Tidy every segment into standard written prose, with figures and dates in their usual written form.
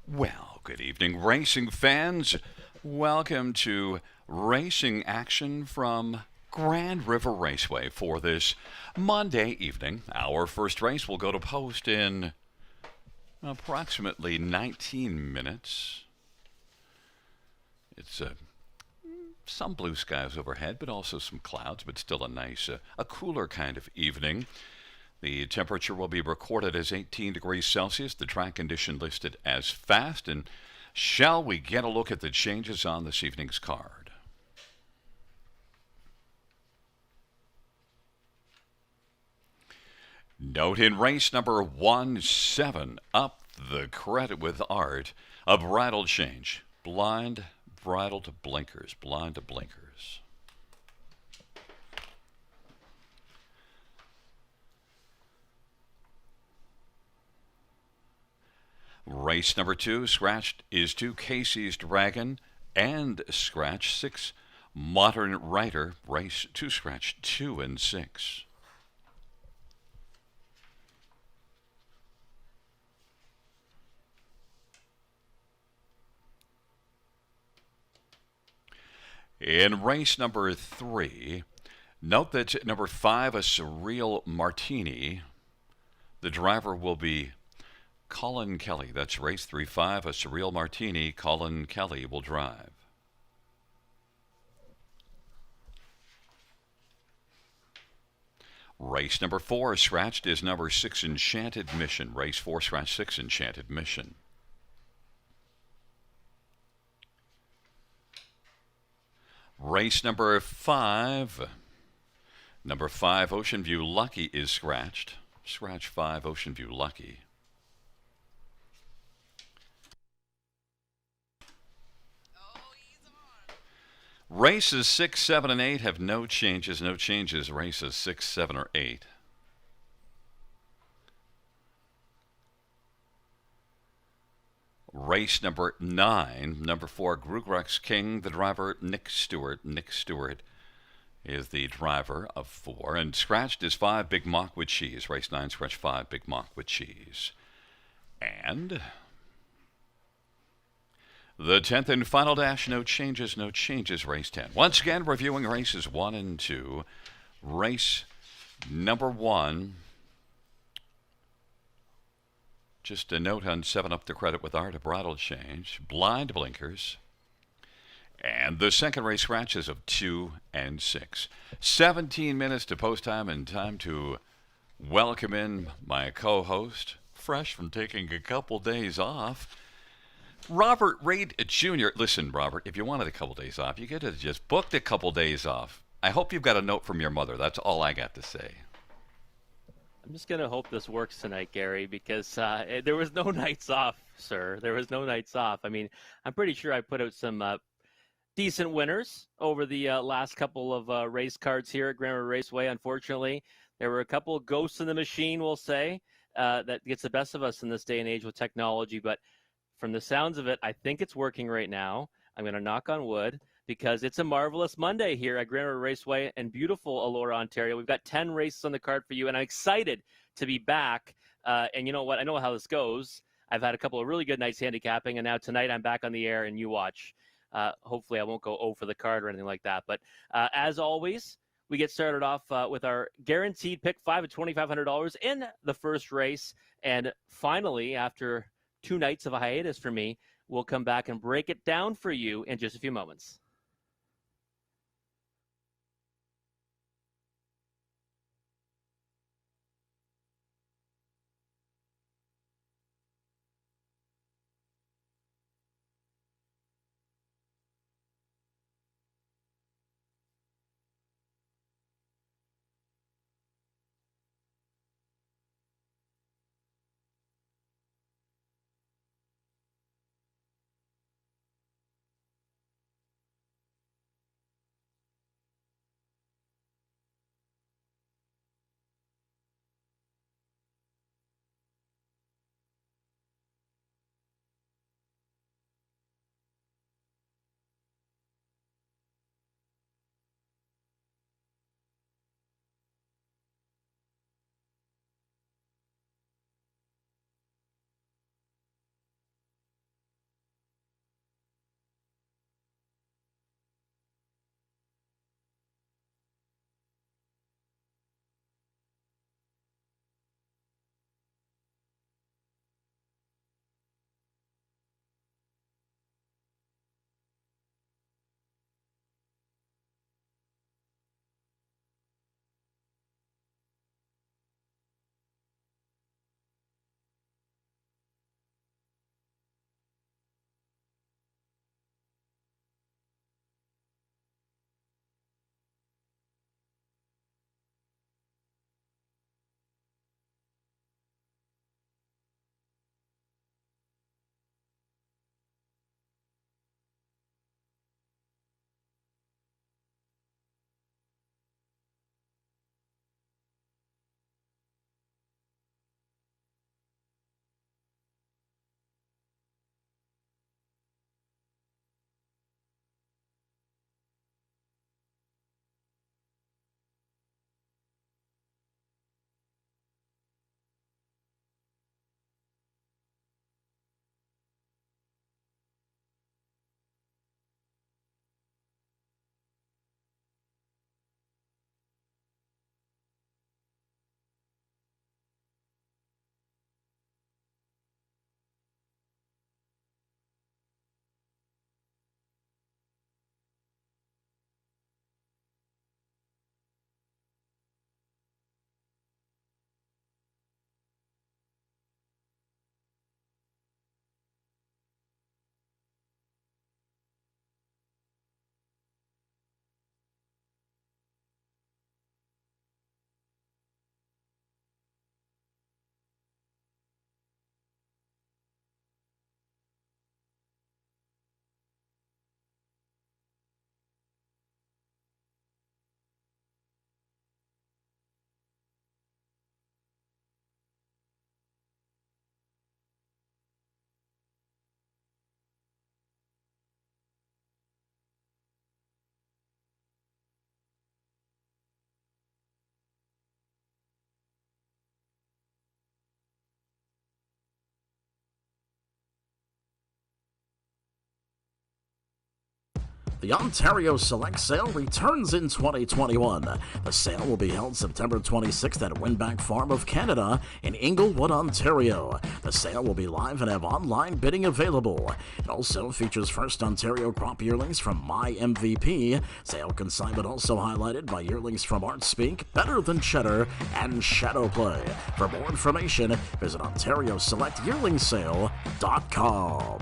Well, good evening, racing fans. Welcome to racing action from Grand River Raceway for this Monday evening. Our first race will go to post in approximately 19 minutes. It's some blue skies overhead, but also some clouds, but still a nice, a cooler kind of evening. The temperature will be recorded as 18 degrees Celsius, the track condition listed as fast. And shall we get a look at the changes on this evening's card? Note in race number 1-7, up the credit with art, a bridle change. Blind bridle to blinkers, blind to blinkers. Race number 2, scratched is to Casey's Dragon and scratch 6, Modern Writer, race 2, scratch 2 and 6. In race number 3, note that number 5, a Surreal Martini, the driver will be Colin Kelly. That's race 3-5, a Surreal Martini. Colin Kelly will drive. Race number 4, scratched is number 6, Enchanted Mission. Race 4, scratch 6, Enchanted Mission. Race number 5. Number 5, Ocean View Lucky is scratched. Scratch 5, Ocean View Lucky. Races 6, 7, and 8 have no changes. No changes. Races 6, 7, or 8. Race number 9, number 4, Grugrex King, the driver Nick Stewart. Nick Stewart is the driver of 4. And scratched is 5, Big Mock with Cheese. Race 9, scratch 5, Big Mock with Cheese. And the 10th and final dash, no changes, no changes, race 10. Once again, reviewing races 1 and 2. Race number 1. Just a note on 7 up the credit with art, a bridle change, blind blinkers. And the second race scratches of 2 and 6. 17 minutes to post time and time to welcome in my co-host, fresh from taking a couple days off, Robert Reed Jr. Listen, Robert, if you wanted a couple days off, you could have just booked a couple days off. I hope you've got a note from your mother. That's all I got to say. I'm just going to hope this works tonight, Gary, because there was no nights off, sir. There was no nights off. I mean, I'm pretty sure I put out some decent winners over the last couple of race cards here at Grand River Raceway. Unfortunately, there were a couple of ghosts in the machine, we'll say, that gets the best of us in this day and age with technology. But from the sounds of it, I think it's working right now. I'm going to knock on wood because it's a marvelous Monday here at Grand River Raceway in beautiful Elora, Ontario. We've got 10 races on the card for you, and I'm excited to be back. And you know what? I know how this goes. I've had a couple of really good nights handicapping, and now tonight I'm back on the air, and you watch. Hopefully I won't go 0 for the card or anything like that. But as always, we get started off with our guaranteed pick 5 at $2,500 in the first race. And finally, after 2 nights of a hiatus for me, we'll come back and break it down for you in just a few moments. The Ontario Select Sale returns in 2021. The sale will be held September 26th at Winback Farm of Canada in Inglewood, Ontario. The sale will be live and have online bidding available. It also features first Ontario crop yearlings from My MVP. Sale consignment also highlighted by yearlings from Art Speak, Better Than Cheddar, and Shadow Play. For more information, visit OntarioSelectYearlingSale.com.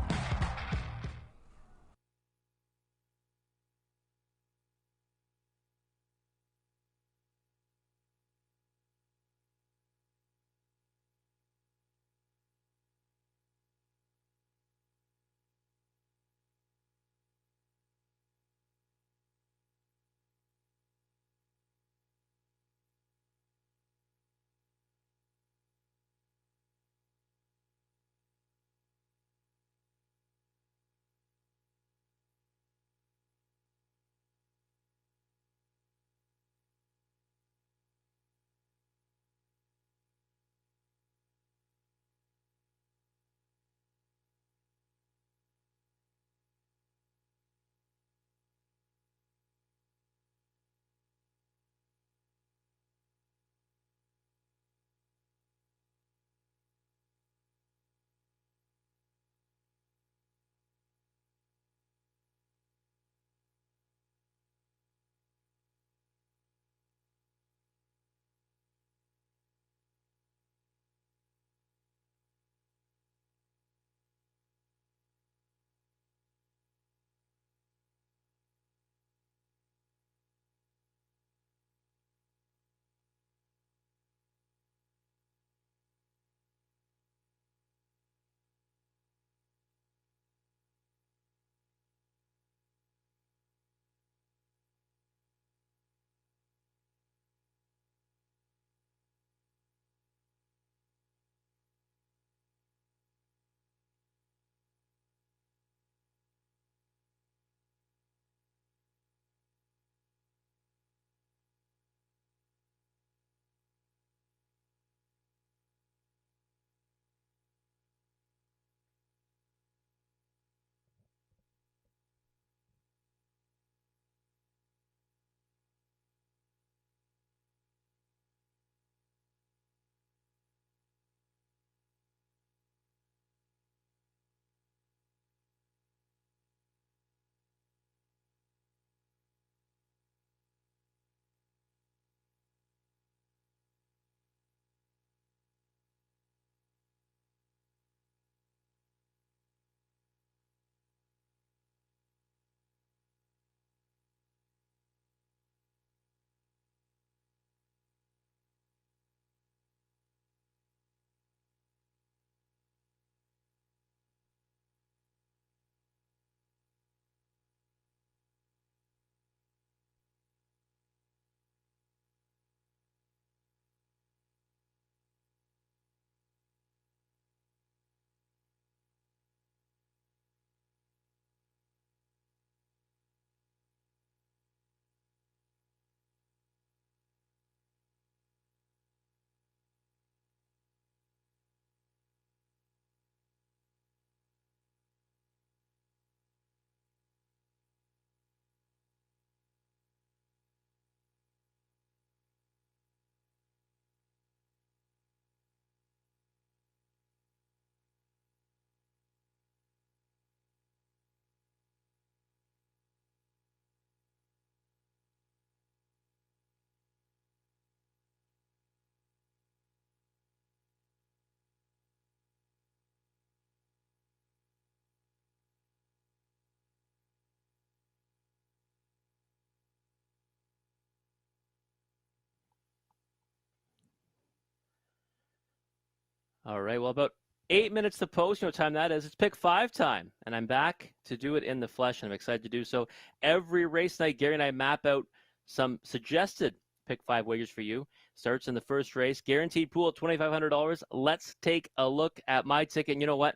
All right. Well, about 8 minutes to post. You know what time that is? It's pick five time, and I'm back to do it in the flesh, and I'm excited to do so. Every race night, Gary and I map out some suggested pick five wagers for you. Starts in the first race. Guaranteed pool at $2,500. Let's take a look at my ticket. And you know what?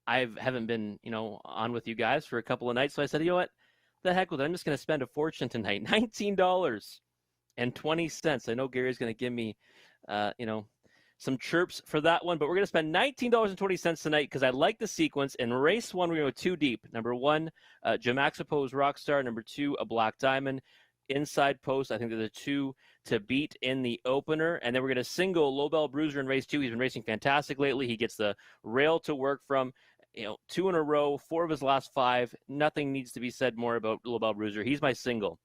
I haven't been, on with you guys for a couple of nights, so I said, you know what? The heck with it. I'm just going to spend a fortune tonight. $19.20. I know Gary's going to give me, some chirps for that one, but we're going to spend $19.20 tonight because I like the sequence. In race 1, we're going to go 2 deep. Number 1, Jamaxopose Rockstar. Number 2, a Black Diamond. Inside post, I think they're the 2 to beat in the opener. And then we're going to single Lobel Bruiser in race 2. He's been racing fantastic lately. He gets the rail to work from. 2 in a row, 4 of his last 5. Nothing needs to be said more about Lobel Bruiser. He's my single.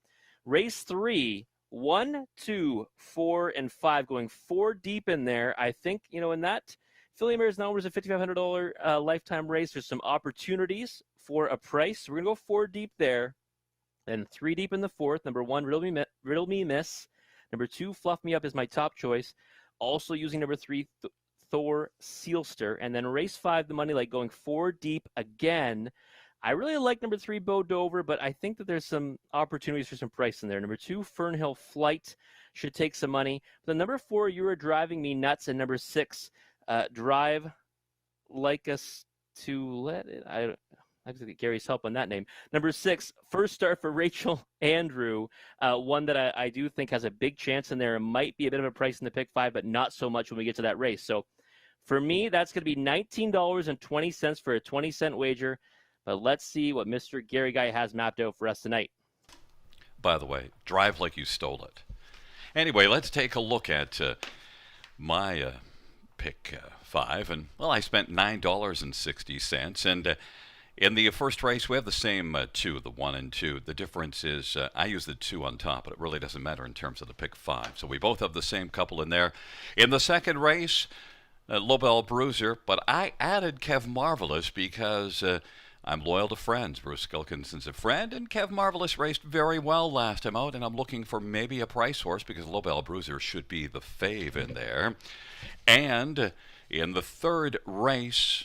Race 3, 1, 2, 4, and 5, going 4 deep in there. I think, in that Philly Mares now is a $5,500 lifetime race. There's some opportunities for a price. So we're going to go 4 deep there. Then 3 deep in the 4th. Number 1, Riddle Me Miss. Number 2, Fluff Me Up is my top choice. Also using number 3, Thor Sealster. And then race 5, the money light, going 4 deep again. I really like number 3, Bo Dover, but I think that there's some opportunities for some price in there. Number 2, Fernhill Flight should take some money. But the number 4, You Are Driving Me Nuts, and number 6, Drive Like Us to Let It. I have to get Gary's help on that name. Number 6, First Start for Rachel Andrew, one that I do think has a big chance in there. It might be a bit of a price in the pick 5, but not so much when we get to that race. So for me, that's going to be $19.20 for a 20-cent wager. But let's see what Mr. Gary Guy has mapped out for us tonight. By the way, drive like you stole it. Anyway, let's take a look at my pick 5. And, well, I spent $9.60. And in the first race, we have the same 2, the 1 and 2. The difference is I use the 2 on top, but it really doesn't matter in terms of the pick 5. So we both have the same couple in there. In the second race, Lobel Bruiser, but I added Kev Marvelous because I'm loyal to friends. Bruce Skilkinson's a friend, and Kev Marvelous raced very well last time out, and I'm looking for maybe a price horse because Lobel Bruiser should be the fave in there. And in the third race,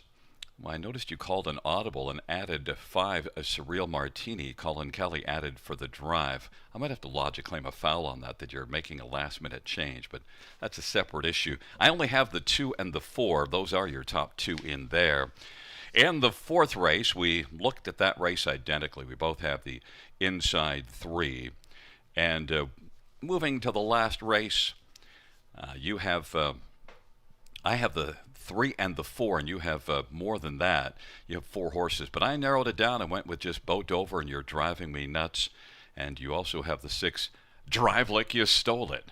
well, I noticed you called an audible and added 5, a Surreal Martini. Colin Kelly added for the drive. I might have to lodge a claim of foul on that you're making a last-minute change, but that's a separate issue. I only have the 2 and the 4. Those are your top 2 in there. In the fourth race, we looked at that race identically. We both have the inside 3. And moving to the last race, you have I have the 3 and the 4, and you have more than that. You have 4 horses, but I narrowed it down and went with just Bo Dover and You're Driving Me Nuts, and you also have the 6, Drive Like You Stole It.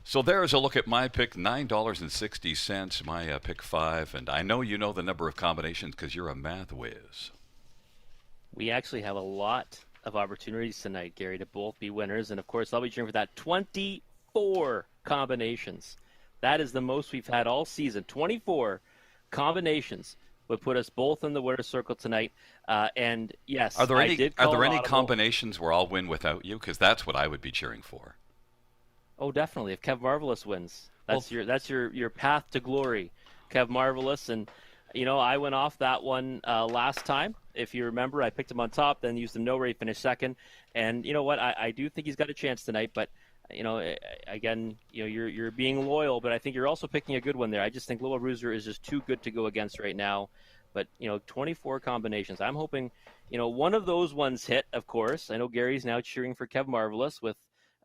So there's a look at my pick, $9.60, my pick 5, and I know you know the number of combinations because you're a math whiz. We actually have a lot of opportunities tonight, Gary, to both be winners, and of course I'll be cheering for that 24 combinations. That is the most we've had all season. 24 combinations would put us both in the winner's circle tonight. And yes, are there any audible. combinations where I'll win without you? Because that's what I would be cheering for. Oh, definitely. If Kev Marvelous wins, that's your path to glory, Kev Marvelous. And I went off that one last time. If you remember, I picked him on top, then used him nowhere. He finished second. And you know what? I do think he's got a chance tonight. But again, you're being loyal, but I think you're also picking a good one there. I just think Lobel Bruiser is just too good to go against right now. But 24 combinations. I'm hoping one of those ones hit. Of course, I know Gary's now cheering for Kev Marvelous with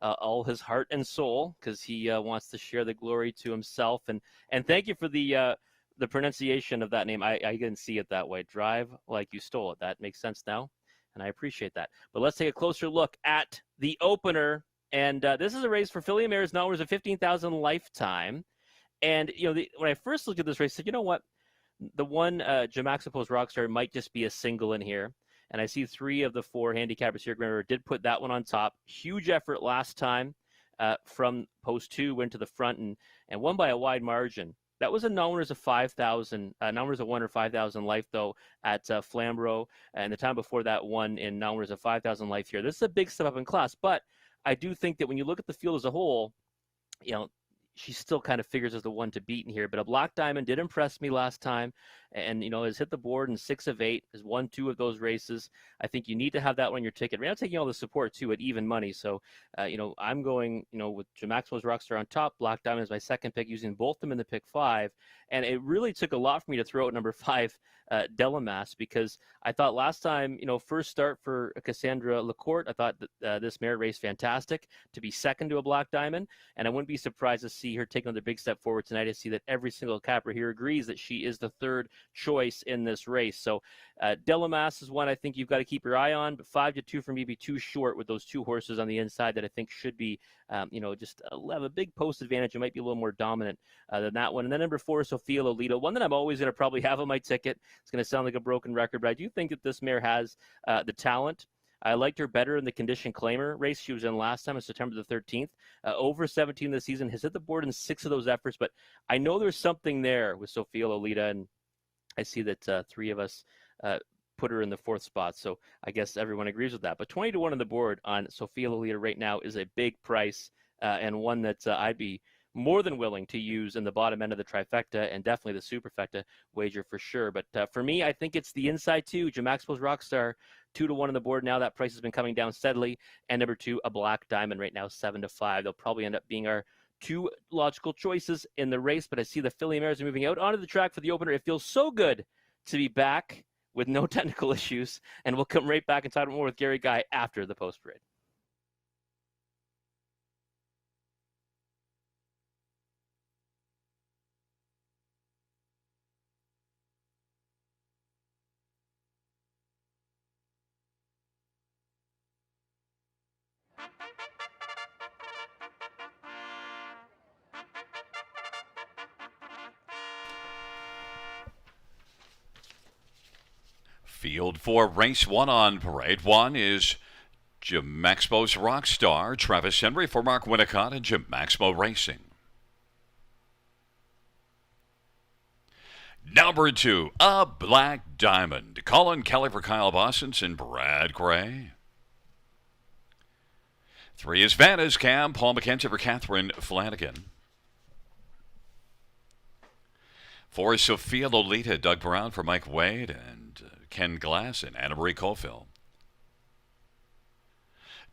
all his heart and soul because he wants to share the glory to himself. And thank you for the pronunciation of that name. I didn't see it that way. Drive Like You Stole It. That makes sense now, and I appreciate that. But let's take a closer look at the opener. And this is a race for Philly Mares numbers of 15,000 lifetime. And when I first looked at this race, I said, you know what, the one Jamaxopose Rockstar might just be a single in here. And I see 3 of the 4 handicappers here. Remember, did put that one on top. Huge effort last time from post 2, went to the front and won by a wide margin. That was a numbers of 5,000, numbers of 1 or 5,000 life, though, at Flamborough. And the time before that, won in numbers of 5,000 life here. This is a big step up in class. But I do think that when you look at the field as a whole, she still kind of figures as the one to beat in here. But a Black Diamond did impress me last time. and has hit the board in 6 of 8, has won 2 of those races. I think you need to have that on your ticket. Right now, taking all the support too at even money. So, I'm going, with Jamaximo's Rockstar on top, Black Diamond is my second pick, using both of them in the pick 5. And it really took a lot for me to throw out number 5, Delamas, because I thought last time, first start for Cassandra Lacourte, I thought that this mare raced fantastic to be second to a Black Diamond, and I wouldn't be surprised to see her take another big step forward tonight. To see that every single capper here agrees that she is the third choice in this race. So Delamas is one I think you've got to keep your eye on, but 5-2 for me be too short with those 2 horses on the inside that I think should be, just have a big post advantage. It might be a little more dominant than that one. And then number 4, Sophia Lolita, one that I'm always going to probably have on my ticket. It's going to sound like a broken record, but I do think that this mare has the talent. I liked her better in the condition claimer race she was in last time on September the 13th. Over 17 this season, has hit the board in 6 of those efforts, but I know there's something there with Sophia Lolita, and I see that 3 of us put her in the 4th spot, so I guess everyone agrees with that. But 20-1 on the board on Sophia Lolita right now is a big price, and one that I'd be more than willing to use in the bottom end of the trifecta and definitely the superfecta wager for sure. But for me, I think it's the inside 2, Jamaximo's Rockstar, 2-1 on the board now. That price has been coming down steadily. And number 2, a Black Diamond right now, 7-5. They'll probably end up being our 2 logical choices in the race, but I see the filly mares are moving out onto the track for the opener. It feels so good to be back with no technical issues, and we'll come right back and talk more with Gary Guy after the post parade. Field 4, race 1 on parade. 1 is Jamaximo's Rockstar, Travis Henry for Mark Winnicott and Jamaximo Racing. Number 2, a Black Diamond, Colin Kelly for Kyle Bossens and Brad Gray. 3 is Vanna's Cam, Paul McKenzie for Catherine Flanagan. 4 is Sophia Lolita, Doug Brown for Mike Wade and Ken Glass and Anna Marie Cofield.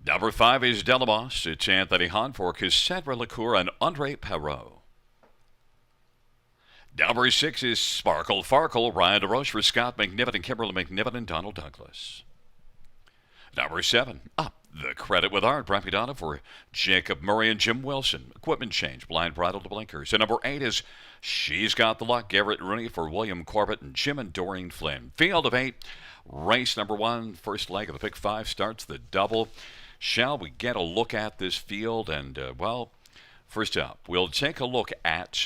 Number 5 is Delamas. It's Anthony Hahn for Cassandra Lacour and Andre Perreault. Number 6 is Sparkle Farkle, Ryan DeRoche for Scott McNiven and Kimberly McNiven and Donald Douglas. Number 7, Up the Credit with Art, Brad McDonough for Jacob Murray and Jim Wilson. Equipment change, blind bridle to blinkers. And number 8 is She's Got the Luck, Garrett Rooney for William Corbett and Jim and Doreen Flynn. Field of 8, race number 1, first leg of the pick 5 starts the double. Shall we get a look at this field? And, first up, we'll take a look at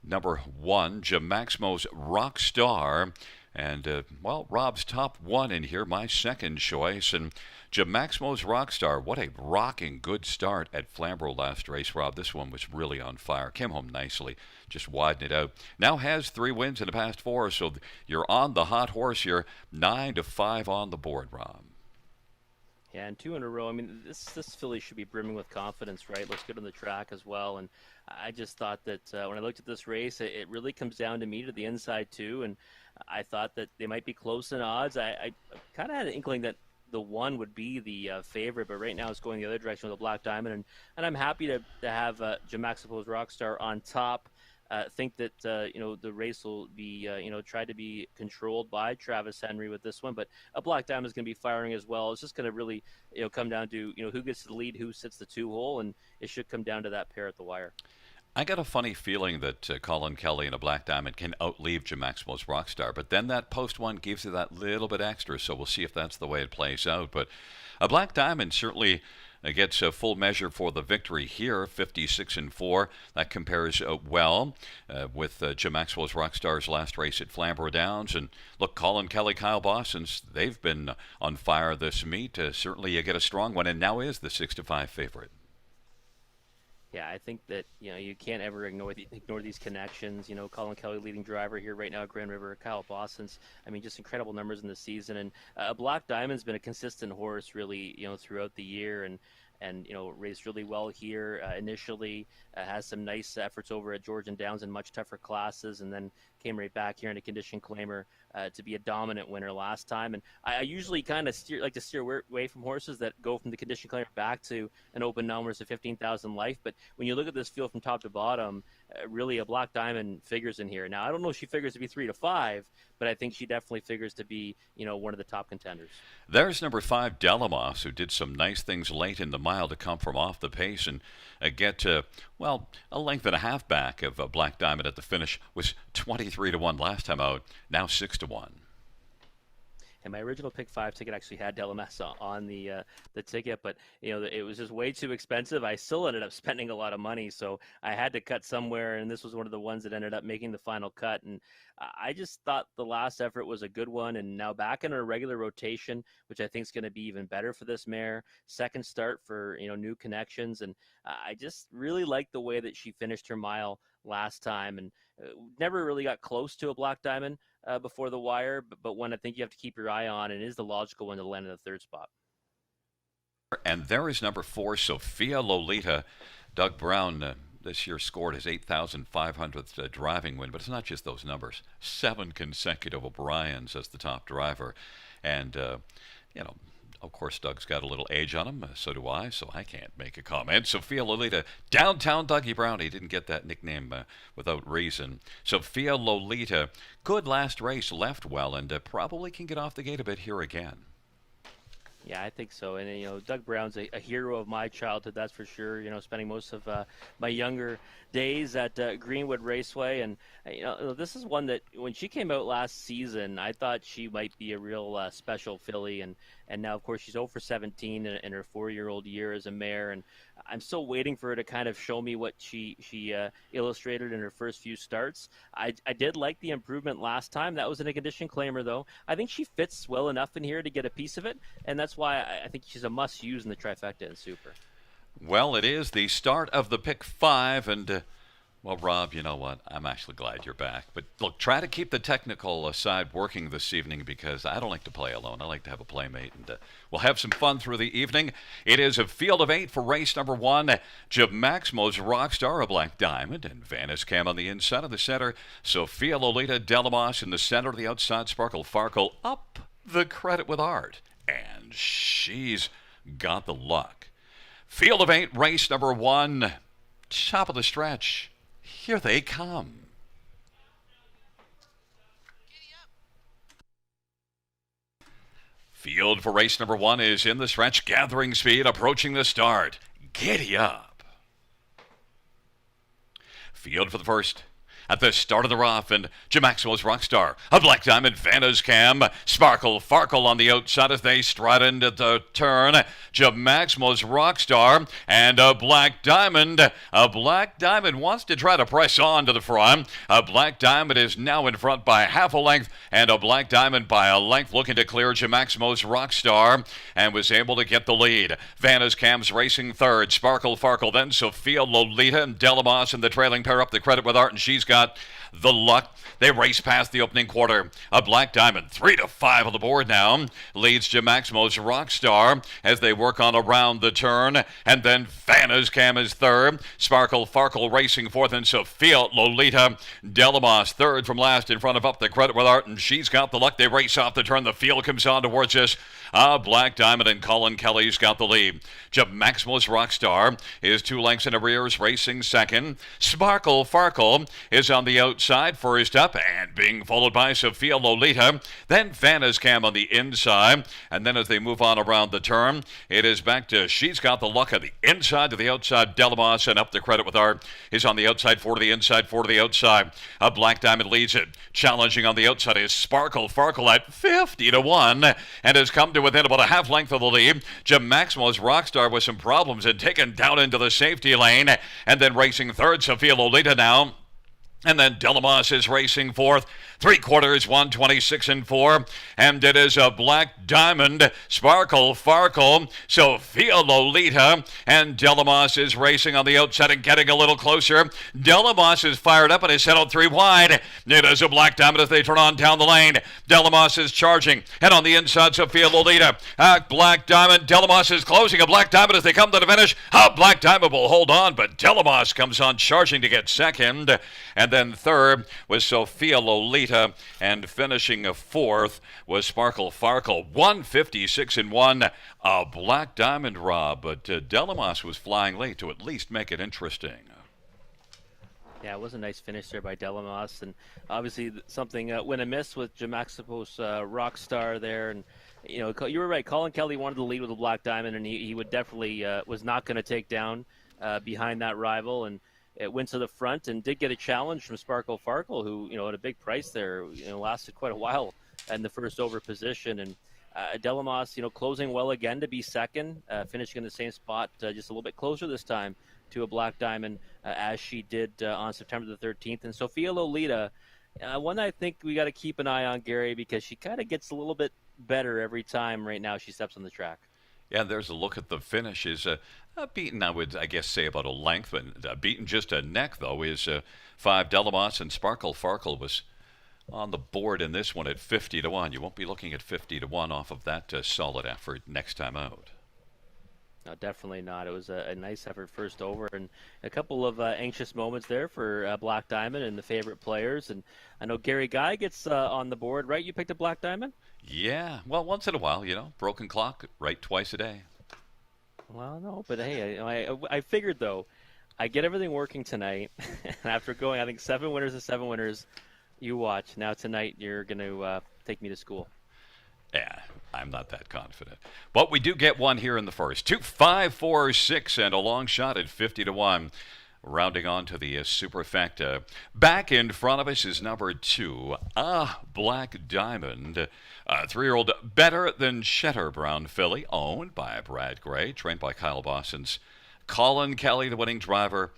number 1, Jamaximo's Rockstar. And, Rob's top 1 in here, my second choice. And Jamaximo's Rockstar, what a rocking good start at Flamborough last race, Rob. This one was really on fire. Came home nicely, just widened it out. Now has 3 wins in the past 4, so you're on the hot horse here. 9-5 on the board, Rob. Yeah, and 2 in a row. I mean, this filly should be brimming with confidence, right? Looks good on the track as well. And I just thought that when I looked at this race, it really comes down to me to the inside, too. And I thought that they might be close in odds. I kind of had an inkling that the 1 would be the favorite, but right now it's going the other direction with a Black Diamond. And I'm happy to have Jamaximo's Rockstar on top. Think that the race will be tried to be controlled by Travis Henry with this one, but a Black Diamond is going to be firing as well. It's just going to really come down to who gets the lead, who sits the 2 hole, and it should come down to that pair at the wire. I got a funny feeling that Colin Kelly and a Black Diamond can outleave Jamaximo's Rockstar, but then that post 1 gives you that little bit extra, so we'll see if that's the way it plays out. But a Black Diamond certainly gets a full measure for the victory here, 56-4. That compares well with Jamaximo's Rockstar's last race at Flamborough Downs. And look, Colin Kelly, Kyle Bossens, they've been on fire this meet. Certainly you get a strong one, and now is the 6-5 favorite. Yeah, I think that you can't ever ignore these connections. Colin Kelly, leading driver here right now at Grand River. Kyle Bossens, I mean, just incredible numbers in the season. And Black Diamond's been a consistent horse, really, throughout the year. And and raced really well here initially. Has some nice efforts over at Georgian Downs in much tougher classes, and then came right back here in a condition claimer to be a dominant winner last time. And I usually kind of like to steer away from horses that go from the condition claimer back to an open numbers of 15,000 life. But when you look at this field from top to bottom, really a Black Diamond figures in here. Now, I don't know if she figures to be 3 to 5, but I think she definitely figures to be, one of the top contenders. There's number 5, Delamos, who did some nice things late in the mile to come from off the pace and get to, a length and a half back of Black Diamond at the finish. Was 23 to 1 last time out, now 6 to 1. And my original pick 5 ticket actually had Delamassa on the ticket, but it was just way too expensive. I still ended up spending a lot of money, so I had to cut somewhere, and this was one of the ones that ended up making the final cut. And I just thought the last effort was a good one, and now back in a regular rotation, which I think is going to be even better for this mare. Second start for new connections, and I just really like the way that she finished her mile last time, and never really got close to a Black Diamond before the wire, but one I think you have to keep your eye on, and is the logical one to land in the third spot. And there is number 4, Sophia Lolita. Doug Brown this year scored his 8,500th driving win, but it's not just those numbers. 7 consecutive O'Briens as the top driver. And, of course, Doug's got a little age on him, so do I, so I can't make a comment. Sophia Lolita, downtown Dougie Brown. He didn't get that nickname without reason. Sophia Lolita, good last race, left well, and probably can get off the gate a bit here again. Yeah, I think so. And, Doug Brown's a hero of my childhood, that's for sure. Spending most of my younger days at Greenwood Raceway. And, this is one that when she came out last season, I thought she might be a real special filly. And now, of course, she's 0 for 17 in her 4-year-old year as a mare. And I'm still waiting for her to kind of show me what she illustrated in her first few starts. I did like the improvement last time. That was in a condition claimer, though. I think she fits well enough in here to get a piece of it, and that's why I think she's a must-use in the trifecta in Super. Well, it is the start of the pick 5, and Rob, you know what? I'm actually glad you're back. But look, try to keep the technical side working this evening, because I don't like to play alone. I like to have a playmate, and we'll have some fun through the evening. It is a field of 8 for race number 1. Jib Maximo's Rockstar, a Black Diamond, and Vanis Cam on the inside of the center. Sophia Lolita, Delamos in the center of the outside. Sparkle Farkle up the credit with Art, and she's got the luck. Field of 8, race number 1. Top of the stretch. Here they come. Field for race number 1 is in the stretch, gathering speed, approaching the start. Giddy up. Field for the first. At the start of the rough, and Jamaximo's Rockstar, a Black Diamond, Vanna's Cam, Sparkle Farkle on the outside as they stride into the turn. Jamaximo's Rockstar and a Black Diamond. A Black Diamond wants to try to press on to the front. A Black Diamond is now in front by half a length, and a Black Diamond by a length looking to clear Jamaximo's Rockstar, and was able to get the lead. Vanna's Cam's racing third. Sparkle Farkle, then Sophia Lolita and Delamos in the trailing pair up the credit with Art, and she's got the luck. They race past the opening quarter. A Black Diamond, 3 to 5 on the board now, leads Jamaximo's Rockstar as they work on around the turn, and then Vanna's Cam is third. Sparkle Farkle racing fourth, and Sophia Lolita. Delamos third from last in front of up the credit with Art, and she's got the luck. They race off the turn. The field comes on towards us. Black Diamond and Colin Kelly's got the lead. Jamaximo's Rockstar is 2 lengths in arrears, racing second. Sparkle Farkle is on the outside first up, and being followed by Sophia Lolita. Then Vanna's Cam on the inside, and then as they move on around the turn, it is back to She's Got the Luck on the inside to the outside. Delamos and up the credit with Art is on the outside, 4 to the inside, 4 to the outside. A Black Diamond leads it. Challenging on the outside is Sparkle Farkle at 50 to 1, and has come to within about a half length of the lead. Jamaximo's Rockstar with some problems and taken down into the safety lane, and then racing third, Sophia Lolita now. And then Delamos is racing fourth. 3/4, 126 and 4. And it is a Black Diamond, Sparkle Farkle, Sophia Lolita. And Delamos is racing on the outside and getting a little closer. Delamos is fired up and is settled 3 wide. It is a Black Diamond as they turn on down the lane. Delamos is charging. And on the inside, Sophia Lolita. Black Diamond. Delamos is closing. A Black Diamond as they come to the finish. Black Diamond will hold on, but Delamos comes on charging to get second. And then third was Sophia Lolita, and finishing fourth was Sparkle Farkle. 156 and 1, a Black Diamond, Rob, but Delamos was flying late to at least make it interesting. Yeah, it was a nice finish there by Delamos, and obviously something win and miss with Jamaxipos Rockstar there, and you know you were right. Colin Kelly wanted to lead with a Black Diamond, and he would definitely was not going to take down behind that rival, and it went to the front and did get a challenge from Sparkle Farkle, who, you know, at a big price there, you know, lasted quite a while in the first over position. And Delamos, you know, closing well again to be second, finishing in the same spot, just a little bit closer this time to a Black Diamond, as she did on September the 13th. And Sophia Lolita, one I think we got to keep an eye on, Gary, because she kind of gets a little bit better every time right now she steps on the track. Yeah, there's a look at the finish. Is beaten, I would, I guess, say about a length, but beaten just a neck, though, is 5 Delamos, and Sparkle Farkle was on the board in this one at 50 to 1. You won't be looking at 50 to 1 off of that solid effort next time out. No, definitely not. It was a nice effort first over, and a couple of anxious moments there for Black Diamond and the favorite players. And I know Gary Guy gets on the board, right? You picked a Black Diamond? Yeah, well, once in a while, you know, broken clock, right twice a day. Well, no, but hey, I figured, though, I get everything working tonight. And after going, I think 7 winners and 7 winners, you watch. Now tonight you're going to take me to school. Yeah, I'm not that confident. But we do get one here in the first. 2, 5, 4, 6, and a long shot at 50 to 1. Rounding on to the superfecta. Back in front of us is number 2, Black Diamond. A 3-year-old better than Shetter Brown filly, owned by Brad Gray, trained by Kyle Boston's Colin Kelly, the winning driver.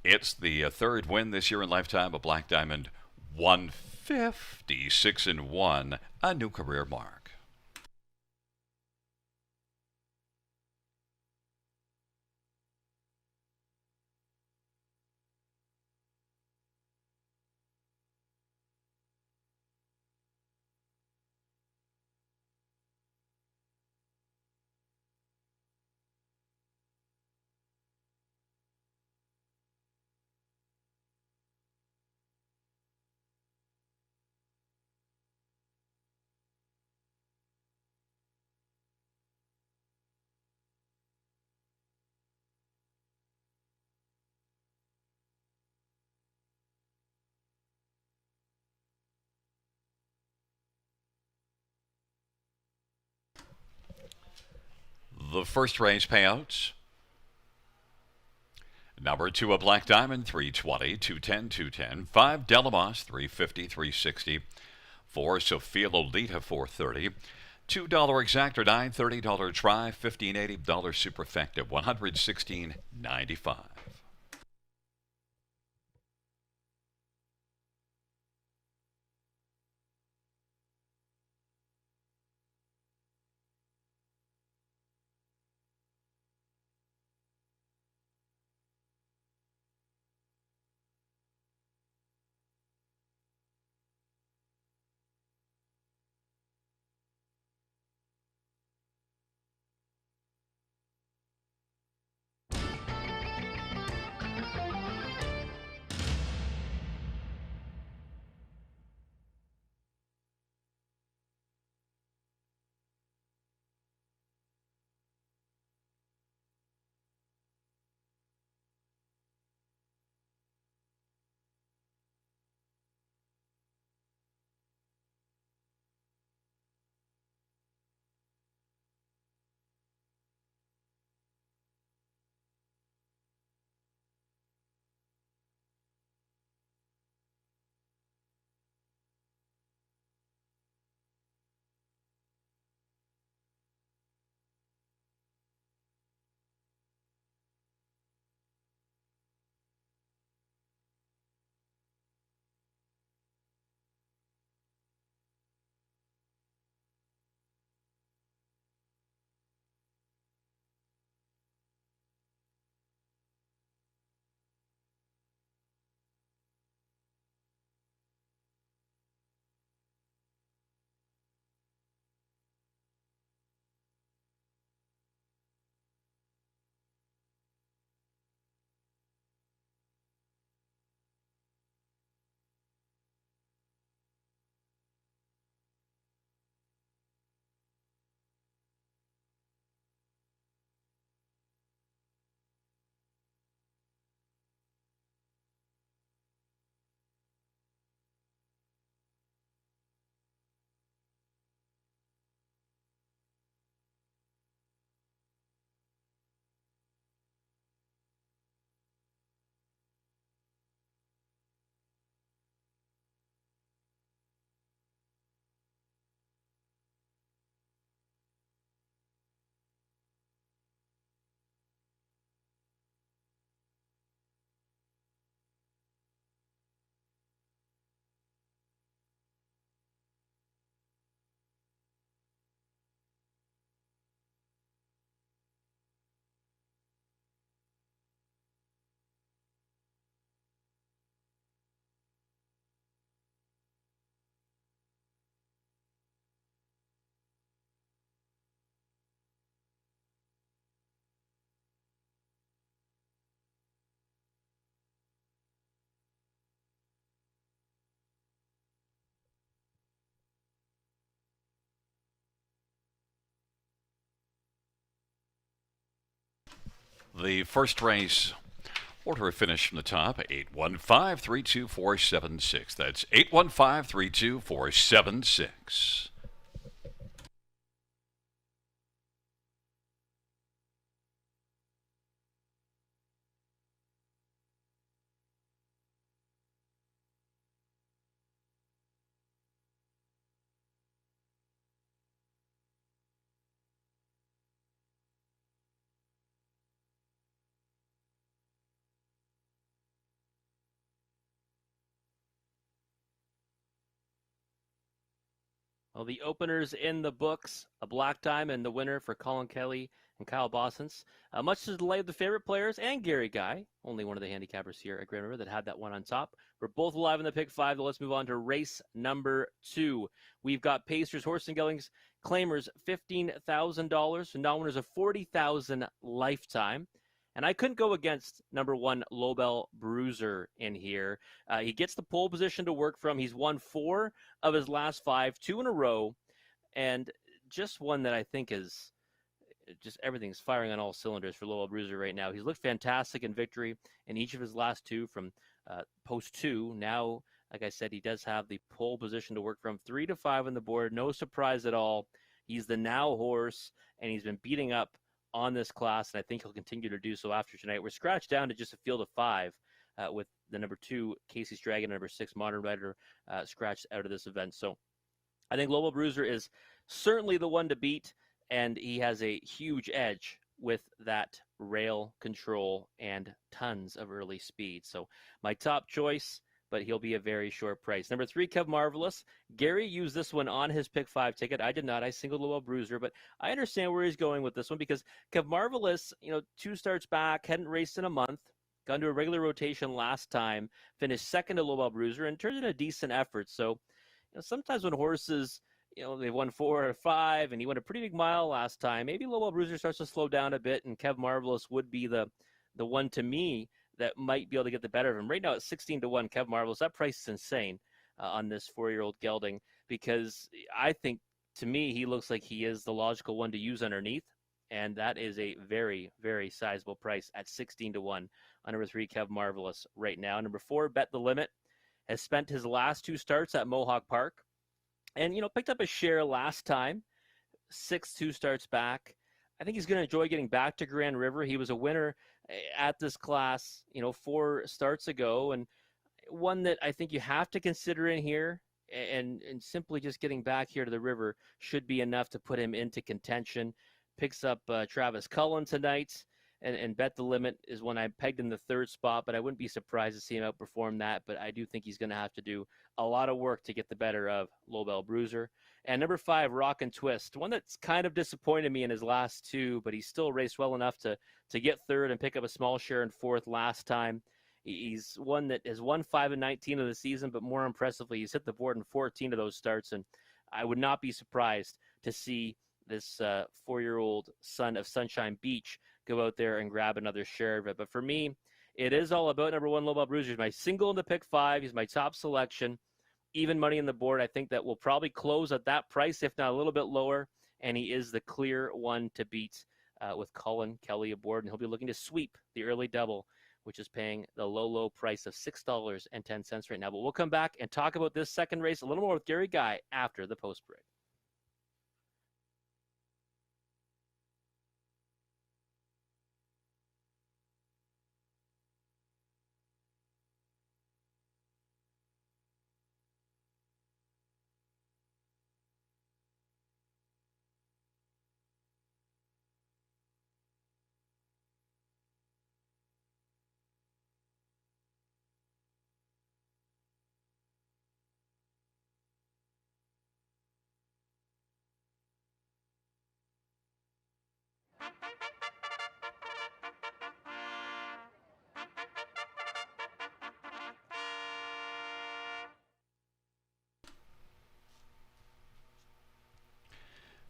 It's the third win this year in lifetime of Black Diamond. 156 and 1, a new career mark. The first race payouts. Number 2, a Black Diamond, 320, 210, 210. 5, Delamos, 350, 360. 4, Sophia Lolita, 430. $2 exactor, $930 try, $15.80 superfecta, $116.95. The first race order of finish from the top, 815-32476. That's 815-32476. Well, the openers in the books, a black diamond, the winner for Colin Kelly and Kyle Bossens. Much to the delight of the favorite players and Gary Guy, only one of the handicappers here at Grand River that had that one on top. We're both alive in the pick five. Let's move on to race number 2. We've got Pacers, Horse and Geldings, claimers $15,000, and non-winners of $40,000 lifetime. And I couldn't go against number 1, Lobel Bruiser in here. He gets the pole position to work from. He's won 4 of his last 5, 2 in a row, and just one that I think is just everything's firing on all cylinders for Lobel Bruiser right now. He's looked fantastic in victory in each of his last 2 from post 2. Now, like I said, he does have the pole position to work from. 3 to 5 on the board. No surprise at all. He's the now horse, and he's been beating up on this class, and I think he'll continue to do so after tonight. We're scratched down to just a field of 5 with the number 2, Casey's Dragon, number 6, Modern Rider, scratched out of this event. So I think Lobel Bruiser is certainly the one to beat, and he has a huge edge with that rail control and tons of early speed. So my top choice, but he'll be a very short price. Number 3, Kev Marvelous. Gary used this one on his pick 5 ticket. I did not. I singled Lobel Bruiser, but I understand where he's going with this one because Kev Marvelous, 2 starts back, hadn't raced in a month, got into a regular rotation last time, finished second to Lobel Bruiser, and turned in a decent effort. So, sometimes when horses, they won 4 or 5, and he won a pretty big mile last time, maybe Lobel Bruiser starts to slow down a bit, and Kev Marvelous would be the one to me that might be able to get the better of him. Right now, at 16 to 1, Kev Marvelous, that price is insane on this 4-year-old gelding because I think, to me, he looks like he is the logical one to use underneath, and that is a very, very sizable price at 16 to 1 on number 3, Kev Marvelous right now. Number 4, Bet the Limit, has spent his last 2 starts at Mohawk Park and, picked up a share last time, 2 starts back. I think he's going to enjoy getting back to Grand River. He was a winner at this class, 4 starts ago, and one that I think you have to consider in here, and simply just getting back here to the river should be enough to put him into contention. Picks up Travis Cullen tonight, and Bet the Limit is one I pegged in the 3rd spot, but I wouldn't be surprised to see him outperform that, but I do think he's going to have to do a lot of work to get the better of Lobel Bruiser. And number 5, Rock and Twist, one that's kind of disappointed me in his last 2, but he still raced well enough to get 3rd and pick up a small share in 4th last time. He's one that has won 5 and 19 of the season, but more impressively, he's hit the board in 14 of those starts, and I would not be surprised to see this 4-year-old son of Sunshine Beach go out there and grab another share of it. But for me, it is all about number 1, Lobel Bruiser. He's my single in the pick 5. He's my top selection. Even money in the board. I think that will probably close at that price, if not a little bit lower. And he is the clear one to beat with Colin Kelly aboard. And he'll be looking to sweep the early double, which is paying the low price of $6.10 right now. But we'll come back and talk about this second race a little more with Gary Guy after the post break.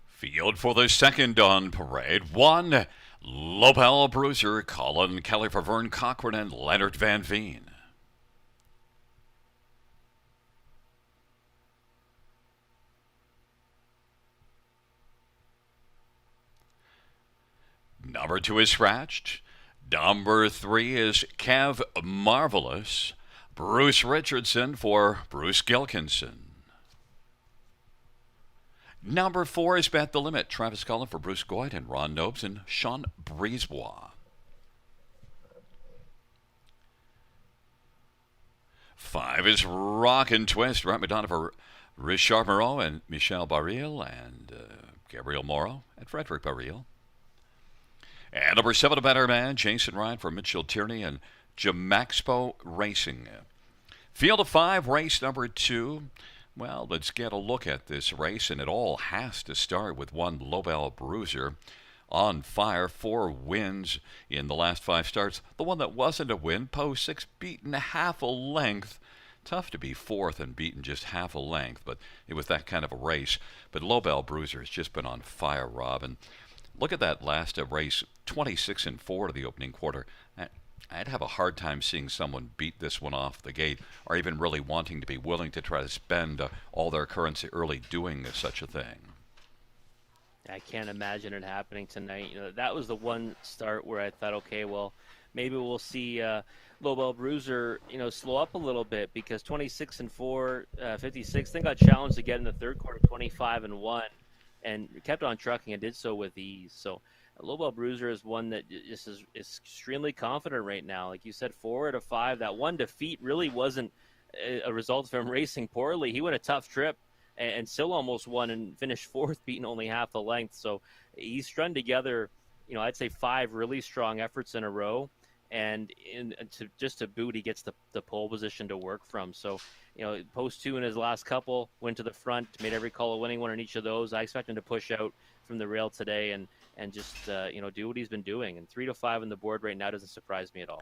Field for the second on parade. 1, Lobel Bruiser, Colin Kelly for Vern Cochran and Leonard Van Veen. Number 2 is scratched. Number 3 is Kev Marvelous. Bruce Richardson for Bruce Gilkinson. Number 4 is Bet the Limit. Travis Cullen for Bruce Goyd and Ron Nobes and Sean Brisebois. 5 is Rock and Twist. Brett Madonna for Richard Moreau and Michel Baril and Gabriel Morrow and Frederick Baril. And number 7, a better man, Jason Ryan for Mitchell Tierney and Jamaxpo Racing. Field of 5, race number 2. Well, let's get a look at this race, and it all has to start with one Lobel Bruiser on fire. 4 wins in the last 5 starts. The one that wasn't a win, post 6, beaten half a length. Tough to be 4th and beaten just half a length, but it was that kind of a race. But Lobel Bruiser has just been on fire, Rob. And look at that last race, 26-4 to the opening quarter. I'd have a hard time seeing someone beat this one off the gate, or even really wanting to be willing to try to spend all their currency early doing such a thing. I can't imagine it happening tonight. That was the one start where I thought, okay, well, maybe we'll see Lobel Bruiser, slow up a little bit, because 26-4, 56, then got challenged again in the third quarter, 25-1, and kept on trucking and did so with ease. So Lobel Bruiser is one that just is extremely confident right now. Like you said, 4 out of 5. That one defeat really wasn't a result of him racing poorly. He went a tough trip and still almost won and finished 4th, beating only half the length. So he's strung together, I'd say 5 really strong efforts in a row. And to boot, he gets the pole position to work from. So, post 2 in his last couple, went to the front, made every call a winning one in each of those. I expect him to push out from the rail today and just do what he's been doing. And 3 to 5 on the board right now doesn't surprise me at all.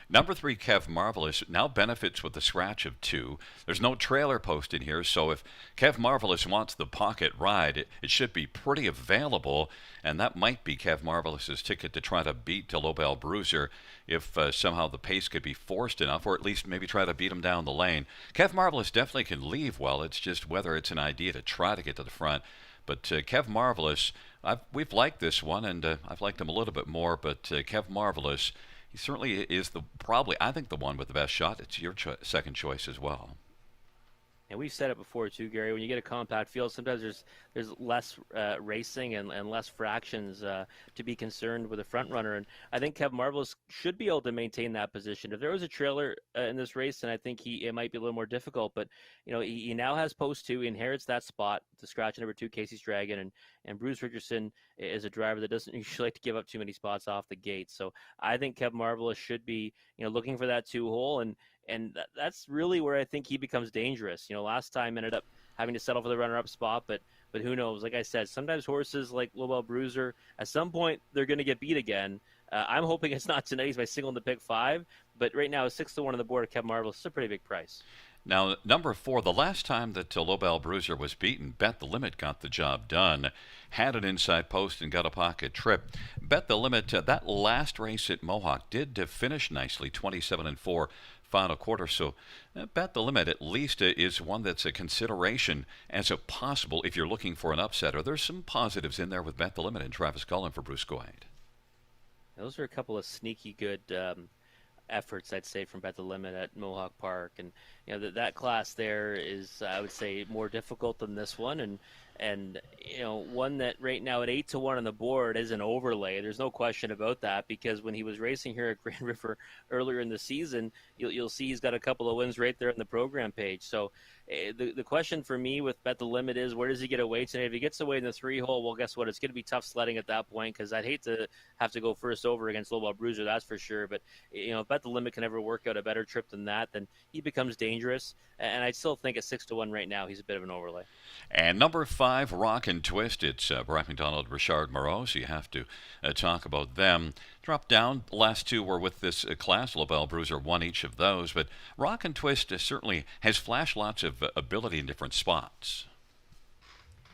Number 3, Kev Marvelous, now benefits with the scratch of 2. There's no trailer post in here, so if Kev Marvelous wants the pocket ride, it should be pretty available, and that might be Kev Marvelous's ticket to try to beat Lobel Bruiser if somehow the pace could be forced enough, or at least maybe try to beat him down the lane. Kev Marvelous definitely can leave well. It's just whether it's an idea to try to get to the front. But Kev Marvelous, we've liked this one, and I've liked him a little bit more, but Kev Marvelous, he certainly is probably, I think, the one with the best shot. It's your second choice as well. And we've said it before too, Gary. When you get a compact field, sometimes there's less racing and less fractions to be concerned with a front runner. And I think Kev Marvelous should be able to maintain that position. If there was a trailer in this race, then I think it might be a little more difficult. But he now has post 2. He inherits that spot to scratch number 2, Casey's Dragon, and Bruce Richardson is a driver that doesn't usually like to give up too many spots off the gate. So I think Kev Marvelous should be looking for that 2-hole, and that's really where I think he becomes dangerous. Last time ended up having to settle for the runner-up spot, but who knows? Like I said, sometimes horses like Lobel Bruiser, at some point, they're going to get beat again. I'm hoping it's not tonight. He's my single in the pick 5, but right now, 6-1 on the board, Kev Marvelous is a pretty big price. Now, number 4, the last time that Lobel Bruiser was beaten, Bet the Limit got the job done. Had an inside post and got a pocket trip. Bet the Limit, that last race at Mohawk did finish nicely, 27-4 final quarter. So Bet the Limit at least is one that's a consideration as a possible if you're looking for an upsetter. There's some positives in there with Bet the Limit and Travis Cullen for Bruce Goyd. Those are a couple of sneaky good efforts, I'd say, from Bet the Limit at Mohawk Park, and that class there is, I would say, more difficult than this one, and one that right now at 8-1 on the board is an overlay. There's no question about that, because when he was racing here at Grand River earlier in the season, you'll see he's got a couple of wins right there on the program page. So the question for me with Bet the Limit is, where does he get away today? If he gets away in the 3-hole, well, guess what? It's going to be tough sledding at that point, because I'd hate to have to go first over against Lobel Bruiser, that's for sure. But if Bet the Limit can ever work out a better trip than that, then he becomes dangerous. And I still think at 6-1 right now, he's a bit of an overlay. And number 5, Rock and Twist. It's Bryce McDonald, Richard Moreau, so you have to talk about them. Drop down. The last 2 were with this class. Lobel Bruiser won each of those, but Rock and Twist certainly has flashed lots of ability in different spots.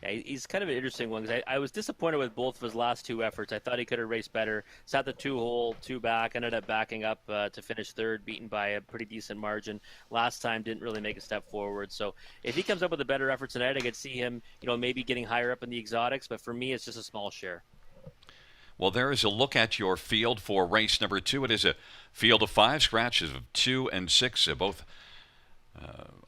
Yeah, he's kind of an interesting one, because I was disappointed with both of his last 2 efforts. I thought he could have raced better. Sat the 2-hole, 2 back, ended up backing up to finish 3rd, beaten by a pretty decent margin. Last time didn't really make a step forward. So if he comes up with a better effort tonight, I could see him, maybe getting higher up in the exotics. But for me, it's just a small share. Well, there is a look at your field for race number 2. It is a field of 5 scratches of 2 and 6. Both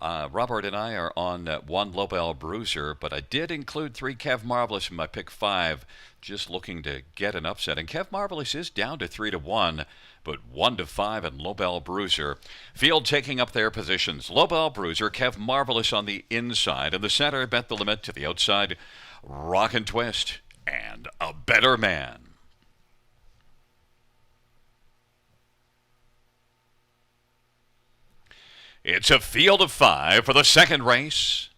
Robert and I are on 1 Lobel Bruiser, but I did include 3 Kev Marvelous in my pick 5, just looking to get an upset. And Kev Marvelous is down to 3-1, but 1-5 in Lobel Bruiser. Field taking up their positions. Lobel Bruiser, Kev Marvelous on the inside. In the center, Bet the Limit. To the outside, Rock and Twist, and A Better Man. It's a field of 5 for the second race.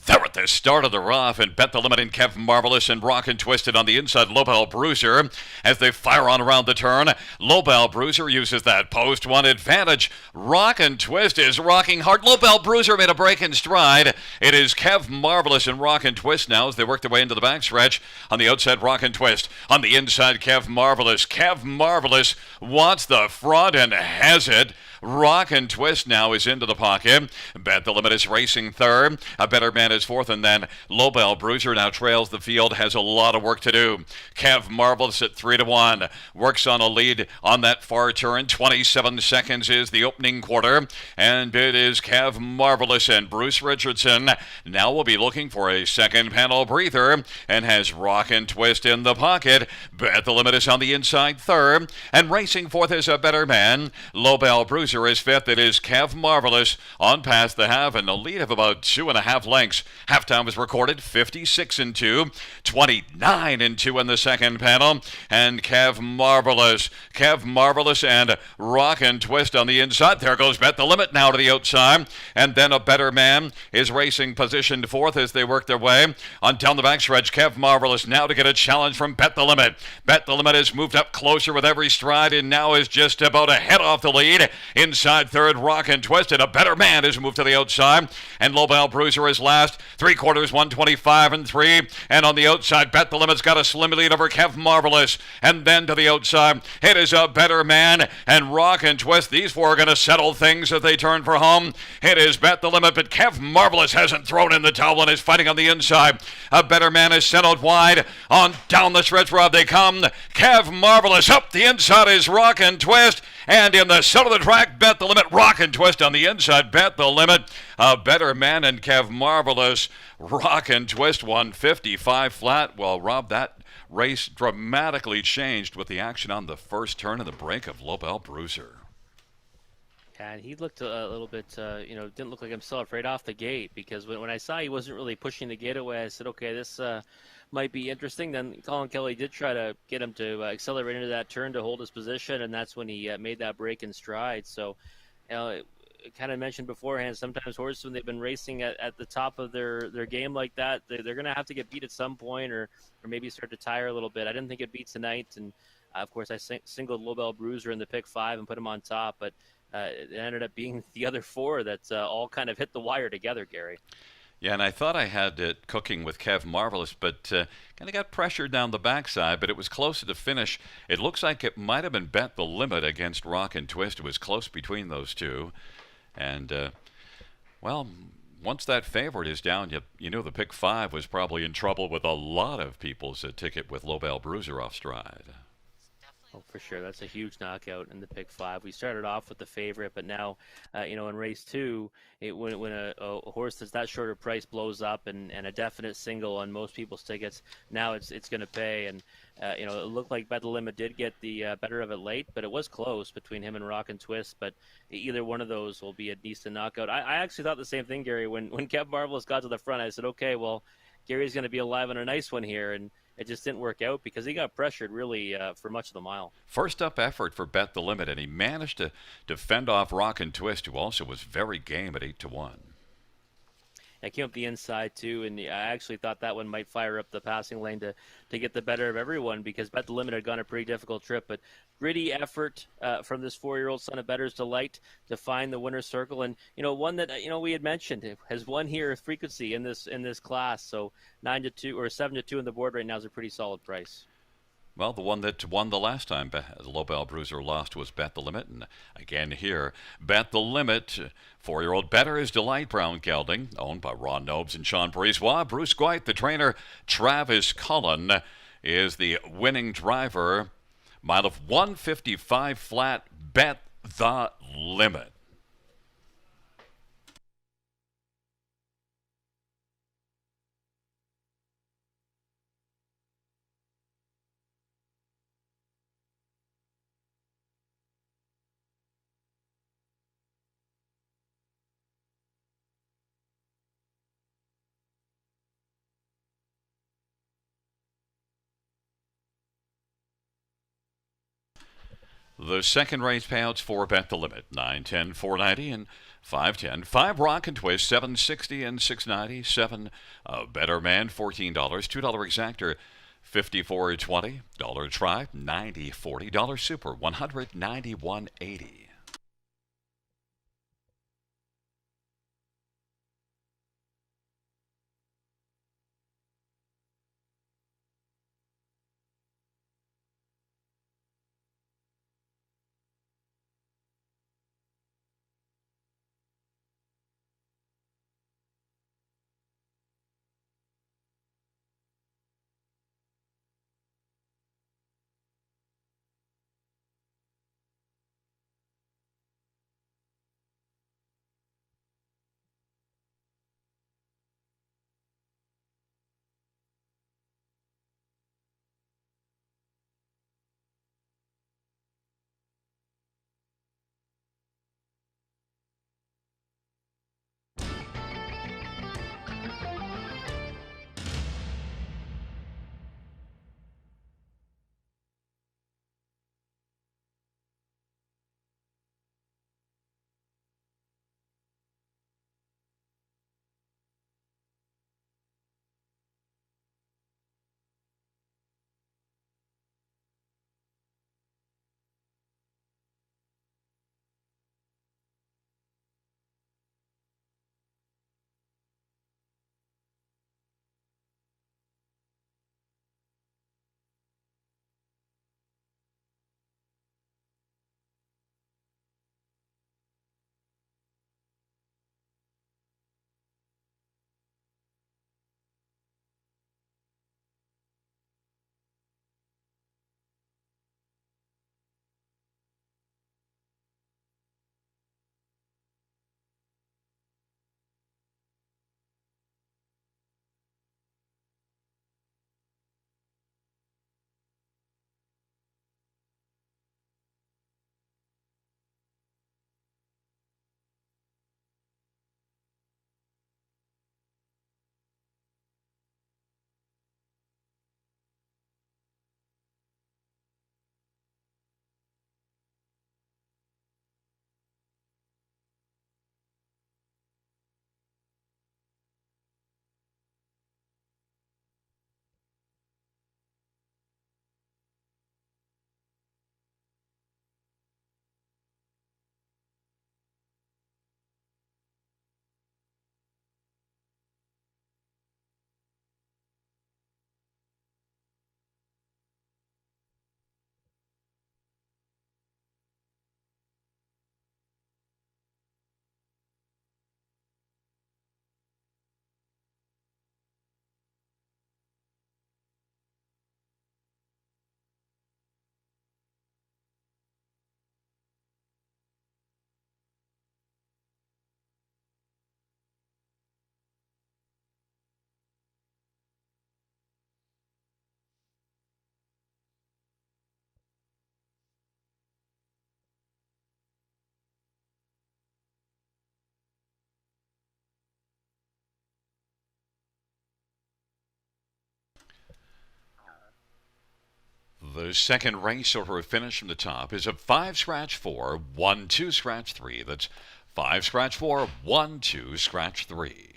They're at the start of the rough, and Bet the Limit and Kev Marvelous and Rock and Twisted on the inside. Lobel Bruiser as they fire on around the turn. Lobel Bruiser uses that post one advantage. Rock and Twist is rocking hard. Lobel Bruiser made a break in stride. It is Kev Marvelous and Rock and Twist now as they work their way into the backstretch. On the outside, Rock and Twist. On the inside, Kev Marvelous. Kev Marvelous wants the front and has it. Rock and Twist now is into the pocket. Bet the Limit is racing third. A Better Man is fourth, and then Lobel Bruiser now trails the field, has a lot of work to do. Kev Marvelous at 3-1. Works on a lead on that far turn. 27 seconds is the opening quarter, and it is Kev Marvelous and Bruce Richardson. Now we'll be looking for a second panel breather, and has Rock and Twist in the pocket. Bet the Limit is on the inside third, and racing fourth is A Better Man. Lobel Bruiser is fifth. It is Kev Marvelous on past the half, and a lead of about 2.5 lengths. Halftime was recorded 56-2, 29-2 in the second panel, and Kev Marvelous and Rock and Twist on the inside. There goes Bet the Limit now to the outside, and then A Better Man is racing positioned fourth as they work their way on down the backstretch. Kev Marvelous now to get a challenge from Bet the Limit. Bet the Limit has moved up closer with every stride and now is just about a head off the lead. Inside third, Rock and Twist, and A Better Man has moved to the outside, and Lobel Bruiser is last. 3/4, 125-3, and on the outside, Bet the Limit's got a slim lead over Kev Marvelous, and then to the outside, it is A Better Man and Rock and Twist. These four are going to settle things as they turn for home. It is Bet the Limit, but Kev Marvelous hasn't thrown in the towel and is fighting on the inside. A Better Man is sent out wide. On down the stretch, Rob, they come. Kev Marvelous up the inside is Rock and Twist, and in the center of the track, Bet the Limit, Rock and Twist on the inside. Bet the Limit, A Better Man and Kev Marvelous. Rock and Twist 155 flat. Well, Rob, that race dramatically changed with the action on the first turn of the break of Lobel Bruiser. And he looked a little bit, didn't look like himself right off the gate, because when I saw he wasn't really pushing the gate away, I said, okay, this might be interesting. Then Colin Kelly did try to get him to accelerate into that turn to hold his position, and that's when he made that break in stride. So, kind of mentioned beforehand, sometimes horses, when they've been racing at the top of their game like that, they're going to have to get beat at some point, or maybe start to tire a little bit. I didn't think it beat tonight, and of course I singled Lobel Bruiser in the pick 5 and put him on top, but it ended up being the other four that all kind of hit the wire together, Gary. Yeah, and I thought I had it cooking with Kev Marvelous, but kind of got pressured down the backside, but it was closer to finish. It looks like it might have been Bet the Limit against Rock and Twist. It was close between those two. And, once that favorite is down, you know the pick 5 was probably in trouble with a lot of people's ticket with Lobel Bruiser off stride. Oh, for sure. That's a huge knockout in the pick 5. We started off with the favorite, but now, in race 2, when a horse that's that short of price blows up and a definite single on most people's tickets, now it's going to pay. And, it looked like Bet the Limit did get the better of it late, but it was close between him and Rock and Twist. But either one of those will be a decent knockout. I actually thought the same thing, Gary. When Kev Marvelous got to the front, I said, okay, well, Gary's going to be alive on a nice one here. And it just didn't work out because he got pressured really for much of the mile. First up effort for Bet the Limit, and he managed to fend off Rock and Twist, who also was very game at 8-1. I came up the inside too, and I actually thought that one might fire up the passing lane to get the better of everyone, because Bet the Limit had gone a pretty difficult trip. But gritty effort from this 4-year-old son of Better's Delight to find the winner's circle, and one that we had mentioned has won here frequency in this class. So 9-2 or 7-2 on the board right now is a pretty solid price. Well, the one that won the last time Lobel Bruiser lost was Bet the Limit. And again here, Bet the Limit, 4-year-old Better is Delight Brown Gelding, owned by Ron Nobes and Sean Brisebois. Bruce White, the trainer, Travis Cullen. is the winning driver. Mile of 155 flat. Bet the limit. The second race payouts for Bet the Limit, 910, 490, and 510. 5 Rock and Twist, 760 and 690. 7 Better Man, $14. $2 Exactor, 54.20. Dollar Try, 90.40. Dollar Super, 191.80. The second race order of finish from the top is a 5 scratch 4, 1 2 scratch 3. That's 5 scratch 4, 1 2 scratch 3.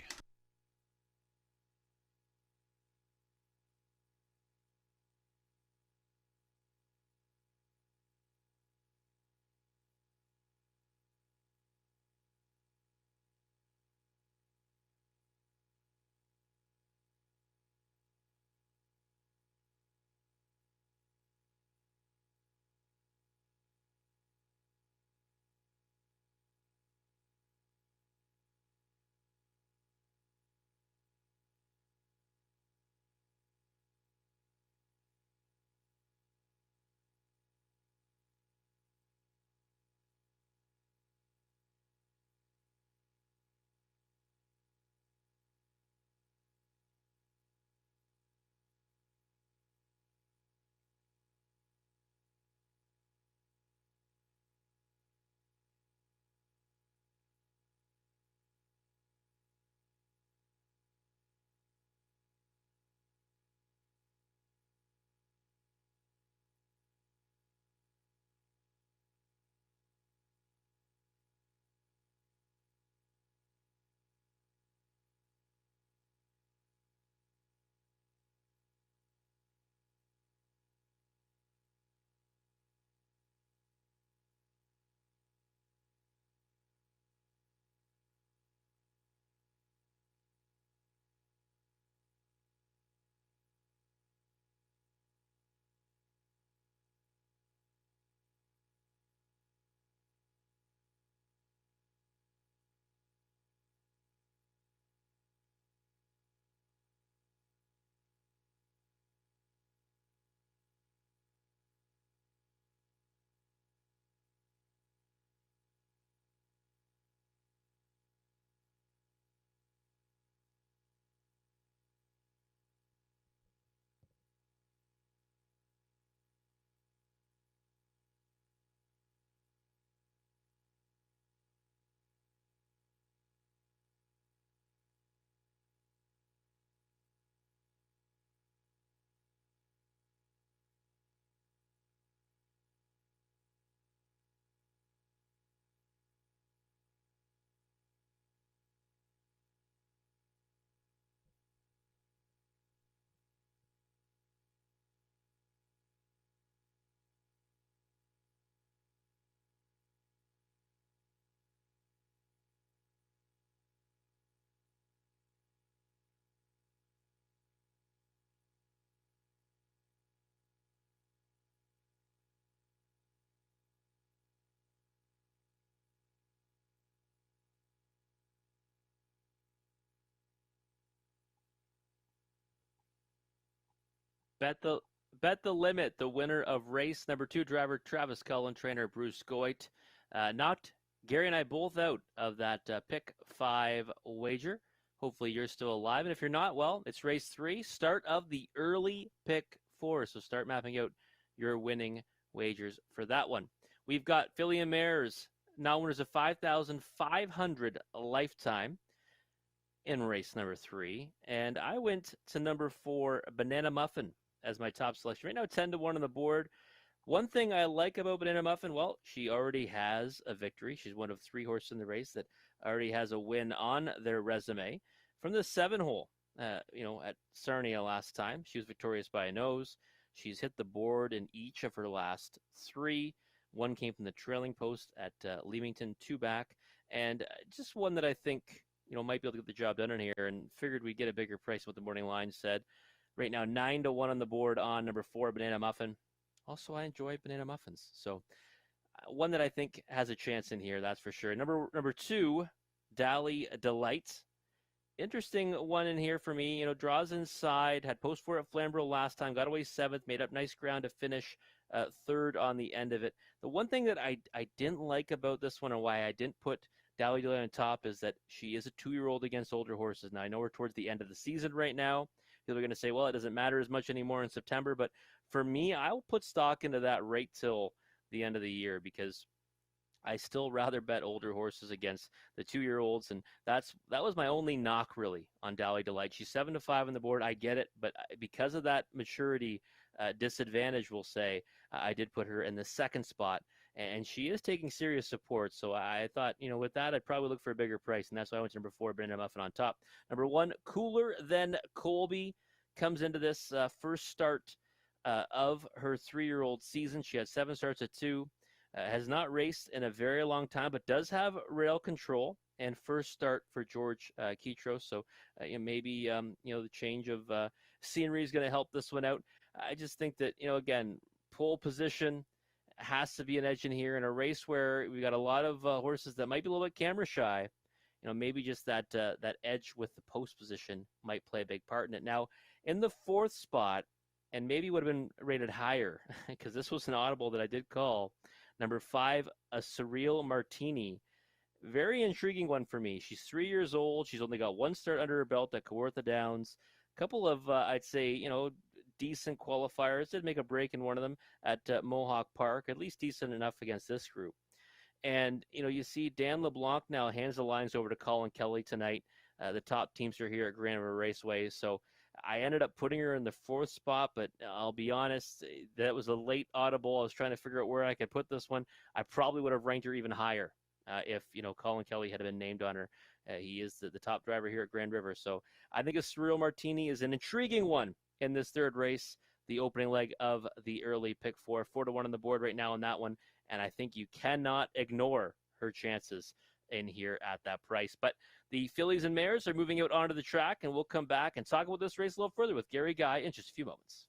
Bet the limit. The winner of race number 2, driver Travis Cullen, trainer Bruce Goit. Knocked Gary and I both out of that pick 5 wager. Hopefully you're still alive, and if you're not, well, it's race 3, start of the early pick 4. So start mapping out your winning wagers for that one. We've got Filly and Mares, now winners of $5,500 a lifetime in race number 3, and I went to number 4, Banana Muffin, as my top selection. Right now, 10-1 on the board. One thing I like about Banana Muffin, well, she already has a victory. She's one of 3 horses in the race that already has a win on their resume. From the 7 hole, at Sarnia last time, she was victorious by a nose. She's hit the board in each of her last 3. One came from the trailing post at Leamington, 2 back, and just one that I think might be able to get the job done in here, and figured we'd get a bigger price than what the morning line said. Right now, 9-1 on the board on number 4, Banana Muffin. Also, I enjoy banana muffins, so one that I think has a chance in here, that's for sure. Number 2, Dally Delight. Interesting one in here for me. Draws inside, had post 4 at Flamborough last time, got away 7th, made up nice ground to finish 3rd on the end of it. The one thing that I didn't like about this one, and why I didn't put Dally Delight on top, is that she is a 2-year-old against older horses. Now, I know we're towards the end of the season right now. People are going to say, well, it doesn't matter as much anymore in September. But for me, I'll put stock into that right till the end of the year, because I still rather bet older horses against the 2-year-olds. And that was my only knock, really, on Dally Delight. She's 7-5 on the board. I get it. But because of that maturity disadvantage, we'll say, I did put her in the 2nd spot. And she is taking serious support. So I thought, with that, I'd probably look for a bigger price. And that's why I went to number 4, Banana Muffin on top. Number 1, Cooler Than Colby, comes into this first start of her 3-year-old season. She had 7 starts at 2. Has not raced in a very long time, but does have rail control. And first start for George Kitros. So maybe, the change of scenery is going to help this one out. I just think that, again, pole position has to be an edge in here in a race where we got a lot of horses that might be a little bit camera shy. Maybe just that edge with the post position might play a big part in it. Now, in the 4th spot, and maybe would have been rated higher because this was an audible that I did call, number 5, A Surreal Martini. Very intriguing one for me. She's 3 years old. She's only got 1 start under her belt at Kawartha Downs. A couple of, I'd say, decent qualifiers. Did make a break in one of them at Mohawk Park, at least decent enough against this group. And, you see Dan LeBlanc now hands the lines over to Colin Kelly tonight. The top teams are here at Grand River Raceway. So I ended up putting her in the 4th spot, but I'll be honest, that was a late audible. I was trying to figure out where I could put this one. I probably would have ranked her even higher if, Colin Kelly had been named on her. He is the top driver here at Grand River. So I think A Surreal Martini is an intriguing one in this 3rd race, the opening leg of the early pick 4. 4-1 on the board right now on that one. And I think you cannot ignore her chances in here at that price. But the fillies and mares are moving out onto the track, and we'll come back and talk about this race a little further with Gary Guy in just a few moments.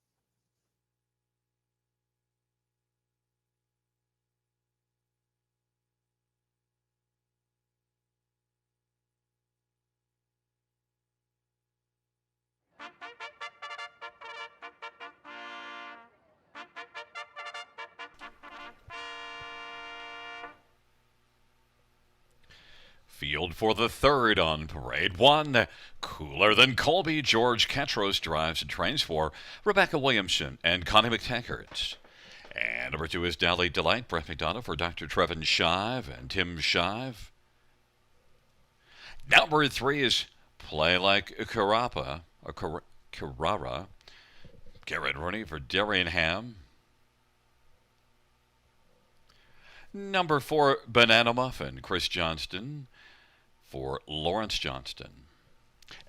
Field for the 3rd on Parade 1. Cooler Than Colby, George Ketros drives and trains for Rebecca Williamson and Connie McTaggart. And number 2 is Dally Delight, Brett McDonough for Dr. Trevin Shive and Tim Shive. Number 3 is Play Like Carrara, Garrett Rooney for Darian Ham. Number 4, Banana Muffin, Chris Johnston for Lawrence Johnston.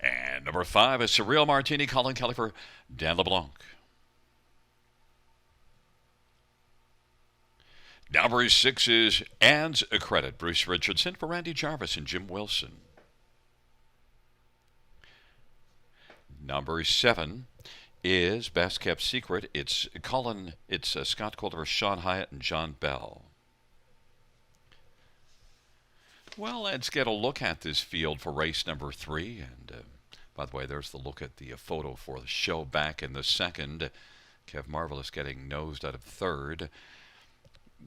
And number 5 is Surreal Martini, Colin Kelly for Dan LeBlanc. Number 6 is Ann's a Credit, Bruce Richardson for Randy Jarvis and Jim Wilson. Number 7 is Best Kept Secret. It's Scott Calder, Sean Hyatt, and John Bell. Well, let's get a look at this field for race number 3. And By the way, there's the look at the photo for the show back in the second. Kev Marvelous getting nosed out of third.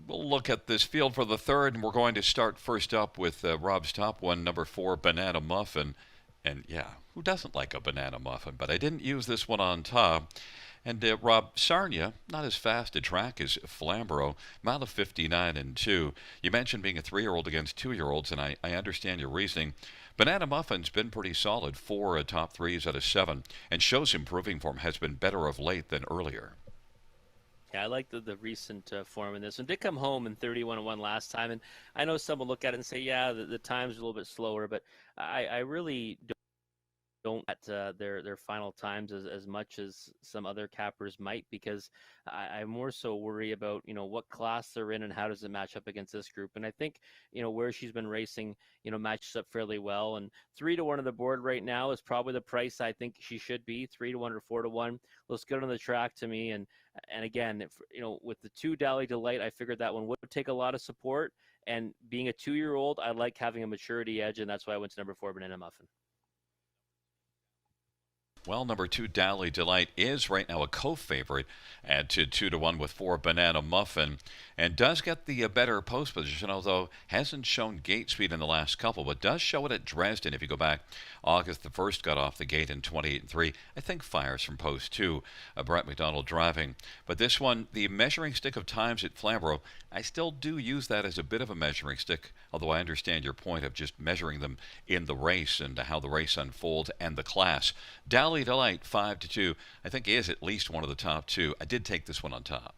We'll look at this field for the third, and we're going to start first up with Rob's top one, number 4, Banana Muffin. And yeah, who doesn't like a banana muffin? But I didn't use this one on top. And Rob, Sarnia, not as fast a track as Flamborough, mile of 59 and 2. You mentioned being a 3-year-old against 2-year-olds, and I understand your reasoning. Banana Muffin's been pretty solid, 4 top 3s out of 7, and shows improving form, has been better of late than earlier. Yeah, I like the recent form in this one. Did come home in 31-1 last time, and I know some will look at it and say, yeah, the time's a little bit slower, but I really don't at their final times as much as some other cappers might, because I more so worry about what class they're in and how does it match up against this group. And I think where she's been racing matches up fairly well. And 3-1 on the board right now is probably the price I think she should be. 3-1 or 4-1 looks good on the track to me. And again, if, with the 2 Dally Delight, I figured that one would take a lot of support. And being a 2-year-old, I like having a maturity edge, and that's why I went to number 4, Banana Muffin. Well, number 2, Dally Delight, is right now a co-favorite at 2-1 with 4, Banana Muffin, and does get the better post position, although hasn't shown gate speed in the last couple, but does show it at Dresden. If you go back, August the 1st got off the gate in 28-3. I think fires from post 2, Brett McDonald driving. But this one, the measuring stick of times at Flamborough, I still do use that as a bit of a measuring stick, although I understand your point of just measuring them in the race and how the race unfolds and the class. Dally Delight, 5-2, I think is at least one of the top 2. I did take this one on top.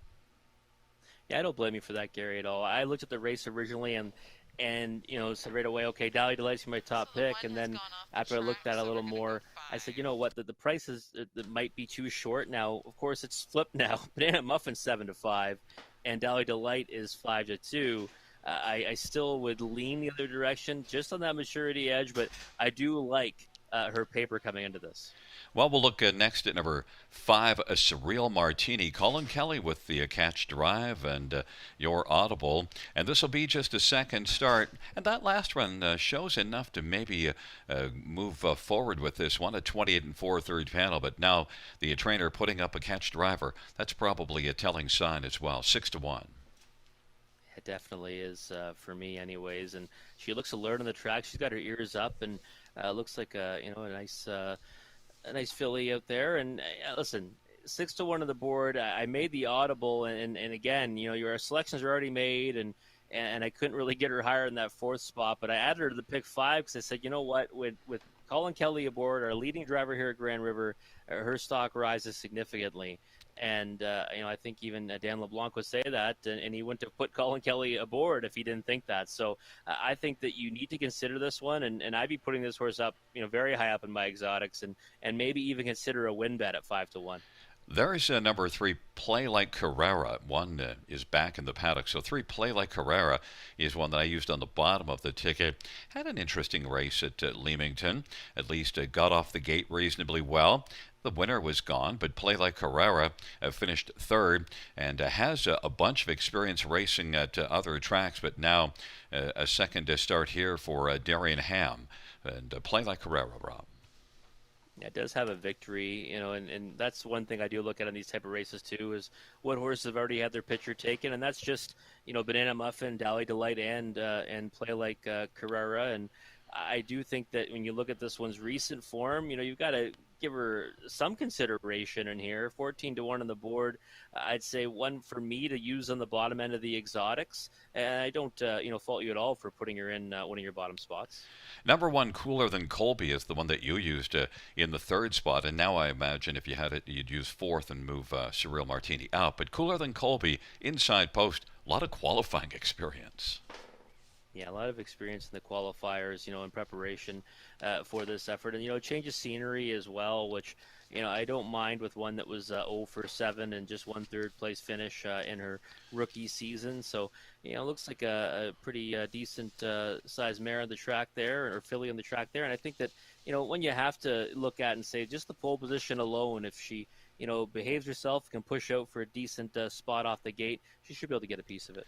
Yeah, I don't blame you for that, Gary, at all. I looked at the race originally and said right away, okay, Dally Delight's my top pick. And then after I looked at it a little more, I said, you know what, the price is it might be too short. Now, of course, it's flipped now. Banana Muffin 7-5, and Dally Delight is 5-2. I still would lean the other direction, just on that maturity edge, but I do like her paper coming into this. Well, we'll look next at number 5, a Surreal Martini. Colin Kelly with the catch drive and your audible. And this will be just a second start. And that last run shows enough to maybe move forward with this one, a 28-4 third panel. But now the trainer putting up a catch driver. That's probably a telling sign as well, 6-1. It definitely is for me anyways. And she looks alert on the track. She's got her ears up and looks like a nice filly out there. And listen, 6-1 on the board. I made the audible, and again, your selections are already made, and I couldn't really get her higher in that 4th spot. But I added her to the pick 5 because I said, you know what, with Colin Kelly aboard, our leading driver here at Grand River, her stock rises significantly. And, I think even Dan LeBlanc would say that, and he wouldn't have put Colin Kelly aboard if he didn't think that. So I think that you need to consider this one, and I'd be putting this horse up, very high up in my exotics, and maybe even consider a win bet at 5-1. There's number 3, Play Like Carrera. One is back in the paddock. So 3, Play Like Carrera is one that I used on the bottom of the ticket. Had an interesting race at Leamington. At least got off the gate reasonably well. The winner was gone, but Play Like Carrera finished 3rd and has a bunch of experience racing at other tracks, but now a second start here for Darian Ham. And Play Like Carrera, Rob. Yeah, it does have a victory, and that's one thing I do look at in these type of races too, is what horses have already had their picture taken, and that's just, Banana Muffin, Dally Delight, and Play Like Carrera. And I do think that when you look at this one's recent form, you've got to give her some consideration in here. 14-1 on the board. I'd say one for me to use on the bottom end of the exotics, and I don't fault you at all for putting her in one of your bottom spots. Number 1, Cooler Than Colby, is the one that you used in the 3rd spot, and now I imagine if you had it, you'd use 4th and move Surreal Martini out. But Cooler Than Colby, inside post, a lot of qualifying experience. Yeah, a lot of experience in the qualifiers, in preparation for this effort. And, change of scenery as well, which, I don't mind with one that was 0-7 and just 1 3rd place finish in her rookie season. So, it looks like a pretty decent size mare on the track there, or filly on the track there. And I think that, when you have to look at and say just the pole position alone, if she, behaves herself, can push out for a decent spot off the gate, she should be able to get a piece of it.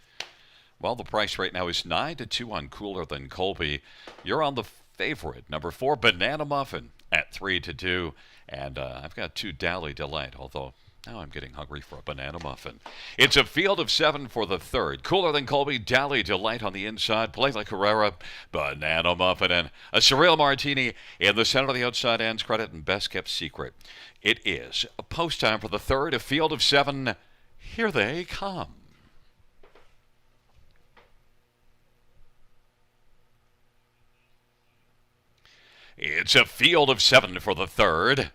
Well, the price right now is 9-2 on Cooler Than Colby. You're on the favorite, number 4, Banana Muffin, at 3-2. And I've got 2 Dally Delight, although now I'm getting hungry for a banana muffin. It's a field of 7 for the third. Cooler Than Colby, Dally Delight on the inside. Play Like Herrera, banana muffin, and a Surreal Martini in the center of the outside ends. Credit and Best Kept Secret. It is a post time for the third. A field of 7. Here they come. It's a field of 7 for the third.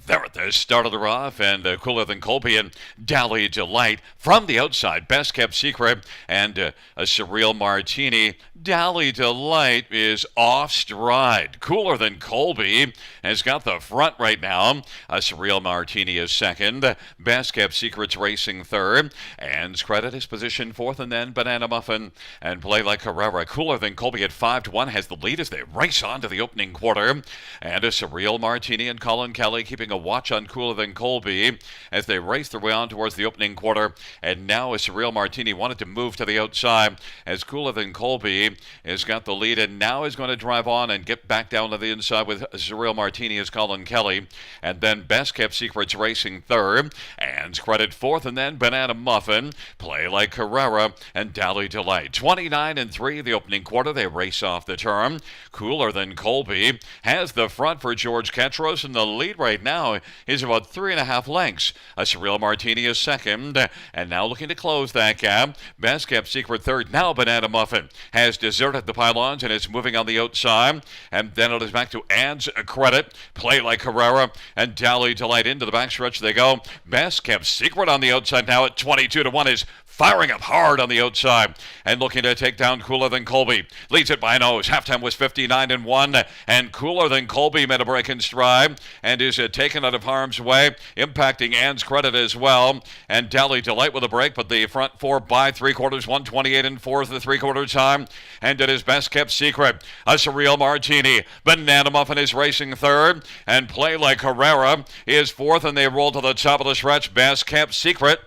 There at the start of the rough, and Cooler Than Colby and Dally Delight from the outside. Best Kept Secret and a Surreal Martini. Dally Delight is off stride. Cooler Than Colby has got the front right now. A Surreal Martini is second. Best Kept Secret's racing third. And Credit is positioned fourth, and then Banana Muffin and Play Like Herrera. Cooler Than Colby at 5-1 has the lead as they race on to the opening quarter. And a Surreal Martini and Colin Kelly keeping a watch on Cooler Than Colby as they race their way on towards the opening quarter. And now a Surreal Martini wanted to move to the outside as Cooler Than Colby has got the lead and now is going to drive on and get back down to the inside with Surreal Martini as Colin Kelly. And then Best Kept Secret's racing third. And Credit fourth, and then Banana Muffin, Play Like Herrera, and Dally Delight. 29-3 the opening quarter. They race off the turn. Cooler Than Colby has the front for George Ketros, and the lead right now is about 3.5 lengths. A Surreal Martini is second, and now looking to close that gap. Best Kept Secret third. Now Banana Muffin has deserted the pylons and is moving on the outside. And then it is back to Ann's Credit, Play Like Herrera, and Dally Delight. Into the backstretch they go. Best Kept Secret on the outside now at 22-1 is firing up hard on the outside and looking to take down Cooler Than Colby. Leads it by a nose. Halftime was 59-1, and Cooler Than Colby made a break in stride and is taken out of harm's way, impacting Ann's Credit as well. And Dally Delight with a break, but the front four by 3/4, 128-4 is the 3/4 time. And it is Best Kept Secret, a Surreal Martini. Banana Muffin is racing third, and Play Like Herrera is fourth, and they roll to the top of the stretch. Best Kept Secret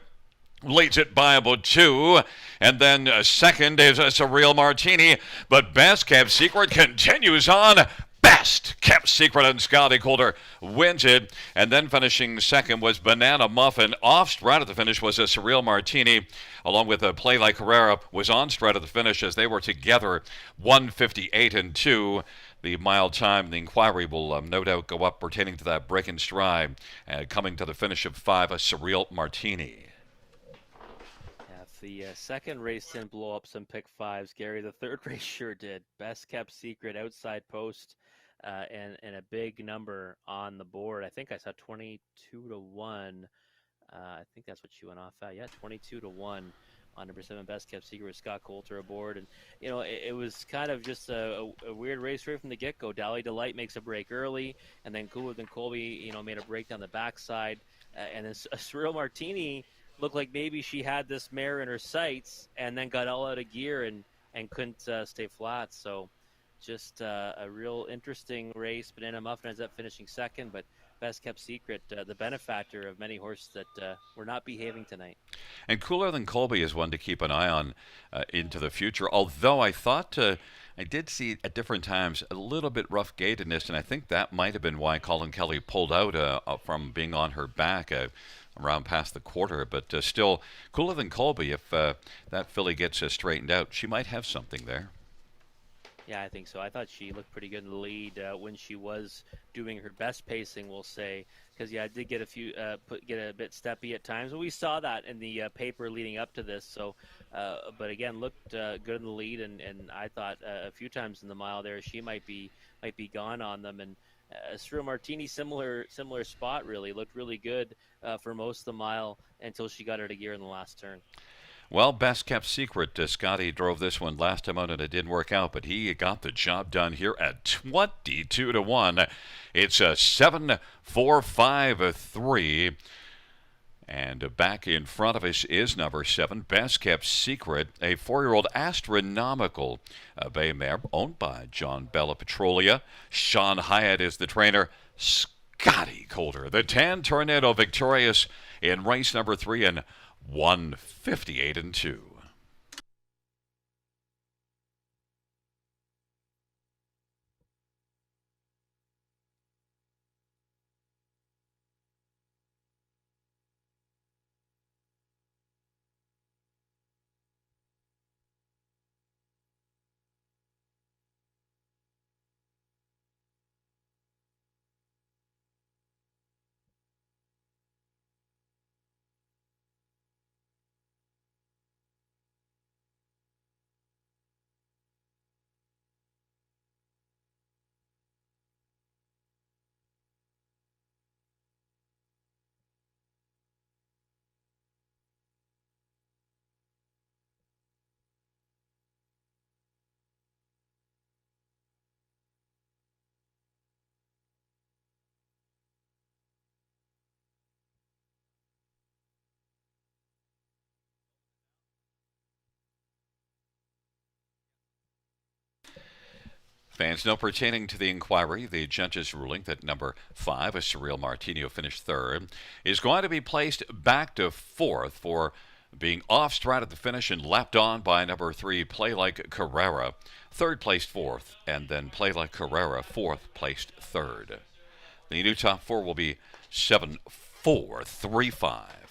leads it by about 2. And then second is a Surreal Martini. But Best Kept Secret continues on. Best Kept Secret, and Scotty Coulter wins it. And then finishing second was Banana Muffin. Off stride at the finish was a Surreal Martini, along with a Play Like Herrera was on stride at the finish as they were together 1:58-2. The mile time, the inquiry will no doubt go up pertaining to that break in stride. Coming to the finish of 5, a Surreal Martini. The second race didn't blow up some pick fives, Gary. The third race sure did. Best Kept Secret, outside post, and a big number on the board. I think I saw 22-1. I think that's what you went off at. Yeah, 22-1 on number 7, Best Kept Secret with Scott Coulter aboard. And, you know, it was kind of just a weird race right from the get-go. Dally Delight makes a break early, and then Cooler Than Colby, you know, made a break down the backside. And then a Surreal Martini looked like maybe she had this mare in her sights and then got all out of gear and couldn't stay flat. So just a real interesting race. Banana Muffin ends up finishing second, but Best Kept Secret, the benefactor of many horses that were not behaving tonight. And Cooler Than Colby is one to keep an eye on into the future, although I thought I did see at different times a little bit rough gatedness, and I think that might have been why Colin Kelly pulled out from being on her back around past the quarter. But still, Cooler Than Colby, if that filly gets straightened out, she might have something there. Yeah, I think so. I thought she looked pretty good in the lead when she was doing her best pacing, we'll say. Because, yeah, I did get get a bit steppy at times. But we saw that in the paper leading up to this. So, but again, looked good in the lead. And I thought a few times in the mile there, she might be gone on them. And Surreal Martini, similar spot, really. Looked really good for most of the mile until she got out of gear in the last turn. Well, Best Kept Secret, Scotty drove this one last time out and it didn't work out, but he got the job done here at 22-1. It's a 7-4-5-3. And back in front of us is number 7, Best Kept Secret, a 4-year-old astronomical bay mare owned by John Bella Petrolia. Sean Hyatt is the trainer. Scotty Coulter, the Tan Tornado, victorious in race number 3 and 1:58-2. Fans know pertaining to the inquiry, the judge's ruling that number 5, a Surreal Martino, finished third, is going to be placed back to fourth for being off stride at the finish and lapped on by number 3, Play Like Carrera, third placed fourth, and then Play Like Carrera, fourth placed third. The new top 4 will be 7, 4, 3, 5.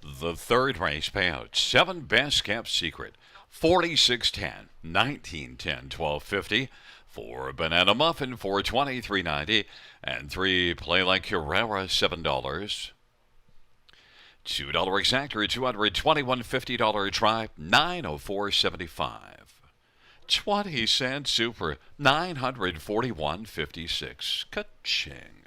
The third race payout, 7 best kept secret, 4610, 1910, 1250. 4 banana muffin, 420, 390, and 3 Play Like Carrera, $7. $2 exactor, $221, $50 try, 904.75. 20-cent super, 941.56. Ka-ching.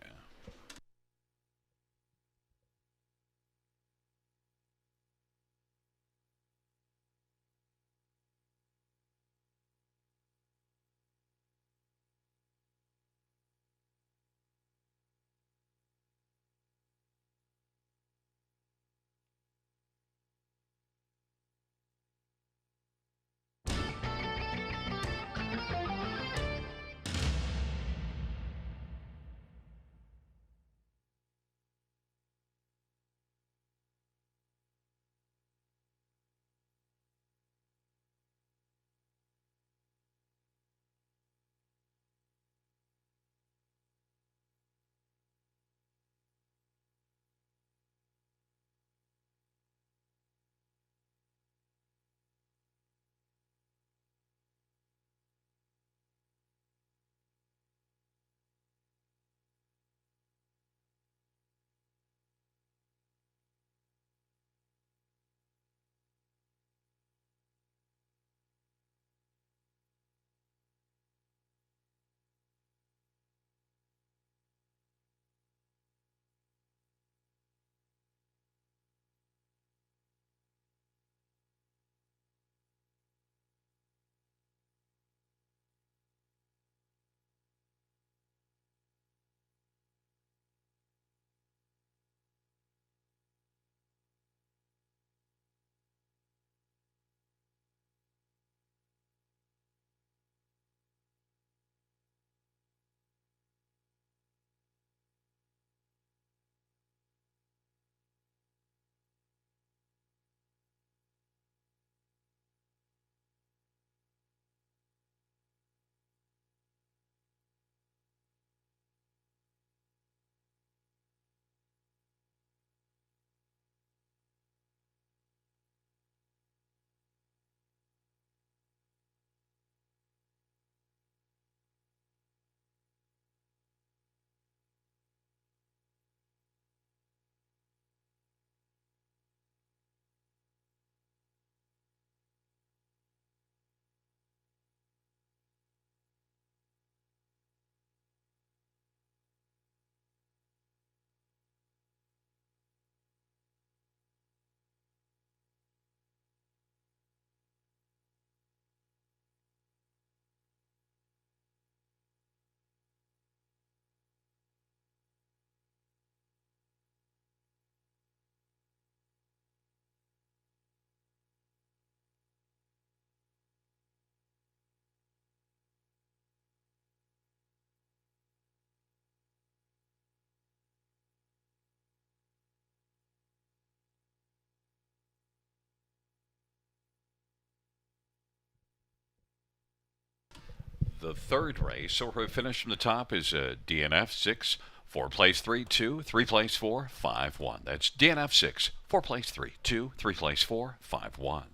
the third race. So we finish from the top is DNF 6, 4 place 3, 2, 3 place 4, 5, 1. That's DNF 6, 4 place 3, 2, 3 place 4, 5, 1.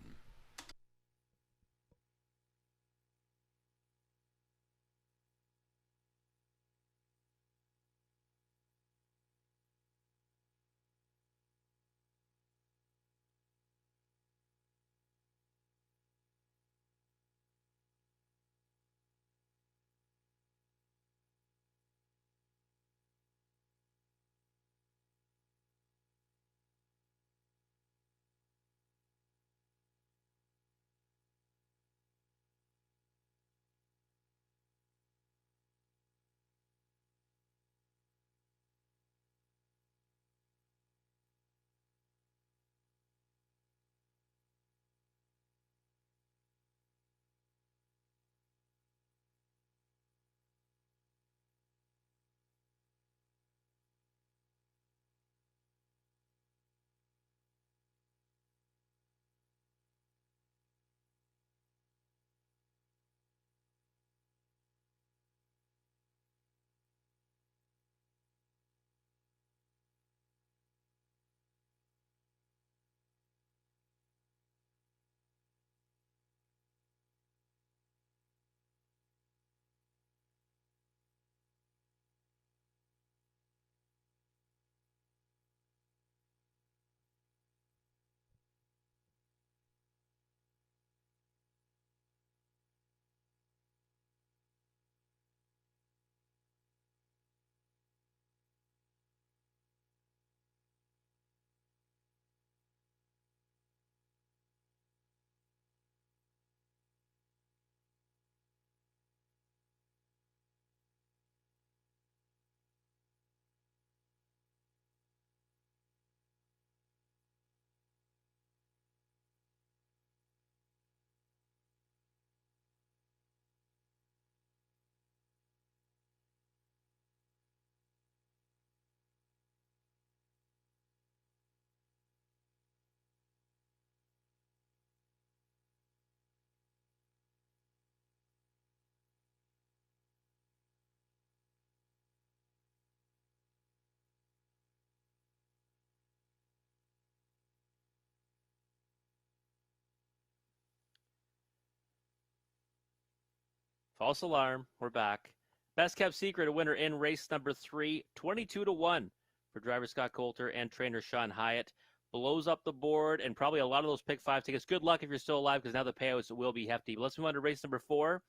False alarm. We're back. Best kept secret, a winner in race number 3, 22-1 for driver Scott Coulter and trainer Sean Hyatt. Blows up the board and probably a lot of those pick 5 tickets. Good luck if you're still alive because now the payouts will be hefty. But let's move on to race number 4.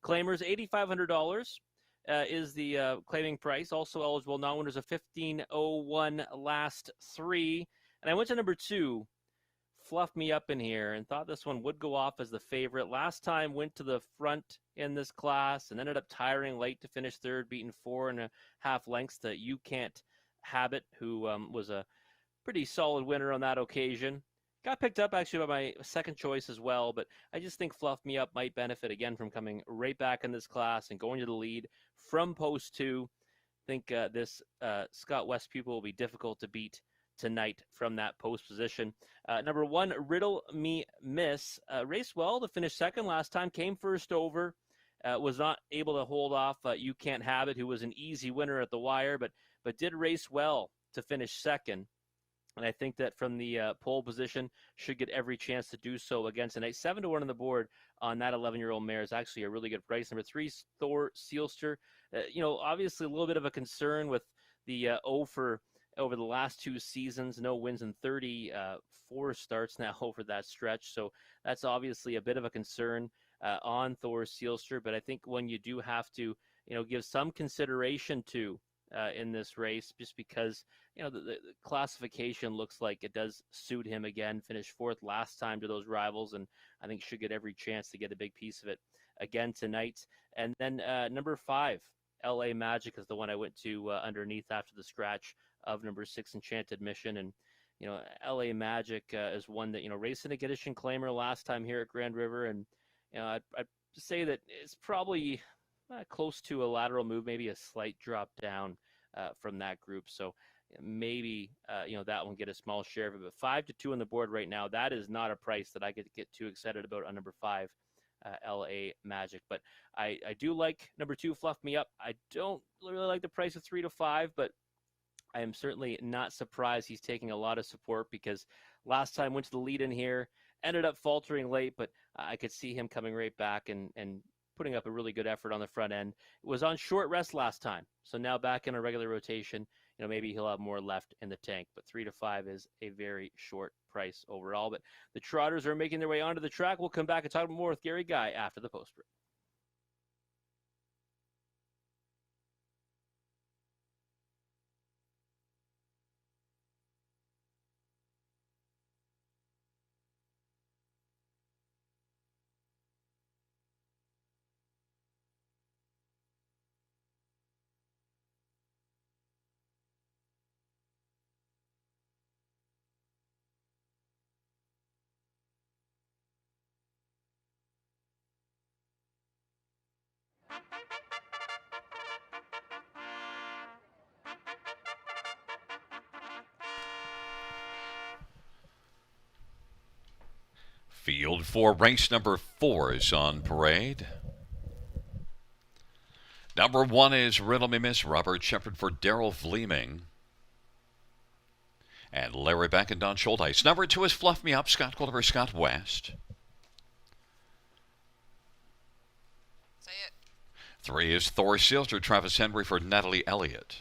Claimers, $8,500 is the claiming price. Also eligible non-winners of 1501 last 3. And I went to number 2. Fluffed me up in here and thought this one would go off as the favorite. Last time went to the front in this class and ended up tiring late to finish third, beating 4.5 lengths to You Can't Habit, who was a pretty solid winner on that occasion. Got picked up actually by my second choice as well, but I just think Fluff Me Up might benefit again from coming right back in this class and going to the lead from post 2. I think this Scott West pupil will be difficult to beat tonight from that post position. Number 1, Riddle Me Miss. Raced well to finish second last time. Came first over. Was not able to hold off You Can't Have It, who was an easy winner at the wire, but did race well to finish second. And I think that from the pole position, should get every chance to do so again tonight. 7-1 on the board on that 11-year-old mare is actually a really good price. Number 3, Thor Sealster. Obviously a little bit of a concern with the over the last 2 seasons. No wins in 34 starts now over that stretch. So that's obviously a bit of a concern on Thor Sealster. But I think when you do have to, give some consideration to in this race, just because the classification looks like it does suit him again. Finished 4th last time to those rivals, and I think should get every chance to get a big piece of it again tonight. And then number 5, LA Magic, is the one I went to underneath after the scratch of number 6, Enchanted Mission. And LA Magic is one that racing a Gedishin claimer last time here at Grand River, and I'd say that it's probably close to a lateral move, maybe a slight drop down from that group. So maybe that one get a small share of it. But 5-2 on the board right now. That is not a price that I could get too excited about on number 5, LA Magic. But I do like number 2, Fluff Me Up. I don't really like the price of 3 to 5, but I am certainly not surprised he's taking a lot of support because last time went to the lead in here, ended up faltering late, but I could see him coming right back and putting up a really good effort on the front end. It was on short rest last time, so now back in a regular rotation. Maybe he'll have more left in the tank, but 3 to 5 is a very short price overall. But the Trotters are making their way onto the track. We'll come back and talk more with Gary Guy after the post break. Field for race number 4 is on parade. Number 1 is Riddle Me Miss, Robert Shepard for Daryl Fleming. And Larry Beck and Don Schulteis. Number 2 is Fluff Me Up, Scott Calder for Scott West. Say it. 3 is Thor Sealster, Travis Henry for Natalie Elliott.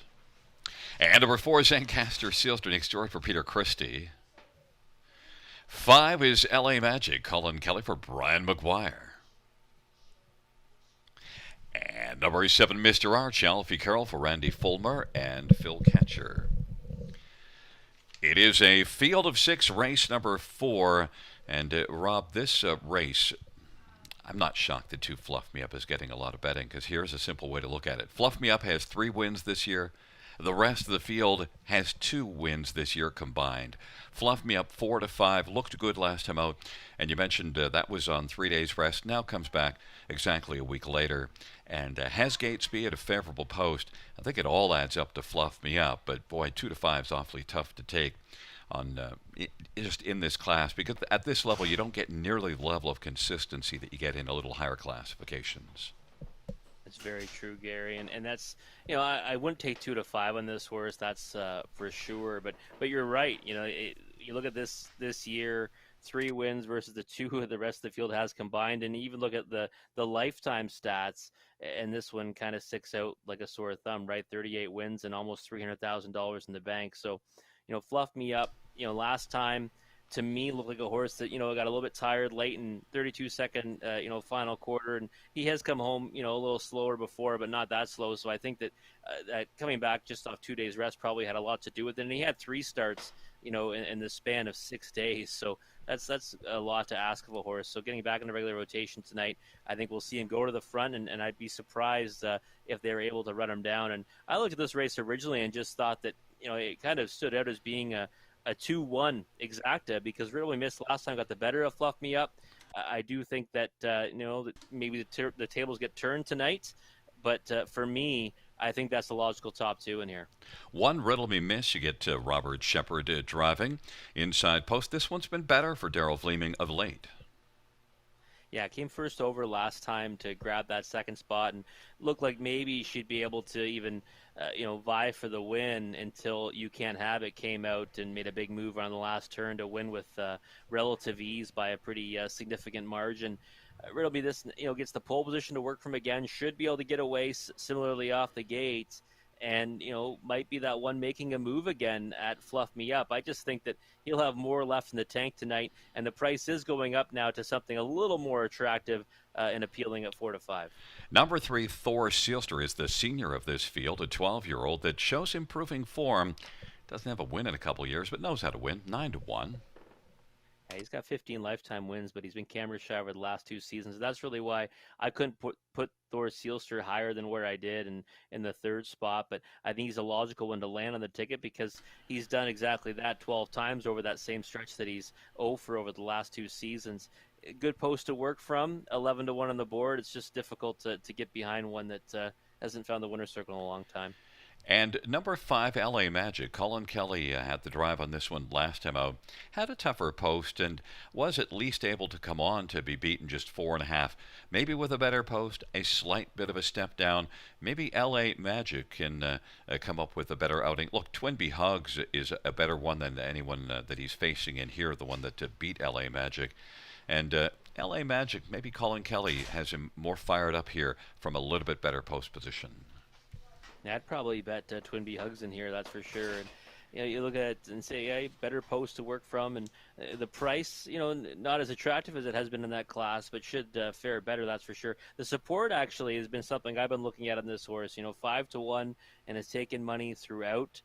And number 4 is Ancaster Sealster, Nick Stewart for Peter Christie. 5 is LA Magic, Colin Kelly for Brian McGuire. And number 7, Mr. Arch, Alfie Carroll for Randy Fulmer and Phil Catcher. It is a field of 6, race number 4. And Rob, this race, I'm not shocked that 2 Fluff Me Up is getting a lot of betting, because here's a simple way to look at it. Fluff Me Up has 3 wins this year. The rest of the field has 2 wins this year combined. Fluff Me Up 4 to 5, looked good last time out, and you mentioned that was on 3 days rest. Now comes back exactly a week later, and has gate speed at a favorable post. I think it all adds up to Fluff Me Up, but boy, 2 to 5 is awfully tough to take on just in this class, because at this level you don't get nearly the level of consistency that you get in a little higher classifications. It's very true, Gary, and that's I wouldn't take 2 to 5 on this horse. That's for sure. But you're right. You look at this year, 3 wins versus the 2 the rest of the field has combined, and even look at the lifetime stats, and this one kind of sticks out like a sore thumb, right? 38 wins and almost $300,000 in the bank. So, Fluff Me Up. Last time, to me, looked like a horse that got a little bit tired late in 32-second final quarter, and he has come home a little slower before, but not that slow. So I think that coming back just off 2 days rest probably had a lot to do with it. And he had 3 starts in the span of 6 days, so that's a lot to ask of a horse. So getting back in the regular rotation tonight, I think we'll see him go to the front, and I'd be surprised if they were able to run him down. And I looked at this race originally and just thought that it kind of stood out as being a 2-1 exacta, because Riddle Me Miss last time got the better of Fluff Me Up. I do think that that maybe the tables get turned tonight, but for me, I think that's the logical top 2 in here. 1 Riddle Me Miss, you get Robert Shepard driving inside post. This one's been better for Daryl Fleming of late. Yeah, came first over last time to grab that second spot, and looked like maybe she'd be able to even vie for the win until You Can't Have It came out and made a big move on the last turn to win with relative ease by a pretty significant margin. Riddle Me This gets the pole position to work from again, should be able to get away similarly off the gate, and might be that one making a move again at Fluff Me Up. I just think that he'll have more left in the tank tonight, and the price is going up now to something a little more attractive and appealing at 4 to 5. Number 3, Thor Sealster, is the senior of this field, a 12-year-old that shows improving form. Doesn't have a win in a couple years, but knows how to win. 9 to 1. Yeah, he's got 15 lifetime wins, but he's been camera shy over the last 2 seasons. That's really why I couldn't put Thor Sealster higher than where I did in the 3rd spot. But I think he's a logical one to land on the ticket, because he's done exactly that 12 times over that same stretch that he's 0 for over the last 2 seasons. Good post to work from, 11 to 1 on the board. It's just difficult to get behind one that hasn't found the winner's circle in a long time. And number 5, LA Magic. Colin Kelly had the drive on this one last time out. Had a tougher post and was at least able to come on to be beaten just 4.5. Maybe with a better post, a slight bit of a step down. Maybe LA Magic can come up with a better outing. Look, Twinbee Hugs is a better one than anyone that he's facing in here, the one that beat LA Magic. And LA Magic, maybe Colin Kelly has him more fired up here from a little bit better post position. Yeah, I'd probably bet Twinbee Hugs in here, that's for sure. And you look at it and say, yeah, better post to work from, and the price, not as attractive as it has been in that class, but should fare better, that's for sure. The support actually has been something I've been looking at on this horse. 5-1, and has taken money throughout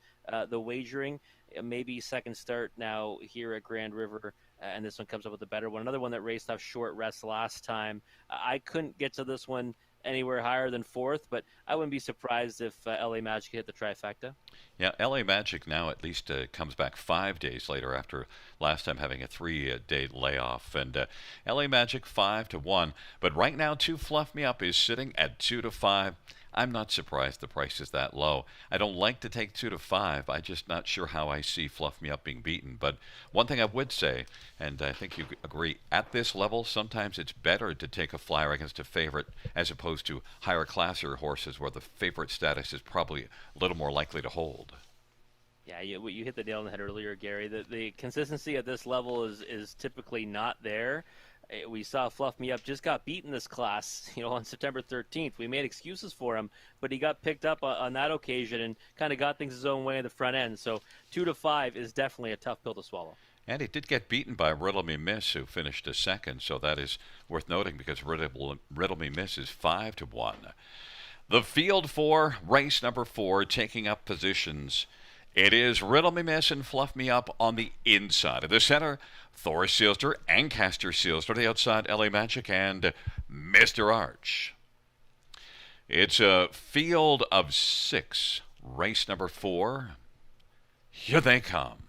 the wagering. Maybe second start now here at Grand River, and this one comes up with a better one. Another one that raced off short rest last time. I couldn't get to this one anywhere higher than 4th, but I wouldn't be surprised if LA Magic hit the trifecta. Yeah, LA Magic now at least comes back 5 days later after last time having a 3-day layoff. And LA Magic 5-1, but right now 2 Fluff Me Up is sitting at 2-5. I'm not surprised the price is that low. I don't like to take 2-5. I'm just not sure how I see Fluff Me Up being beaten. But one thing I would say, and I think you agree, at this level, sometimes it's better to take a flyer against a favorite as opposed to higher classer horses where the favorite status is probably a little more likely to hold. Yeah, you hit the nail on the head earlier, Gary. The consistency at this level is typically not there. We saw Fluff Me Up just got beaten this class, on September 13th. We made excuses for him, but he got picked up on that occasion and kind of got things his own way in the front end. So 2-5 is definitely a tough pill to swallow. And he did get beaten by Riddle Me Miss, who finished a second. So that is worth noting because Riddle Me Miss is 5-1. The field for race number 4 taking up positions. It is Riddle Me Miss and Fluff Me Up on the inside. Of the center, Thor Sealster, Ancaster Sealster. The outside, LA Magic and Mr. Arch. It's a field of 6. Race number 4. Here they come.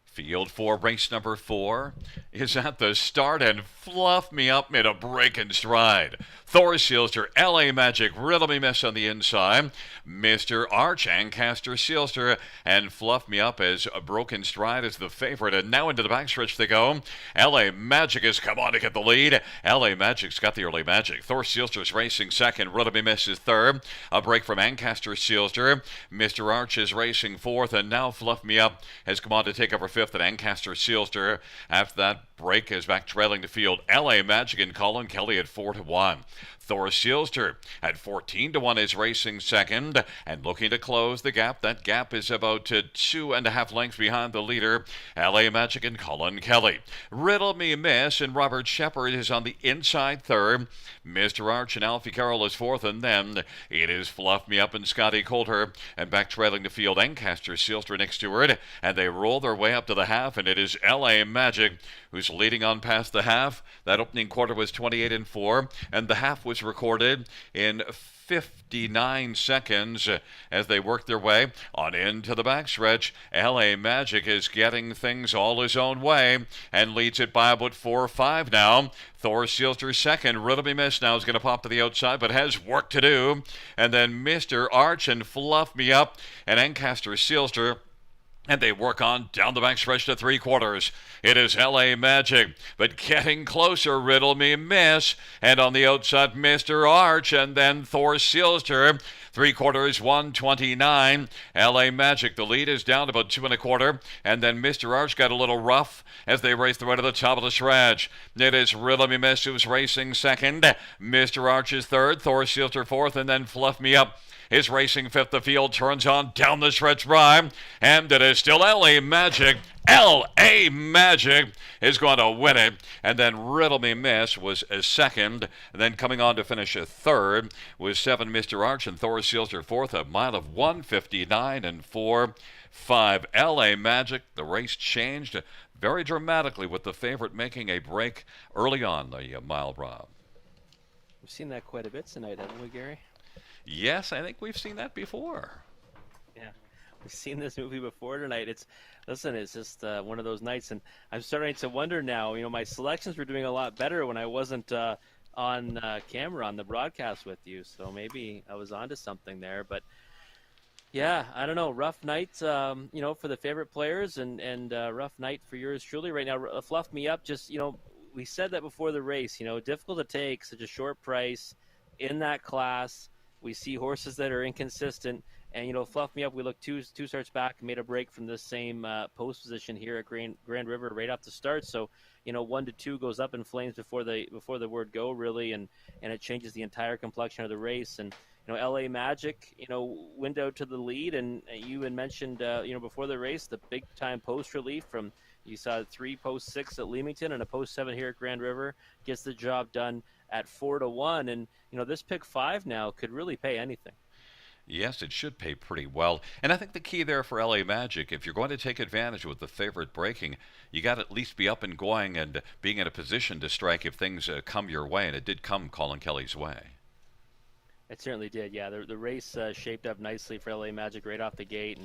Field for race number 4 is at the start, and Fluff Me Up made a break in stride. Thor Sealster, LA Magic, Riddle Me Miss on the inside. Mr. Arch, Ancaster Sealster, and Fluff Me Up as a broken stride as the favorite. And now into the backstretch they go. LA Magic has come on to get the lead. LA Magic's got the early magic. Thor Sealster's racing second. Riddle Me Miss is third. A break from Ancaster Sealster. Mr. Arch is racing fourth, and now Fluff Me Up has come on to take over fifth at Ancaster Sealster. After that break is back trailing the field. LA Magic and Colin Kelly at 4-1. Thor Sealster at 14-1 is racing second and looking to close the gap. That gap is about 2.5 lengths behind the leader, LA Magic and Colin Kelly. Riddle Me Miss and Robert Shepard is on the inside third. Mr. Arch and Alfie Carroll is fourth, and then it is Fluff Me Up and Scotty Coulter, and back trailing the field, Ancaster Sealster next to it, and they roll their way up to the half, and it is LA Magic who's leading on past the half. That opening quarter was 28-4, and the half was recorded in 59 seconds as they work their way on into the backstretch. LA Magic is getting things all his own way and leads it by about 4 or 5 now. Thor Sealster second. Riddle Me Miss now is going to pop to the outside, but has work to do. And then Mr. Arch and Fluff Me Up and Ancaster Sealster. And they work on down the backstretch to 3/4. It is LA Magic, but getting closer, Riddle Me Miss. And on the outside, Mr. Arch, and then Thor Sealster. 3/4, 129. LA Magic, the lead is down to about 2.25. And then Mr. Arch got a little rough as they race their way to the top of the stretch. It is Riddle Me Miss who's racing second. Mr. Arch is third. Thor Sealster fourth. And then Fluff Me Up is racing fifth. The field turns on down the stretch by, and it is still LA Magic. LA Magic is going to win it, and then Riddle Me Miss was a second, and then coming on to finish a third was 7 Mr. Arch and Thor Sealster fourth, a mile of 1:59 and 4.5. LA Magic, the race changed very dramatically with the favorite making a break early on the mile, Rob. We've seen that quite a bit tonight, haven't we, Gary? Yes, I think we've seen that before. Yeah. We've seen this movie before tonight. It's just one of those nights, and I'm starting to wonder now. My selections were doing a lot better when I wasn't on camera on the broadcast with you, so maybe I was onto something there. But yeah, I don't know. Rough night, for the favorite players, and rough night for yours truly right now. Fluff me up. Just we said that before the race. Difficult to take such a short price in that class. We see horses that are inconsistent, and fluff me up. We look two starts back, and made a break from this same post position here at Grand River right off the start. So 1 to 2 goes up in flames before the word go really, and it changes the entire complexion of the race. And LA Magic, window to the lead, and you had mentioned, before the race, the big time post relief from you saw 3 post 6 at Leamington and a post 7 here at Grand River gets the job done at 4-1, and this pick 5 now could really pay anything. Yes, it should pay pretty well. And I think the key there for LA Magic, if you're going to take advantage with the favorite breaking, you got to at least be up and going and being in a position to strike if things come your way. And it did come Colin Kelly's way. It certainly did. Yeah, the race shaped up nicely for LA Magic right off the gate,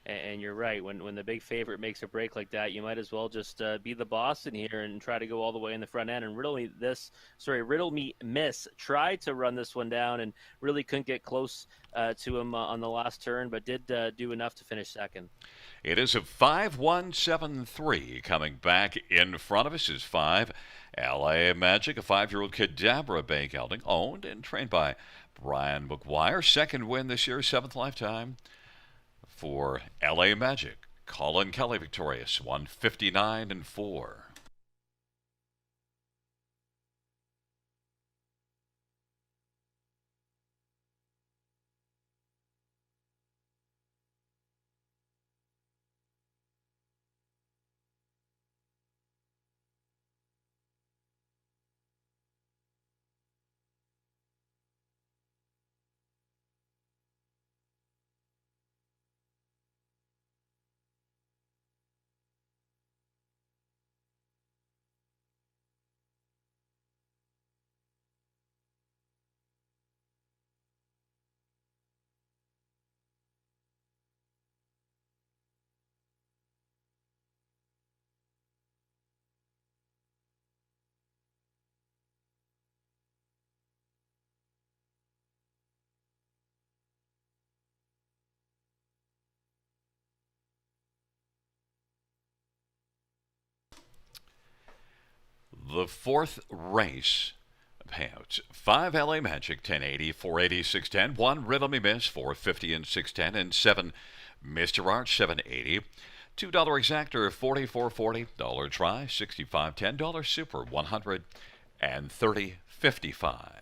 and you're right. When the big favorite makes a break like that, you might as well just be the boss in here and try to go all the way in the front end. And Riddle Me Miss tried to run this one down and really couldn't get close to him on the last turn, but did do enough to finish second. It is a 5-1-7-3 coming back in front of us is 5. LA Magic, a 5-year-old Cadabra Bay gelding, owned and trained by Brian McGuire. Second win this year, 7th lifetime for LA Magic. Colin Kelly victorious, 159-4. The fourth race payouts 5 LA Magic 1080, 480, 610, 1 Riddle Me Miss 450 and 610, and 7 Mr. Arch 780. $2 exactor 44.40, dollar try 65.10, dollar super 130.55.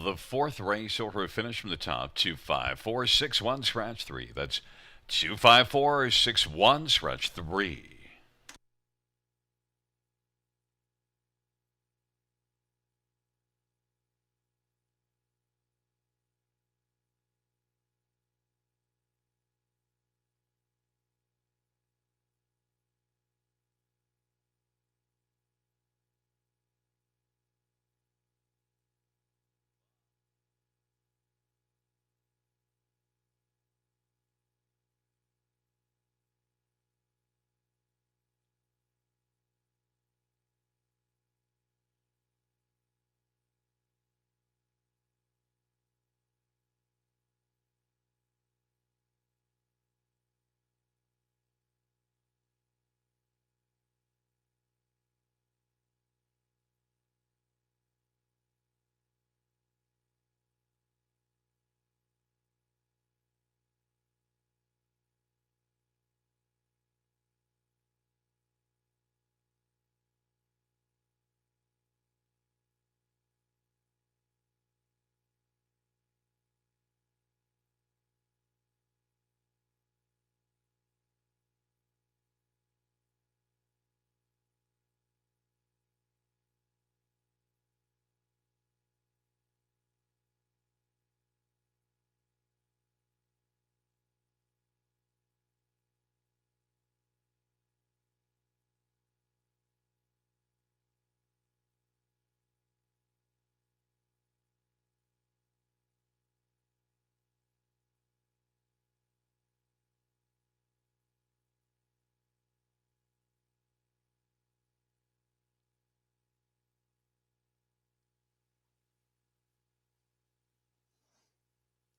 The fourth race over a finish from the top, 25461 scratch 3. That's 25461 scratch 3.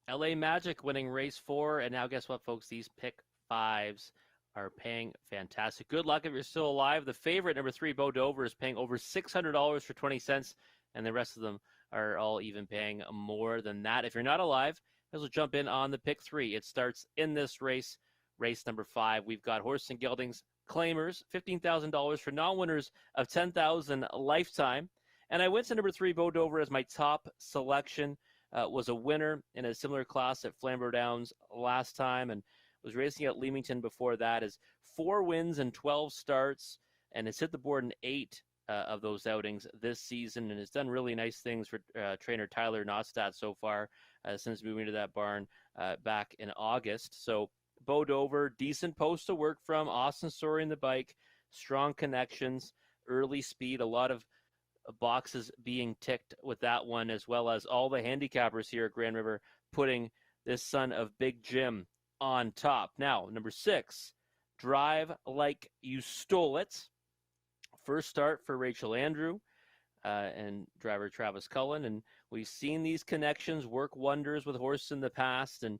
LA Magic winning race 4, and now guess what, folks? These pick 5s are paying fantastic. Good luck if you're still alive. The favorite, number 3, Bo Dover, is paying over $600 for 20 cents, and the rest of them are all even paying more than that. If you're not alive, we'll jump in on the pick 3. It starts in this race, race number 5. We've got Horse and Geldings claimers, $15,000 for non-winners of $10,000 lifetime. And I went to number 3, Bo Dover, as my top selection. Was a winner in a similar class at Flamborough Downs last time, and was racing at Leamington before that. Is 4 wins and 12 starts, and has hit the board in 8 of those outings this season, and has done really nice things for trainer Tyler Nostad so far since moving to that barn back in August. So Bo Dover, decent post to work from. Austin Story in the bike, strong connections, early speed, a lot of boxes being ticked with that one, as well as all the handicappers here at Grand River putting this son of Big Jim on top. Now, number 6, Drive Like You Stole It. First start for Rachel Andrew and driver Travis Cullen, and we've seen these connections work wonders with horses in the past. And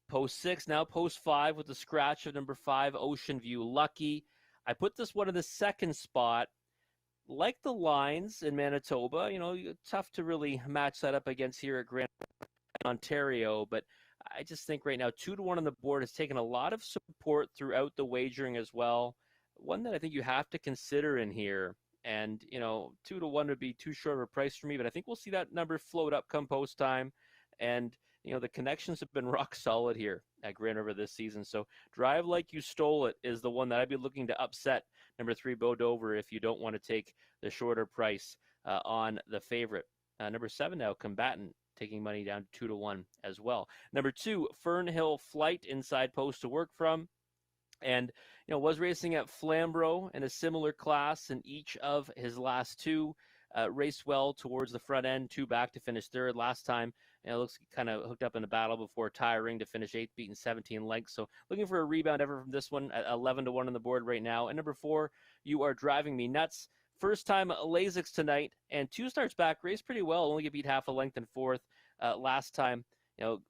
post 6, now post 5 with the scratch of number 5, Ocean View Lucky. I put this one in the second spot. Like the lines in Manitoba, tough to really match that up against here at Grand Ontario, but I just think right now 2-1 on the board has taken a lot of support throughout the wagering as well. One that I think you have to consider in here, and 2-1 would be too short of a price for me, but I think we'll see that number float up come post time, and the connections have been rock solid here at Grand River this season. So Drive Like You Stole It is the one that I'd be looking to upset number 3, Bo Dover, if you don't want to take the shorter price on the favorite. Number 7 now, Combatant, taking money down to 2-1 as well. Number 2, Fernhill Flight, inside post to work from. And, was racing at Flamborough in a similar class in each of his last 2. Raced well towards the front end, 2 back to finish 3rd last time. It looks kind of hooked up in a battle before tiring to finish 8th, beating 17 lengths. So looking for a rebound ever from this one at 11-1 on the board right now. And number 4, You Are Driving Me Nuts. First time Lasix tonight, and 2 starts back, raced pretty well. Only get beat half a length in 4th last time.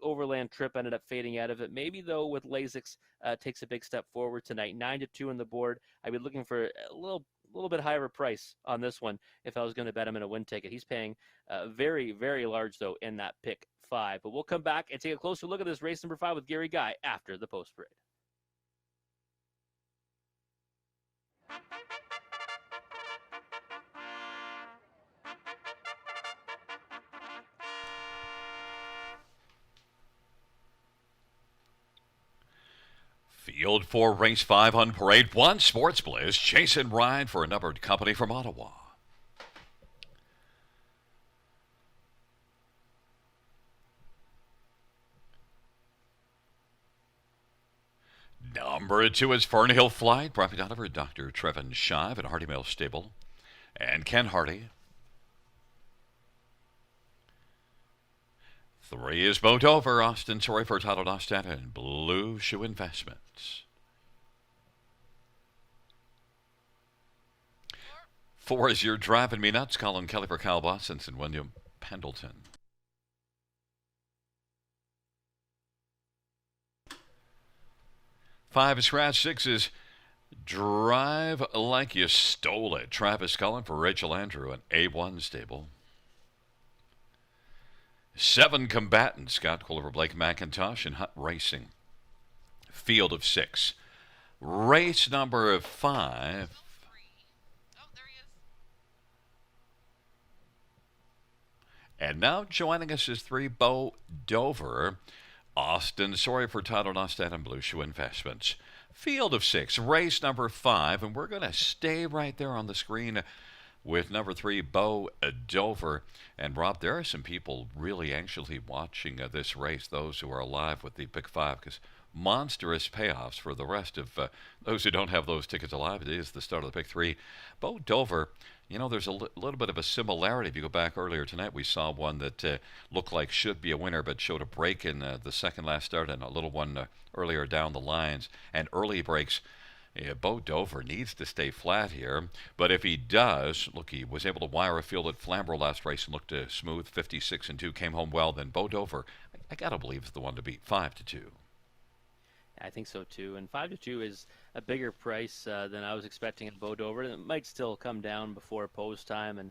Overland Trip ended up fading out of it. Maybe, though, with Lasix, takes a big step forward tonight. 9-2 on the board. I'd be looking for a little bit higher price on this one if I was going to bet him in a win ticket. He's paying very, very large, though, in that pick 5. But we'll come back and take a closer look at this race number 5 with Gary Guy after the post parade. Field 4, Race 5 on Parade 1, Sports Bliss, Chase and Ride for a numbered company from Ottawa. Number 2 is Fernhill Flight, brought me down over Dr. Trevin Shive at Hardy Mill Stable and Ken Hardy. 3 is Boat Over, Austin Sorry for Title Nostad and Blue Shoe Investments. 4 is You're Driving Me Nuts, Colin Kelly for Kyle Bossins and William Pendleton. 5 is Scratch. 6 is Drive Like You Stole It, Travis Cullen for Rachel Andrew and A1 Stable. 7 Combatant, Scott Quilliver, Blake McIntosh and Hutt Racing. Field of 6. Race number 5. Oh, there he is. And now joining us is 3 Bo Dover, Austin Sorry for Title Nostad and Blue Shoe Investments. Field of 6, race number 5, and we're going to stay right there on the screen with number 3, Bo Dover. And Rob, there are some people really anxiously watching this race, those who are alive with the Pick 5, because monstrous payoffs for the rest of those who don't have those tickets alive. It is the start of the Pick 3. Bo Dover, you know, there's a little bit of a similarity. If you go back earlier tonight, we saw one that looked like should be a winner, but showed a break in the second last start, and a little one earlier down the lines. And early breaks, Bo Dover needs to stay flat here. But if he does, look, he was able to wire a field at Flamborough last race and looked smooth, 56-2, came home well. Then Bo Dover, I got to believe, is the one to beat, 5-2. I think so too. And 5-2 is a bigger price than I was expecting at Bo Dover. And it might still come down before post time. And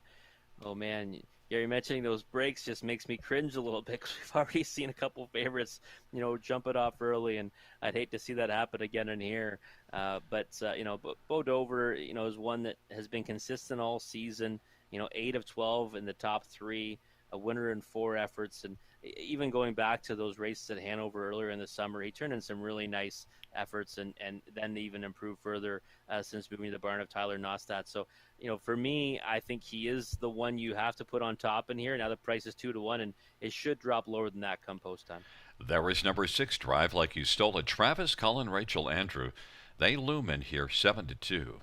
oh man, Gary, mentioning those breaks just makes me cringe a little bit because we've already seen a couple favorites, jump it off early, and I'd hate to see that happen again in here. But Bo Dover, is one that has been consistent all season. 8 of 12 in the top 3, a winner in 4 efforts, and even going back to those races at Hanover earlier in the summer, he turned in some really nice efforts and then even improved further since moving to the barn of Tyler Nostad. So, for me, I think he is the one you have to put on top in here. Now the price is 2-1, and it should drop lower than that come post time. There is number 6, Drive Like You Stole It, Travis Cullen, Rachel Andrew. They loom in here 7-2.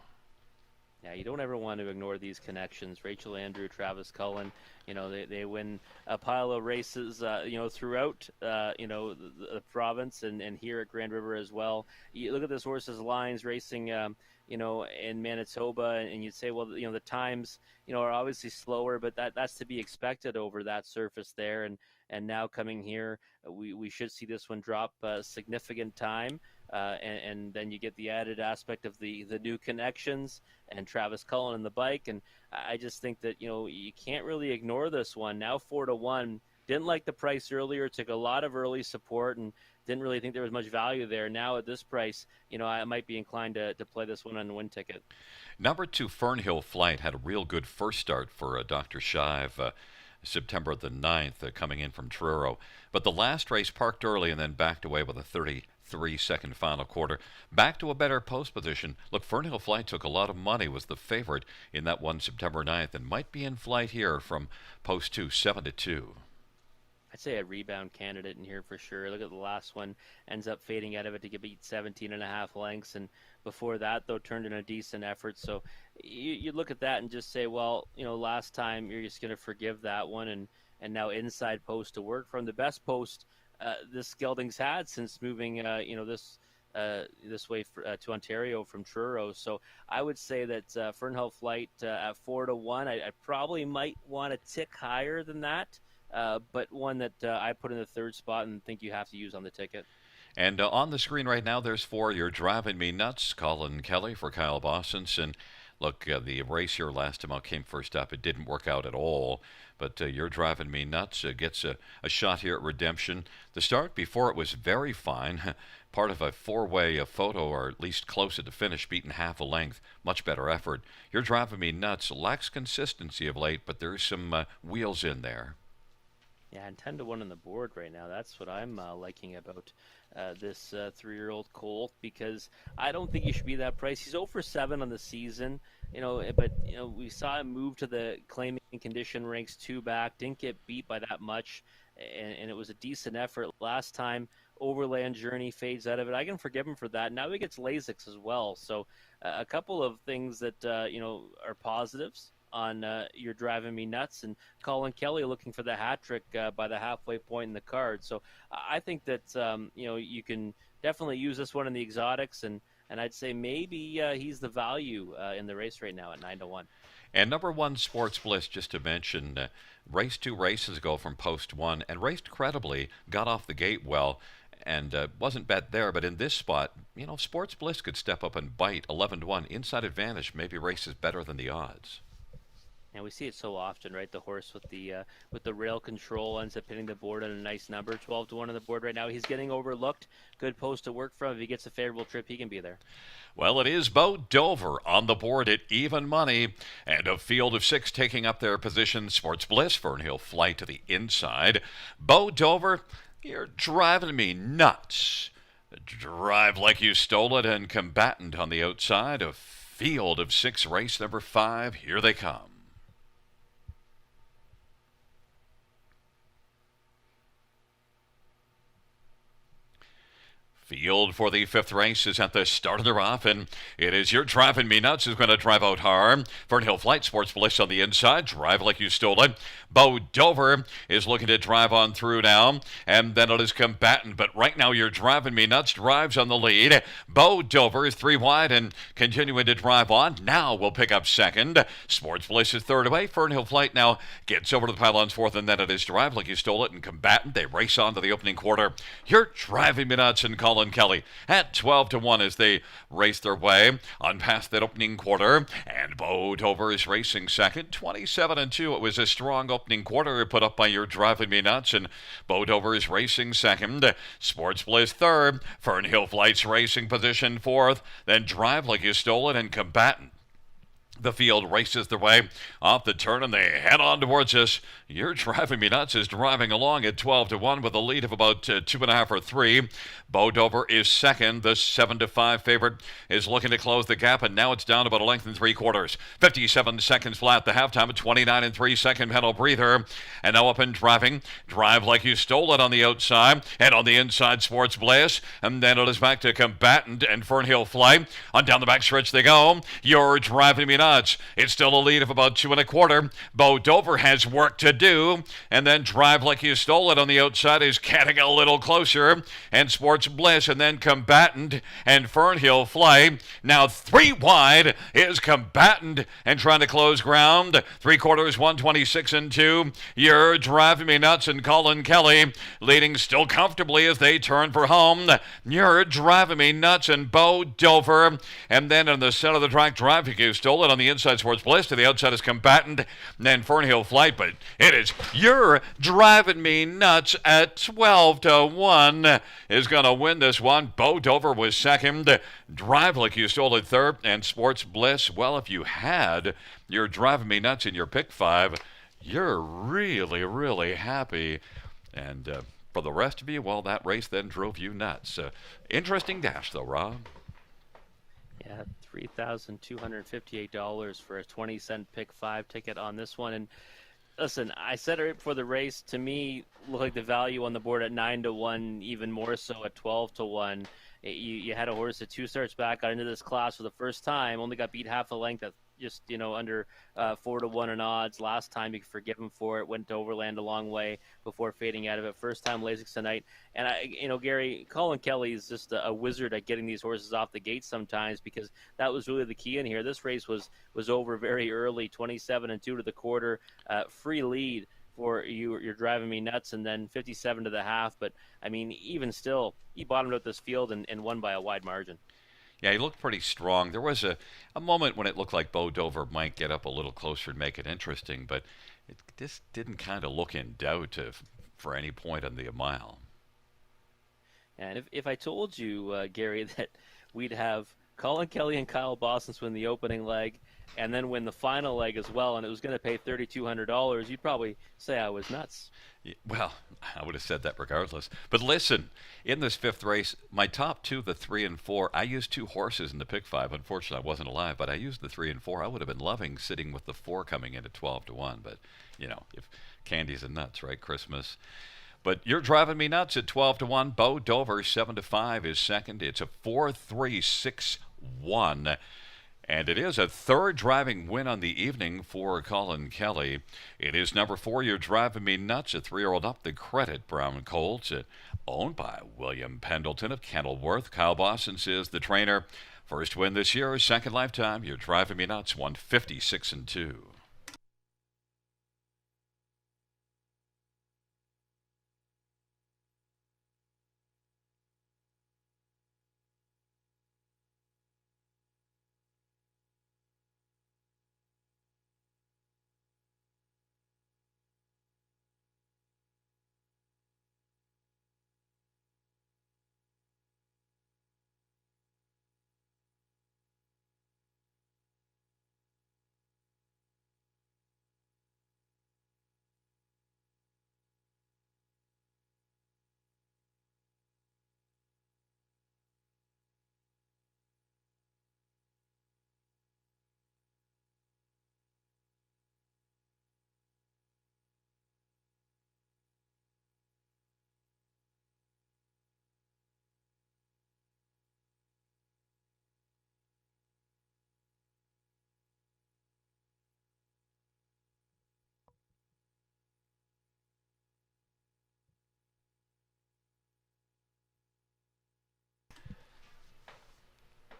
Yeah, you don't ever want to ignore these connections. Rachel Andrew, Travis Cullen, they win a pile of races, throughout, the province and here at Grand River as well. You look at this horse's lines racing, in Manitoba, and you'd say, well, the times, are obviously slower, but that's to be expected over that surface there. And now coming here, we should see this one drop significant time. And then you get the added aspect of the new connections and Travis Cullen and the bike. And I just think that, you can't really ignore this one. Now 4-1. Didn't like the price earlier, took a lot of early support and didn't really think there was much value there. Now at this price, I might be inclined to play this one on the win ticket. Number 2, Fernhill Flight, had a real good first start for Dr. Shive. September the 9th, coming in from Truro. But the last race parked early and then backed away with a 33-second final quarter. Back to a better post position. Look, Fernhill Flight took a lot of money, was the favorite in that one September 9th, and might be in flight here from post 2, 7-2. I'd say a rebound candidate in here for sure. Look at the last one, ends up fading out of it to get beat 17.5 lengths, and before that, though, turned in a decent effort. So you look at that and just say, well, last time you're just going to forgive that one, and now inside post to work from the best post this gelding's had since moving, this way to Ontario from Truro. So I would say that Fernhill Flight at 4-1, I probably might want to tick higher than that. But one that I put in the third spot and think you have to use on the ticket. And on the screen right now, there's 4, You're Driving Me Nuts, Colin Kelly for Kyle Bossins. And look, the race here last time out came first up. It didn't work out at all. But You're Driving Me Nuts gets a shot here at Redemption. The start before it was very fine. Part of a 4-way photo, or at least close at the finish, beaten half a length. Much better effort. You're Driving Me Nuts lacks consistency of late, but there's some wheels in there. Yeah, and 10-1 on the board right now. That's what I'm liking about this 3-year-old Colt, because I don't think he should be that price. He's 0 for 7 on the season, but we saw him move to the claiming condition ranks 2 back, didn't get beat by that much, and it was a decent effort last time. Overland Journey fades out of it. I can forgive him for that. Now he gets Lasix as well, so a couple of things that are positives on You're Driving Me Nuts, and Colin Kelly looking for the hat trick by the halfway point in the card. So I think that you can definitely use this one in the exotics, and I'd say maybe he's the value in the race right now at 9-1. And number one, Sports Bliss, just to mention, raced 2 races ago from post 1 and raced credibly, got off the gate well, and wasn't bet there. But in this spot, Sports Bliss could step up and bite 11-1. Inside advantage, maybe races better than the odds. And we see it so often, right? The horse with the rail control ends up hitting the board on a nice number, 12-1 on the board right now. He's getting overlooked. Good post to work from. If he gets a favorable trip, he can be there. Well, it is Bo Dover on the board at even money, and a field of 6 taking up their position. Sports Bliss, Fernhill Flight to the inside. Bo Dover, you're driving me nuts. Drive Like You Stole It and Combatant on the outside. A field of 6, race number 5. Here they come. Field for the 5th race is at the start of the rough, and it is You're Driving Me Nuts who's going to drive out hard. Fernhill Flight, Sports Bliss on the inside. Drive Like You Stole It. Bo Dover is looking to drive on through now, and then it is Combatant. But right now, You're Driving Me Nuts drives on the lead. Bo Dover is 3 wide and continuing to drive on. Now we'll pick up second. Sports Bliss is 3rd away. Fernhill Flight now gets over to the pylons 4th, and then it is Drive Like You Stole It and Combatant. They race on to the opening quarter. You're Driving Me Nuts and Colin Kelly at 12-1 as they race their way on past that opening quarter. And Bo Dover is racing second, 27-2. It was a strong opening quarter put up by You're Driving Me Nuts, and Bo Dover is racing second. Sports Bliss 3rd. Fernhill Flight's racing position 4th. Then Drive Like You Stole It and Combatant. The field races their way off the turn, and they head on towards us. You're Driving Me Nuts is driving along at 12-1 with a lead of about 2.5 or 3. Bo Dover is second. The 7-5 favorite is looking to close the gap, and now it's down about a length and 3/4. 57 seconds flat. The halftime at 29 3 second pedal breather. And now up and driving. Drive Like You Stole It on the outside, and on the inside, Sports Bliss. And then it is back to Combatant and Fernhill Flight. On down the back stretch they go. You're Driving Me Nuts. It's still a lead of about 2.25. Bo Dover has work to do, and then Drive Like You Stole It on the outside is getting a little closer, and Sports Bliss, and then Combatant and Fernhill Flight. Now 3 wide is Combatant and trying to close ground. 3/4, 126-2. You're Driving Me Nuts and Colin Kelly leading still comfortably as they turn for home. You're Driving Me Nuts and Bo Dover, and then in the center of the track, Drive Like You Stole It on the inside, Sports Bliss. To the outside is Combatant, and then Fernhill Flight. But it is You're Driving Me Nuts at 12-1 is going to win this one. Bo Dover was second. Drive Like You Stole It 3rd. And Sports Bliss, well, if you had You're Driving Me Nuts in your pick 5, you're really, really happy. And for the rest of you, well, that race then drove you nuts. Interesting dash, though, Rob. Yeah, $3,258 for a 20-cent pick 5 ticket on this one. And listen, I said it right before the race. To me, looked like the value on the board at 9-1, even more so at 12-1. You had a horse that 2 starts back, got into this class for the first time, only got beat half a length at just under 4-1 in odds. Last time, you could forgive him for it. Went to Overland a long way before fading out of it. First time Lasix tonight. And Gary, Colin Kelly is just a wizard at getting these horses off the gate sometimes, because that was really the key in here. This race was over very early, 27-2 to the quarter, free lead for You're Driving Me Nuts, and then 57 to the half. But I mean, even still, he bottomed out this field and won by a wide margin. Yeah, he looked pretty strong. There was a moment when it looked like Bo Dover might get up a little closer and make it interesting, but it just didn't kind of look in doubt for any point on the mile. And if I told you, Gary, that we'd have Colin Kelly and Kyle Boston win the opening leg, and then win the final leg as well, and it was going to pay $3,200, you'd probably say I was nuts. Well, I would have said that regardless. But listen, in this fifth race, my top two, the 3 and 4, I used two horses in the pick five. Unfortunately, I wasn't alive, but I used the 3 and 4. I would have been loving sitting with the 4 coming in at 12 to 1. But, if candies and nuts, right? Christmas. But you're driving me nuts at 12 to 1. Bo Dover, 7 to 5 is second. It's a 4-3-6-1. And it is a third driving win on the evening for Colin Kelly. It is number 4, You're Driving Me Nuts, a 3-year-old up the credit Brown Colts, owned by William Pendleton of Kenilworth. Kyle Boston is the trainer. First win this year, second lifetime. You're Driving Me Nuts, 156-2.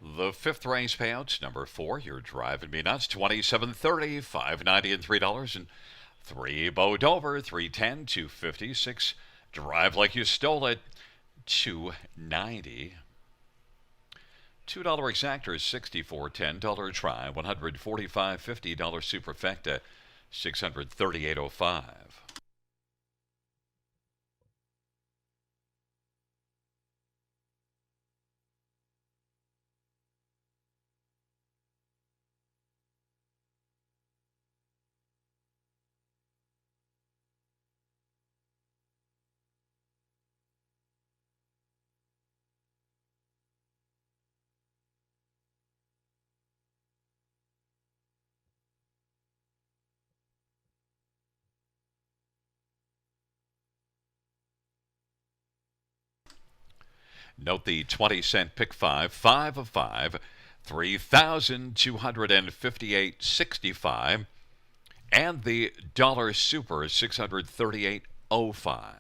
The fifth race payouts, number 4, You're Driving Me Nuts, $27.30, $5.90 and $3, and 3 Bo Dover, 310, 256. Drive Like You Stole It, $2.90. $2 exactor is $64.10. Try, $145.50. Superfecta, $638.05. Note the 20-cent pick 5 of 5, 3,258.65, and the dollar super 638.05.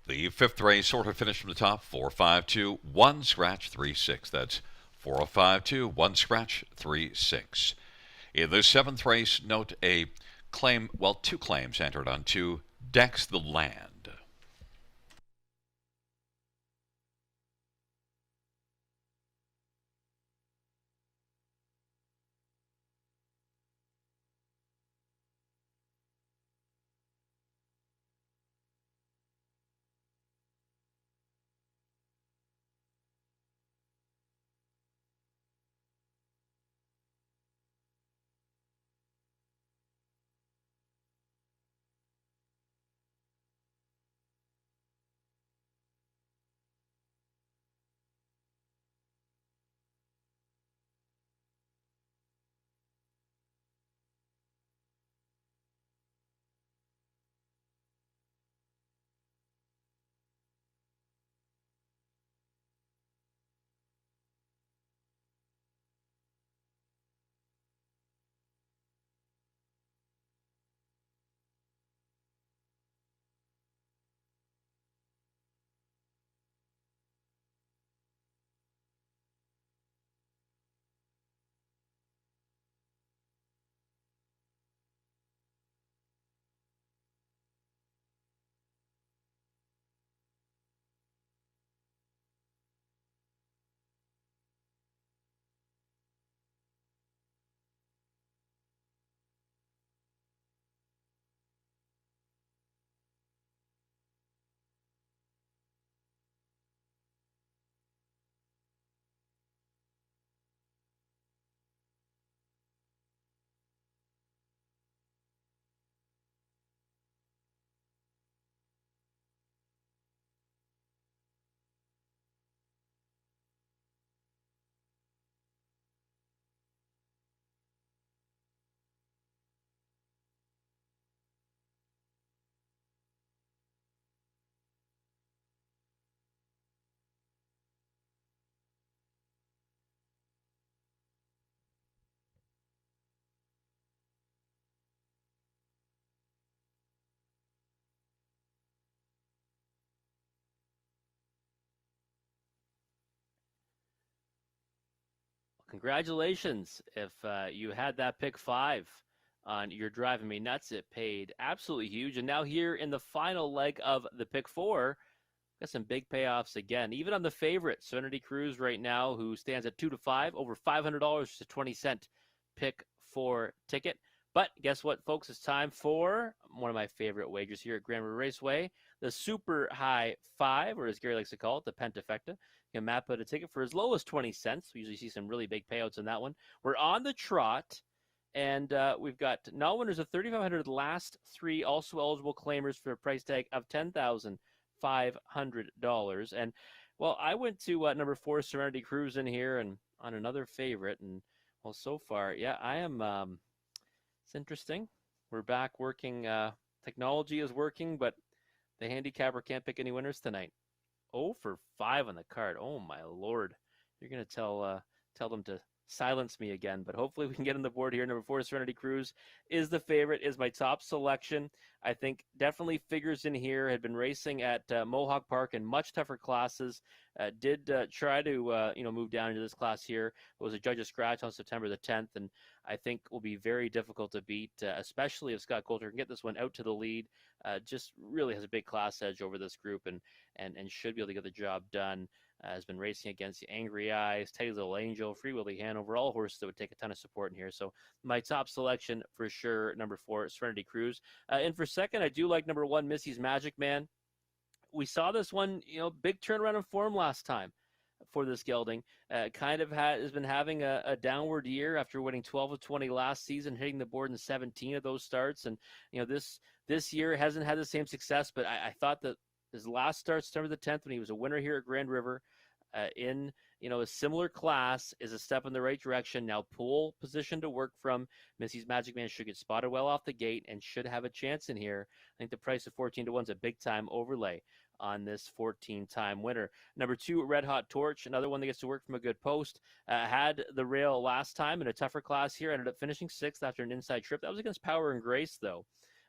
The fifth race sort of finished from the top, 452, 1 scratch, 3-6. That's 4052, 1 scratch, 3-6. In the seventh race, note a claim, well, two claims entered on 2, Dex the Land. Congratulations if you had that pick 5 on You're Driving Me Nuts. It paid absolutely huge. And now here in the final leg of the pick 4, got some big payoffs again. Even on the favorite, Serenity Cruise right now, who stands at 2-5, over $500 to 20-cent pick 4 ticket. But guess what, folks? It's time for one of my favorite wagers here at Grand River Raceway, the Super High 5, or as Gary likes to call it, the Pentafecta. You can map out a ticket for as low as 20 cents. We usually see some really big payouts in that one. We're on the trot, and we've got null winners of 3,500. The last 3 also eligible claimers for a price tag of $10,500. And well, I went to number 4, Serenity Cruise in here, and on another favorite. And well, so far, yeah, I am. It's interesting. We're back working. Technology is working, but the handicapper can't pick any winners tonight. 0 for 5 on the card. Oh my lord! You're gonna tell them to silence me again, but hopefully we can get on the board here. Number 4, Serenity Cruise is the favorite, is my top selection. I think definitely figures in here. Had been racing at Mohawk Park in much tougher classes. Did try to move down into this class here. It was a judge's scratch on September the 10th, and I think will be very difficult to beat, especially if Scott Coulter can get this one out to the lead. Just really has a big class edge over this group, and should be able to get the job done. Has been racing against the Angry Eyes, Teddy's Little Angel, Free Willy Hanover, all horses that would take a ton of support in here. So my top selection for sure, number 4, Serenity Cruise. And for second, I do like number 1, Missy's Magic Man. We saw this one, big turnaround in form last time for this gelding. Has been having a downward year after winning 12 of 20 last season, hitting the board in 17 of those starts. And this year hasn't had the same success, but I thought that his last start, September the 10th, when he was a winner here at Grand River, in a similar class, is a step in the right direction. Now pole position to work from. Missy's Magic Man should get spotted well off the gate and should have a chance in here. I think the price of 14-1 is a big time overlay on this 14-time winner. Number 2, Red Hot Torch, another one that gets to work from a good post. Had the rail last time in a tougher class here. Ended up finishing 6th after an inside trip. That was against Power and Grace, though.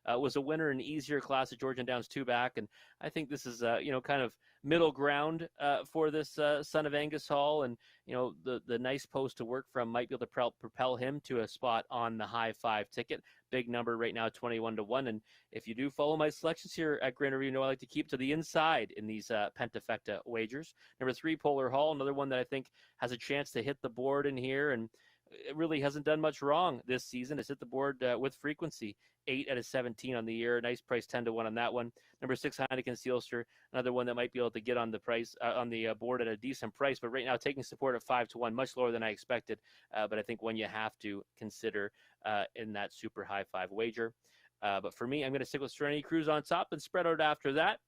was a winner in easier class at Georgian Downs 2-back, and I think this is kind of middle ground for this son of Angus Hall, and the nice post to work from might be able to propel him to a spot on the high 5 ticket. Big number right now, 21-1, and if you do follow my selections here at Greener, I like to keep to the inside in these pentafecta wagers. Number 3, Polar Hall, another one that I think has a chance to hit the board in here, and it really hasn't done much wrong this season. It's hit the board with frequency. 8 out of 17 on the year. Nice price, 10-1 on that one. Number 6, Heineken Sealster, another one that might be able to get on the price on the board at a decent price, but right now taking support at 5-1, much lower than I expected. But I think one you have to consider in that super high 5 wager. But for me, I'm going to stick with Serenity Cruise on top and spread out after that.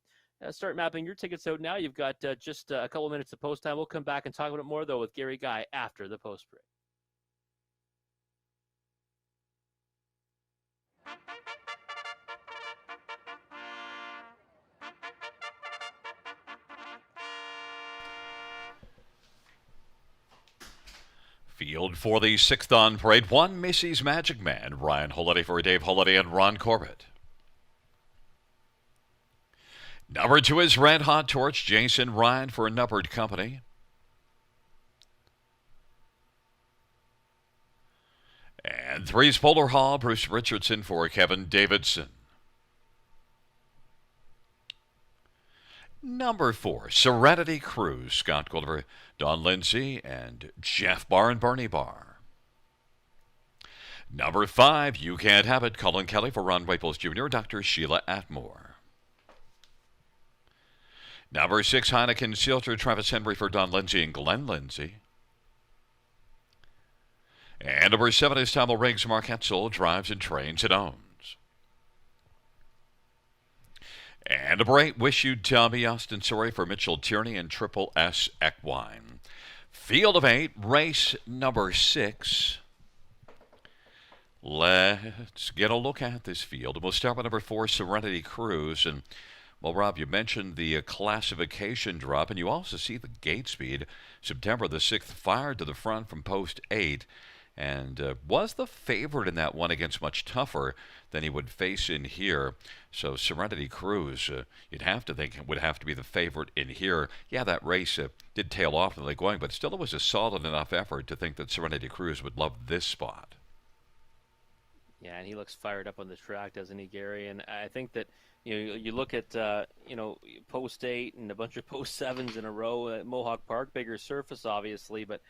Start mapping your tickets out now. You've got just a couple minutes of post time. We'll come back and talk about it more, though, with Gary Guy after the post break. Field for the 6th on parade. 1, Macy's Magic Man. Ryan Holiday for Dave Holiday and Ron Corbett. Number 2 is Red Hot Torch. Jason Ryan for Numbered Company. And 3 is Polar Hall. Bruce Richardson for Kevin Davidson. Number 4, Serenity Cruise. Scott Gulliver, Don Lindsay, and Jeff Barr and Bernie Barr. Number 5, You Can't Have It. Colin Kelly for Ron Waples Jr., Dr. Sheila Atmore. Number 6, Heineken Sealter. Travis Henry for Don Lindsay and Glenn Lindsay. And number 7 is Tamil Riggs. Mark Hetzel drives and trains and owns. And number 8, Wish You'd Tell Me, Austin Surrey for Mitchell Tierney and Triple S Equine. Field of 8, race number 6. Let's get a look at this field. And we'll start with number 4, Serenity Cruise. And, well, Rob, you mentioned the classification drop, and you also see the gate speed. September the 6th fired to the front from post 8. And was the favorite in that one against much tougher than he would face in here. So Serenity Cruise, you'd have to think would have to be the favorite in here. Yeah, that race did tail off in the going, but still it was a solid enough effort to think that Serenity Cruise would love this spot. Yeah, and he looks fired up on the track, doesn't he, Gary? And I think that you look at post 8 and a bunch of post 7s in a row at Mohawk Park, bigger surface obviously, but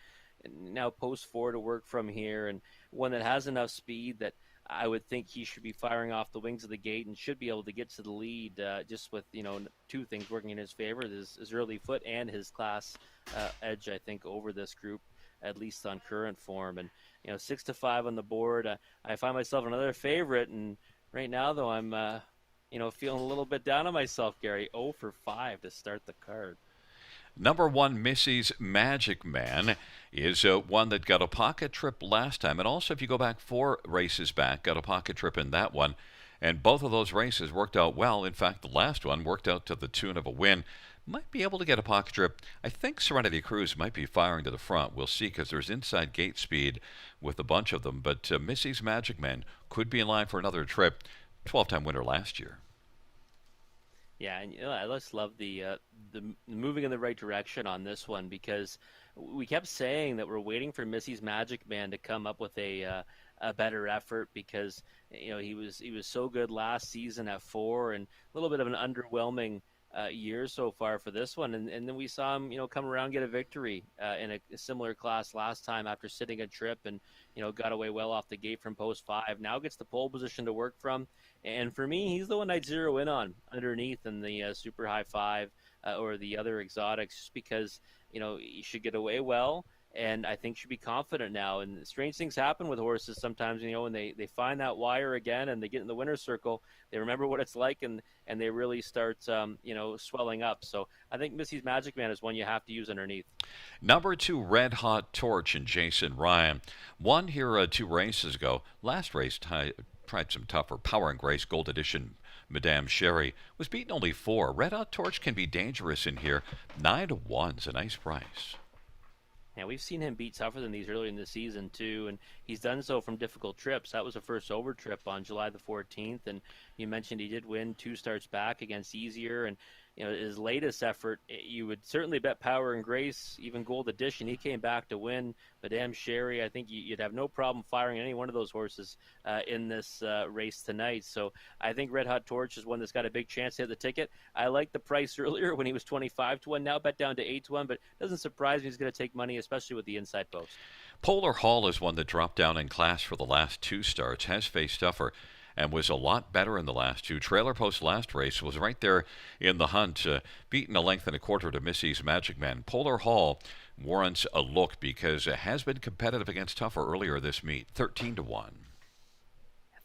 now post 4 to work from here, and one that has enough speed that I would think he should be firing off the wings of the gate and should be able to get to the lead just with 2 things working in his favor: his early foot and his class edge, I think, over this group, at least on current form. And 6-5 on the board. I find myself another favorite, and right now though I'm feeling a little bit down on myself, Gary. 0 for 5 to start the card. Number 1, Missy's Magic Man, is one that got a pocket trip last time. And also, if you go back 4 races back, got a pocket trip in that one. And both of those races worked out well. In fact, the last one worked out to the tune of a win. Might be able to get a pocket trip. I think Serenity Cruise might be firing to the front. We'll see, because there's inside gate speed with a bunch of them. But Missy's Magic Man could be in line for another trip. 12-time winner last year. Yeah, and I just love the moving in the right direction on this one, because we kept saying that we're waiting for Missy's Magic Man to come up with a better effort, because he was so good last season at 4, and a little bit of an underwhelming year so far for this one, and then we saw him come around, get a victory in a similar class last time after sitting a trip, and got away well off the gate from post 5. Now gets the pole position to work from. And for me, he's the one I'd zero in on underneath in the super high 5 or the other exotics, just because, he should get away well, and I think should be confident now. And strange things happen with horses sometimes, when they find that wire again and they get in the winner's circle, they remember what it's like, and they really start, swelling up. So I think Missy's Magic Man is one you have to use underneath. Number 2, Red Hot Torch and Jason Ryan. Won here 2 races ago. Last race tried some tougher. Power and Grace Gold Edition Madame Sherry was beaten only 4. Red Hot Torch can be dangerous in here. 9-1's a nice price. Yeah, we've seen him beat tougher than these earlier in the season too, and he's done so from difficult trips. That was a first over trip on July the 14th, and you mentioned he did win 2 starts back against easier, and his latest effort, you would certainly bet Power and Grace, even Gold Edition. He came back to win. Madame Sherry, I think you'd have no problem firing any one of those horses in this race tonight. So I think Red Hot Torch is one that's got a big chance to hit the ticket. I liked the price earlier when he was 25-1. Now bet down to 8-1, but it doesn't surprise me he's going to take money, especially with the inside post. Polar Hall is one that dropped down in class for the last 2 starts, has faced tougher, and was a lot better in the last 2. Trailer Post last race was right there in the hunt, beaten a length and a quarter to Missy's Magic Man. Polar Hall warrants a look because it has been competitive against tougher earlier this meet, 13-1.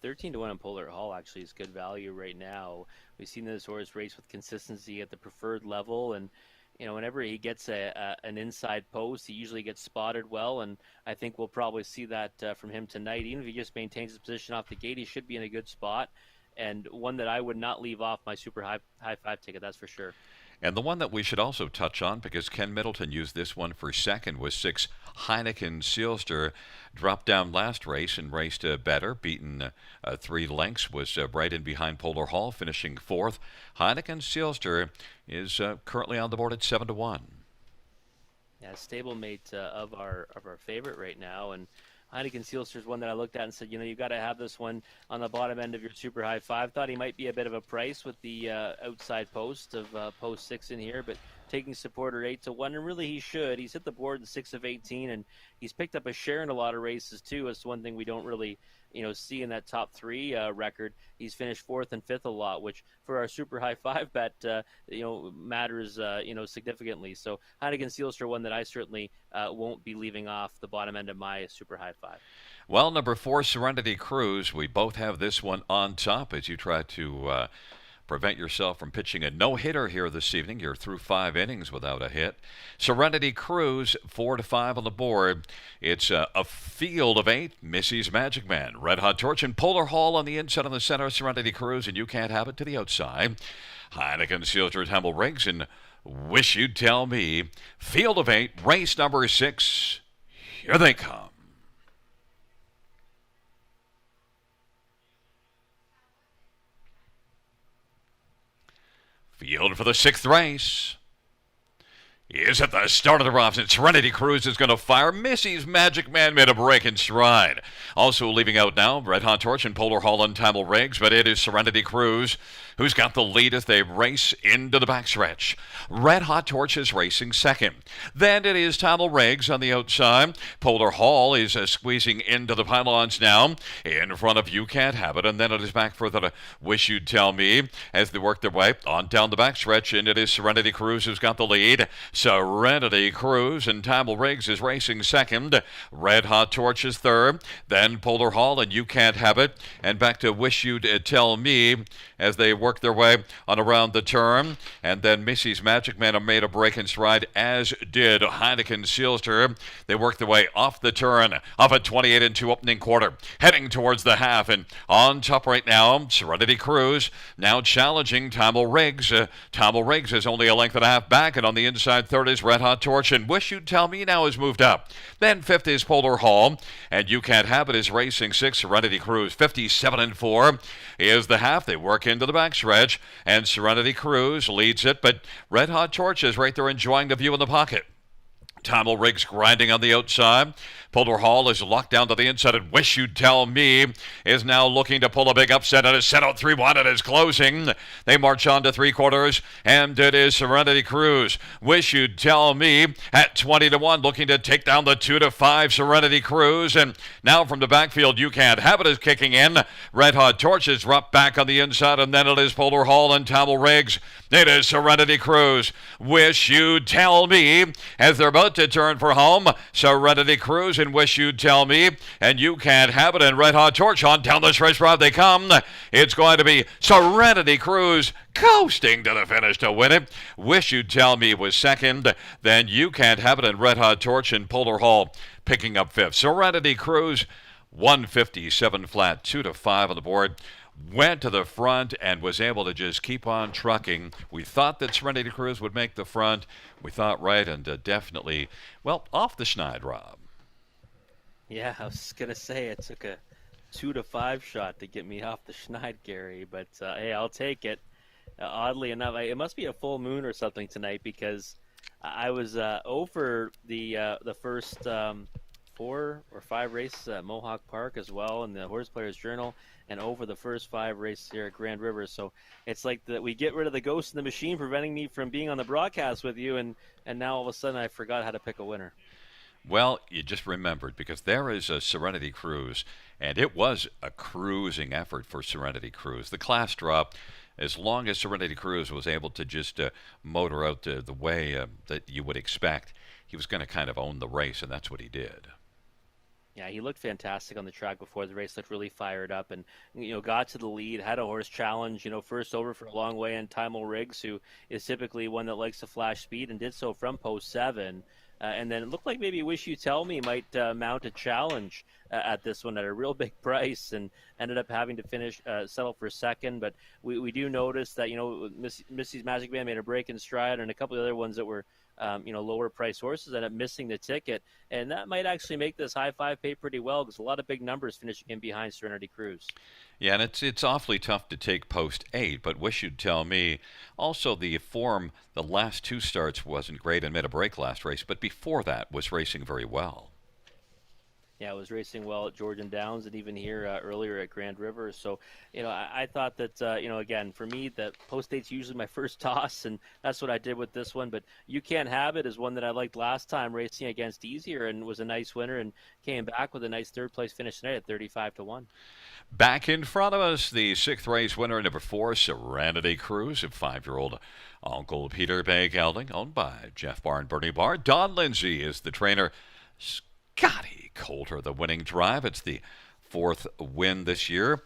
13-1 on Polar Hall actually is good value right now. We've seen this horse race with consistency at the preferred level, and whenever he gets an inside post, he usually gets spotted well, and I think we'll probably see that from him tonight. Even if he just maintains his position off the gate, he should be in a good spot, and one that I would not leave off my super high 5 ticket, that's for sure. And the one that we should also touch on, because Ken Middleton used this one for second, was 6 Heineken Sealster. Dropped down last race and raced better, beaten 3 lengths, was right in behind Polar Hall, finishing 4th. Heineken Sealster is currently on the board at 7-1. Yeah, stablemate of our favorite right now, and Heineken Sealster is one that I looked at and said, you've got to have this one on the bottom end of your super high 5. Thought he might be a bit of a price with the outside post of post 6 in here, but taking supporter 8-1, and really he should. He's hit the board in 6 of 18, and he's picked up a share in a lot of races too. It's one thing we don't really see in that top 3 record. He's finished 4th and 5th a lot, which for our super high 5 bet matters significantly. So Heineken Sealster, one that I certainly won't be leaving off the bottom end of my super high 5. Well, number 4, Serenity Cruise. We both have this one on top as you try to prevent yourself from pitching a no-hitter here this evening. You're through 5 innings without a hit. Serenity Cruise, 4-5 on the board. It's a field of 8. Missy's Magic Man, Red Hot Torch, and Polar Hall on the inside on the center. Serenity Cruise, and You Can't Have It to the outside. Heineken Sealster, Temple Riggs, and Wish You'd Tell Me. Field of 8, race number 6. Here they come. Field for the 6th race is at the start of the Robson. Serenity Cruise is going to fire. Missy's Magic Man made a break in stride. Also leaving out now, Red Hot Torch and Polar Hall and Tamil Riggs, but it is Serenity Cruise who's got the lead as they race into the backstretch. Red Hot Torch is racing second. Then it is Tamil Riggs on the outside. Polar Hall is squeezing into the pylons now in front of You Can't Have It, and then it is back further to Wish You'd Tell Me as they work their way on down the backstretch, and it is Serenity Cruise who's got the lead. Serenity Cruise and Tamil Riggs is racing second. Red Hot Torch is third. Then Polar Hall and You Can't Have It, and back to Wish You'd Tell Me as they work their way on around the turn. And then Missy's Magic Man made a break in stride, as did Heineken Sealster. They worked their way off the turn, off a 28-2 opening quarter, heading towards the half. And on top right now, Serenity Cruise now challenging Tamil Riggs. Tamil Riggs is only a length and a half back, and on the inside third is Red Hot Torch, and Wish You'd Tell Me now has moved up. Then fifth is Polar Hall, and You Can't Have It is racing sixth. Serenity Cruise 57-4 is the half. They work into the backstretch, and Serenity Cruise leads it, but Red Hot Torch is right there enjoying the view in the pocket. Tamil Riggs grinding on the outside. Polar Hall is locked down to the inside, and Wish You'd Tell Me is now looking to pull a big upset, and is set out 3-1 and is closing. They march on to 3/4, and it is Serenity Cruise. Wish You'd Tell Me at 20-1, looking to take down the 2-5 Serenity Cruise. And now from the backfield, You Can't Have It is kicking in. Red Hot Torch is dropped back on the inside, and then it is Polar Hall and Tamil Riggs. It is Serenity Cruise. Wish You'd Tell Me as they're about to turn for home. Serenity Cruise and Wish You'd Tell Me, and You Can't Have It, and Red Hot Torch on down the stretch route they come. It's going to be Serenity Cruise coasting to the finish to win it. Wish You'd Tell Me was second, then You Can't Have It and Red Hot Torch and Polar Hall picking up fifth. Serenity Cruise 157 flat, 2-5 on the board. went to the front and was able to just keep on trucking. We thought that Serenity Cruise would make the front. We thought right, and definitely, well, off the schneid, Rob. Yeah, I was gonna say it took a 2 to 5 shot to get me off the schneid, Gary. But hey, I'll take it. Oddly enough, it must be a full moon or something tonight because I was over the first 4 or 5 races at Mohawk Park as well in the Horse Players Journal, and over the first 5 races here at Grand River. So it's like that we get rid of the ghost in the machine, preventing me from being on the broadcast with you, and now all of a sudden I forgot how to pick a winner. Well, you just remembered because there is a Serenity Cruise, and it was a cruising effort for Serenity Cruise. The class drop, as long as Serenity Cruise was able to just motor out the way that you would expect, he was going to kind of own the race, and that's what he did. Yeah, he looked fantastic on the track before the race. Looked really fired up, and got to the lead. Had a horse challenge. First over for a long way, and Tymel Riggs, who is typically one that likes to flash speed, and did so from post 7. And then it looked like maybe Wish You Tell Me might mount a challenge at this one at a real big price, and ended up having to finish settle for second. But we do notice that Missy's Magic Band made a break in stride, and a couple of other ones that were lower price horses end up missing the ticket, and that might actually make this high five pay pretty well because a lot of big numbers finishing in behind Serenity Cruise. Yeah, and it's awfully tough to take post 8, but Wish You'd Tell Me. Also, the form, the last 2 starts wasn't great and made a break last race, but before that was racing very well. Yeah, it was racing well at Georgian Downs and even here earlier at Grand River. So, I thought that, again, for me, the post eight's usually my first toss, and that's what I did with this one. But You Can't Have It is one that I liked last time racing against Easier and was a nice winner and came back with a nice third place finish tonight at 35-1. Back in front of us, the 6th race winner, number 4, Serenity Cruise, of 5-year-old Uncle Peter Bay Gelding, owned by Jeff Barr and Bernie Barr. Don Lindsay is the trainer. Scotty Coulter, the winning drive. It's the 4th win this year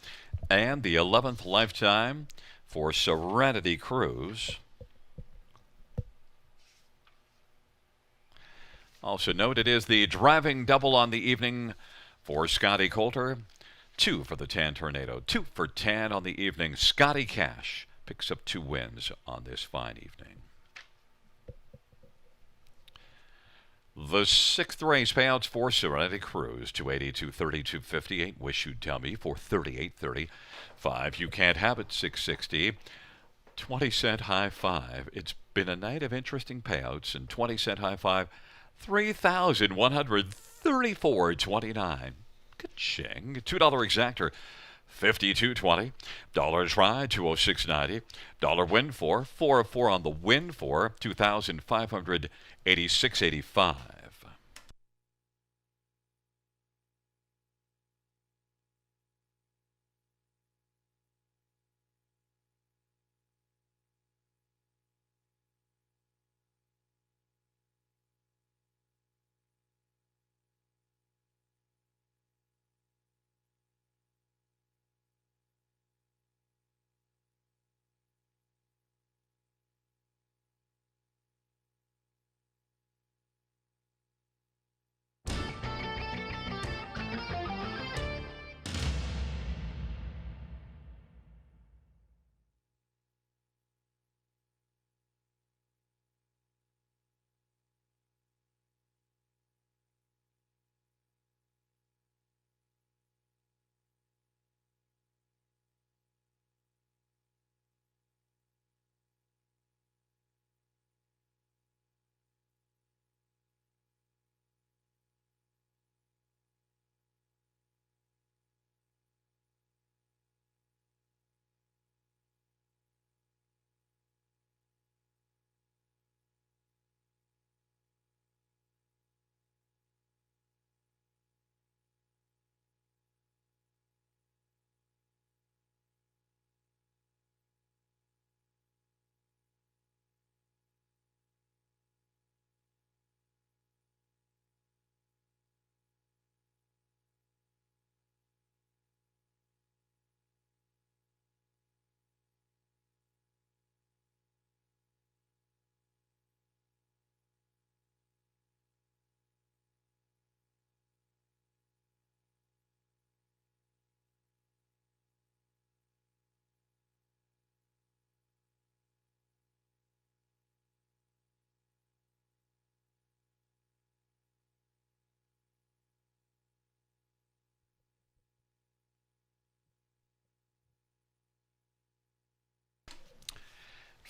and the 11th lifetime for Serenity Cruise. Also note it is the driving double on the evening for Scotty Coulter. 2 for the Tan Tornado, 2 for Tan on the evening. Scotty Cash picks up 2 wins on this fine evening. The 6th race payouts for Serenity Cruise, 280, 230, 258. Wish You'd Tell Me for 38.30. 5, You Can't Have It, 660. 20-cent high 5. It's been a night of interesting payouts, and 20-cent high 5, 3,134.29. Ka-ching. $2 exactor, 52.20. Dollar try, 206.90. Dollar win for, 4 of 4 on the win for, 2,586.85.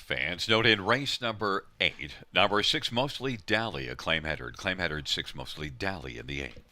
Fans note in race number 8, number 6 Mostly Dally, a claim header. Claim header 6 Mostly Dally in the 8th.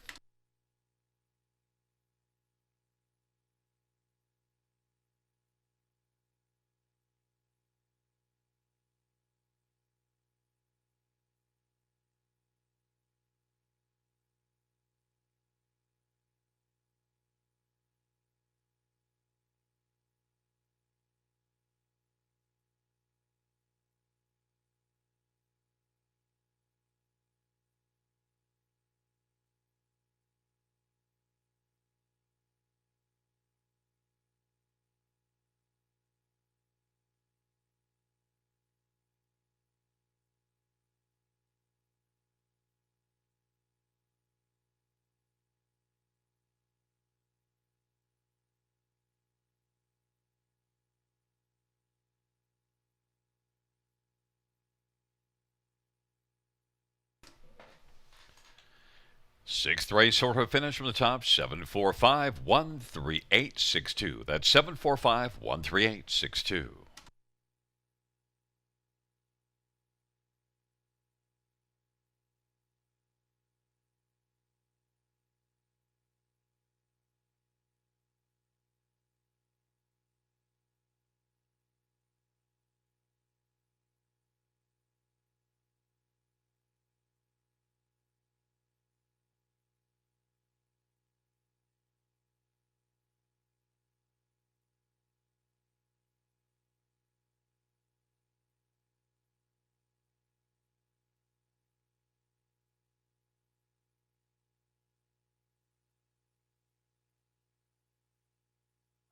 Sixth race order finish from the top, 745-13862. That's 745-13862.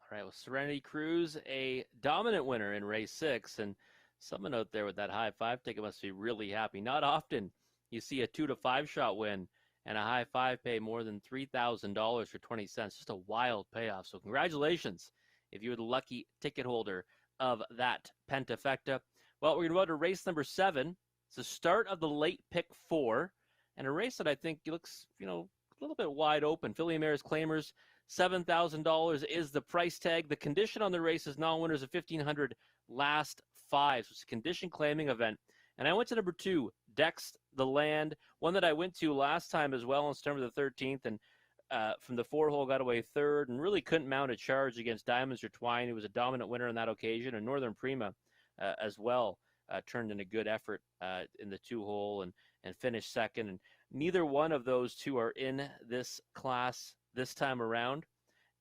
All right, well, Serenity Cruise, a dominant winner in race 6, and someone out there with that high 5 ticket must be really happy. Not often you see a 2 to 5 shot win and a high 5 pay more than $3,000 for 20 cents. Just a wild payoff. So congratulations if you were the lucky ticket holder of that pentafecta. Well, we're going to go to race number 7. It's the start of the late pick 4, and a race that I think looks, a little bit wide open. Filly Mares Claimers, $7,000 is the price tag. The condition on the race is non-winners of 1,500 last 5. So it's a condition claiming event. And I went to number 2, Dex the Land, one that I went to last time as well on September the 13th. And from the 4-hole got away 3rd and really couldn't mount a charge against Diamonds or Twine, who was a dominant winner on that occasion. And Northern Prima as well turned in a good effort in the 2-hole and finished 2nd. And neither one of those two are in this class this time around.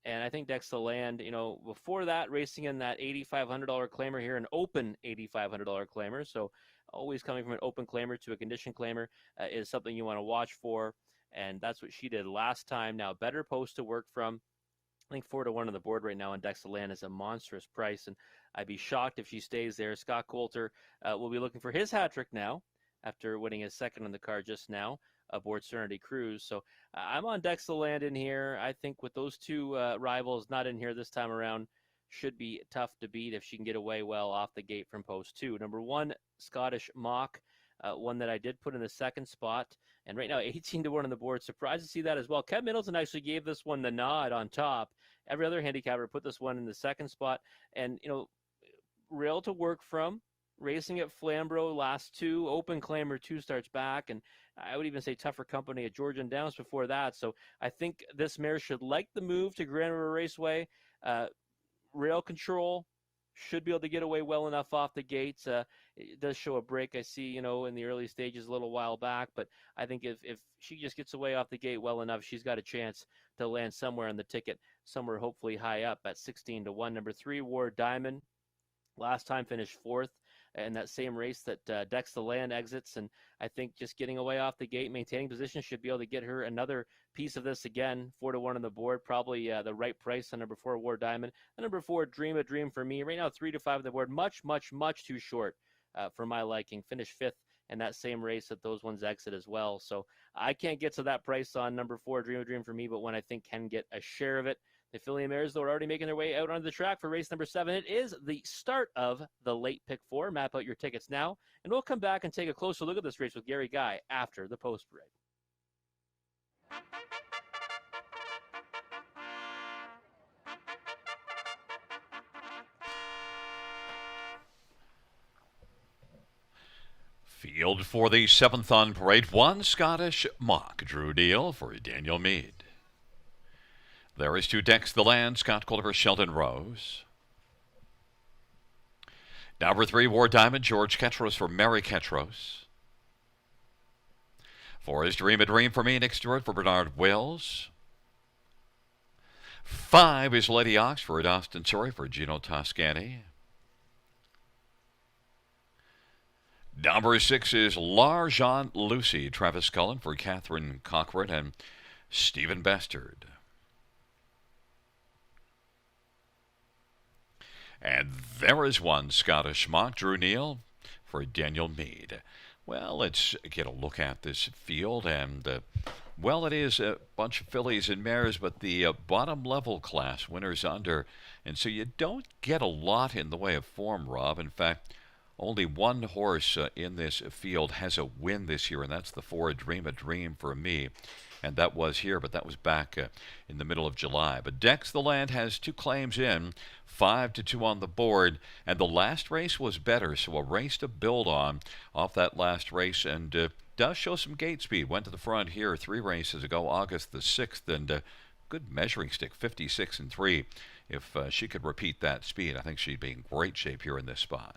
And I think Dex the Land, before that, racing in that $8,500 claimer here, an open $8,500 claimer. So always coming from an open claimer to a condition claimer is something you want to watch for. And that's what she did last time. Now, better post to work from. I think 4 to 1 on the board right now on Dex the Land is a monstrous price. And I'd be shocked if she stays there. Scott Coulter will be looking for his hat trick now after winning his 2nd on the card just now aboard Serenity Cruise. So I'm on Dex the Land in here. I think with those two rivals not in here this time around, should be tough to beat if she can get away well off the gate from post 2. Number 1, Scottish Mock, one that I did put in the 2nd spot. And right now, 18 to 1 on the board. Surprised to see that as well. Kev Middleton actually gave this one the nod on top. Every other handicapper put this one in the 2nd spot. And, rail to work from. Racing at Flamborough last 2, open claimer 2 starts back, and I would even say tougher company at Georgian Downs before that. So I think this mare should like the move to Grand River Raceway. Rail control should be able to get away well enough off the gates. It does show a break, I see, in the early stages a little while back, but I think if she just gets away off the gate well enough, she's got a chance to land somewhere on the ticket, somewhere hopefully high up at 16 to 1. Number 3, War Diamond. Last time finished 4th in that same race that Dex the Land exits. And I think just getting away off the gate, maintaining position should be able to get her another piece of this again. 4 to 1 on the board, probably the right price on number 4, War Diamond. And number 4, Dream a Dream for me. Right now, 3 to 5 on the board. Much, much, much too short for my liking. Finished 5th in that same race that those ones exit as well. So I can't get to that price on number 4, Dream a Dream for me, but one I think can get a share of it. The Filly Mares, though, are already making their way out onto the track for race number 7. It is the start of the late pick 4. Map out your tickets now, and we'll come back and take a closer look at this race with Gary Guy after the post break. Field for the 7th on parade. 1 Scottish Mock. Drew Neal for Daniel Meade. There is 2 Dex the Land. Scott Culver, Sheldon Rose. Number 3 War Diamond. George Ketros for Mary Ketros. 4 is Dream a Dream for me. Nick Stewart for Bernard Wills. 5 is Lady Oxford. Austin Sorry for Gino Toscani. Number 6 is L'Argent Lucy. Travis Cullen for Catherine Cochran and Stephen Bestard. And there is 1 Scottish Mock. Drew Neal for Daniel Meade. Well, let's get a look at this field. And, well, it is a bunch of fillies and mares, but the bottom level class, winners under. And so you don't get a lot in the way of form, Rob. In fact, only 1 horse in this field has a win this year, and that's the 4 Dream a Dream for me. And that was here, but that was back in the middle of July. But Dex the Land has 2 claims in, 5-2 on the board, and the last race was better, so a race to build on off that last race, and does show some gate speed. Went to the front here 3 races ago, August the 6th, and good measuring stick, 56-3. If she could repeat that speed, I think she'd be in great shape here in this spot.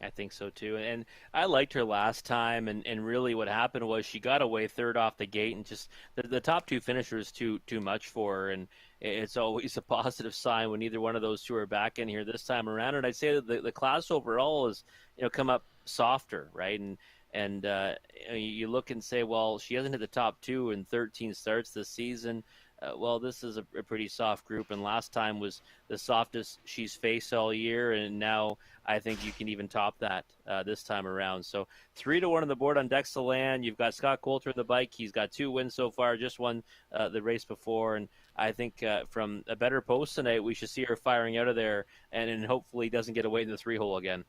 I think so too, and I liked her last time, and really what happened was she got away third off the gate, and just the top 2 finishers too much for her, and it's always a positive sign when either one of those 2 are back in here this time around. And I'd say that the class overall has come up softer, right? And you look and say, well, she hasn't hit the top 2 in 13 starts this season. Well, this is a pretty soft group, and last time was the softest she's faced all year, and now I think you can even top that this time around. So 3-1 on the board on Dex the Land. You've got Scott Coulter on the bike. He's got 2 wins so far, just won the race before, and I think from a better post tonight, we should see her firing out of there, and hopefully doesn't get away in the 3-hole again.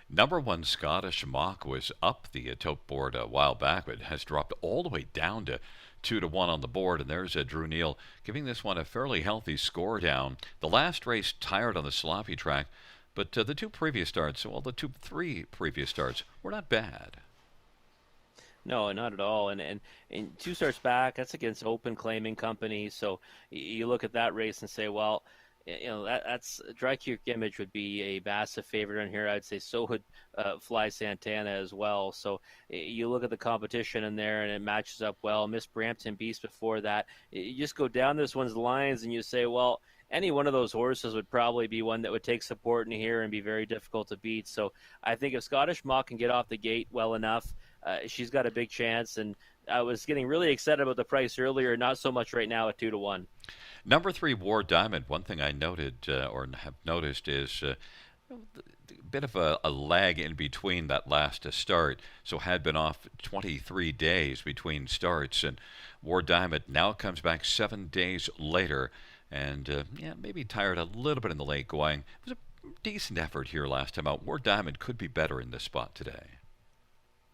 Number 1 Scottish Mock was up the tote board a while back, but has dropped all the way down to 2-1 on the board, and there's Drew Neal giving this one a fairly healthy score down. The last race tired on the sloppy track, but the 2 previous starts, well, the 3 previous starts were not bad. No, not at all. And 2 starts back, that's against Open Claiming Company. So you look at that race and say, well, that's Dry Creek Image would be a massive favorite on here. I'd say so would Fly Santana as well. So you look at the competition in there, and it matches up well. Miss Brampton Beast before that. You just go down this one's lines, and you say, well, any one of those horses would probably be one that would take support in here and be very difficult to beat. So I think if Scottish Mock can get off the gate well enough, she's got a big chance. And I was getting really excited about the price earlier, not so much right now at 2-1. Number 3 War Diamond. One thing I noted or have noticed is a bit of a lag in between that last start. So had been off 23 days between starts, and War Diamond now comes back 7 days later. And, maybe tired a little bit in the late going. It was a decent effort here last time out. War Diamond could be better in this spot today.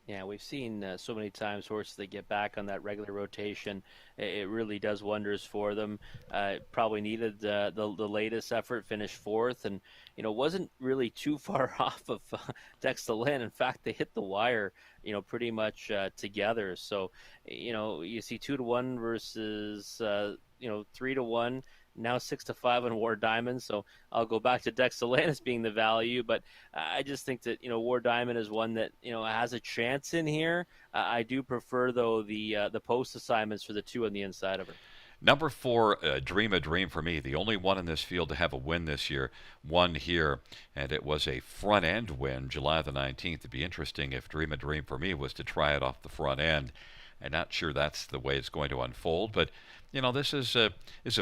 Yeah, we've seen so many times horses that get back on that regular rotation. It really does wonders for them. Probably needed the latest effort, finished 4th, and wasn't really too far off of Dex the Land. In fact, they hit the wire, pretty much together. So, you see 2-1 versus 3-1. Now 6-5 on War Diamond, so I'll go back to Dex the Land as being the value. But I just think that War Diamond is one that has a chance in here. I do prefer though the post assignments for the 2 on the inside of her. Number 4, Dream a Dream for me, the only one in this field to have a win this year, won here, and it was a front end win, July the 19th. It'd be interesting if Dream a Dream for me was to try it off the front end. I'm not sure that's the way it's going to unfold, but this is a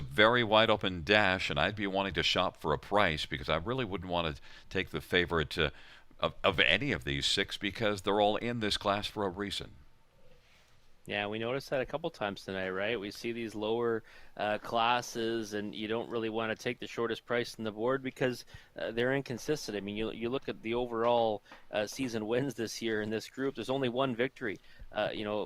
very wide open dash, and I'd be wanting to shop for a price because I really wouldn't want to take the favorite of any of these 6 because they're all in this class for a reason. Yeah, we noticed that a couple times tonight, right? We see these lower classes, and you don't really want to take the shortest price on the board because they're inconsistent. I mean, you look at the overall season wins this year in this group. There's only 1 victory,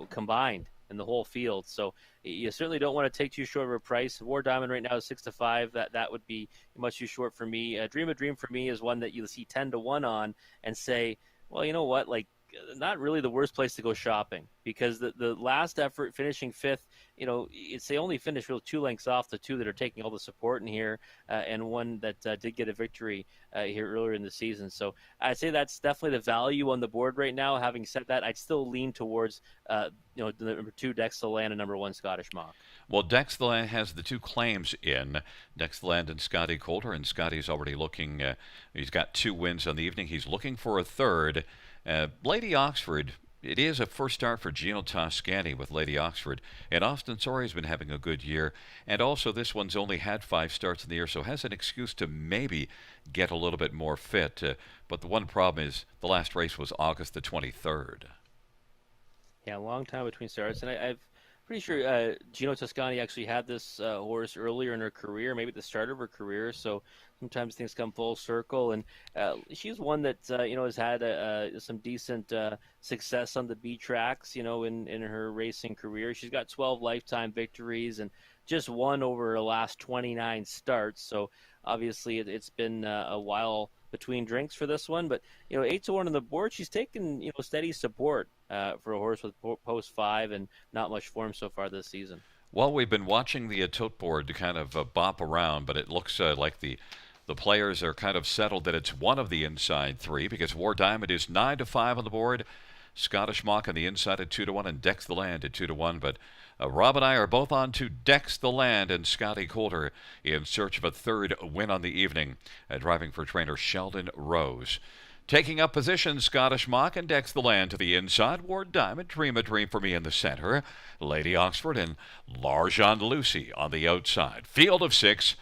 combined in the whole field. So you certainly don't want to take too short of a price. War Diamond right now is 6-5. That would be much too short for me. Dream a Dream for me is one that you'll see 10-1 on and say, well, you know what? Like not really the worst place to go shopping, because the last effort, finishing fifth, it's they only finished real 2 lengths off the two that are taking all the support in here, and one that did get a victory here earlier in the season. So I'd say that's definitely the value on the board right now. Having said that, I'd still lean towards the number 2 Dex the Land and number 1 Scottish Mock. Well, Dex the Land has the two claims in Dex the Land and Scotty Coulter, and Scotty's already looking. He's got 2 wins on the evening. He's looking for a third. Lady Oxford. It is a first start for Gino Toscani with Lady Oxford, and Austin Sorey's been having a good year, and also this one's only had 5 starts in the year, so has an excuse to maybe get a little bit more fit. But the one problem is the last race was August the 23rd. Yeah, a long time between starts, and I've pretty sure Gino Toscani actually had this horse earlier in her career, maybe at the start of her career. So sometimes things come full circle, and she's one that has had some decent success on the B tracks. In her racing career, she's got 12 lifetime victories and just won over her last 29 starts. So obviously it's been a while between drinks for this one, but 8-1 on the board. She's taken steady support for a horse with post 5 and not much form so far this season. Well, we've been watching the tote board to kind of bop around, but it looks like the players are kind of settled that it's one of the inside 3, because War Diamond is 9-5 on the board, Scottish Mock on the inside at 2-1, and Dex the Land at 2-1. But Rob and I are both on to Dex the Land and Scotty Coulter in search of a third win on the evening, driving for trainer Sheldon Rose. Taking up position, Scottish Mock and Dex the Land to the inside. War Diamond, Dream a Dream for Me in the center. Lady Oxford and L'Argent Lucy on the outside. Field of 6,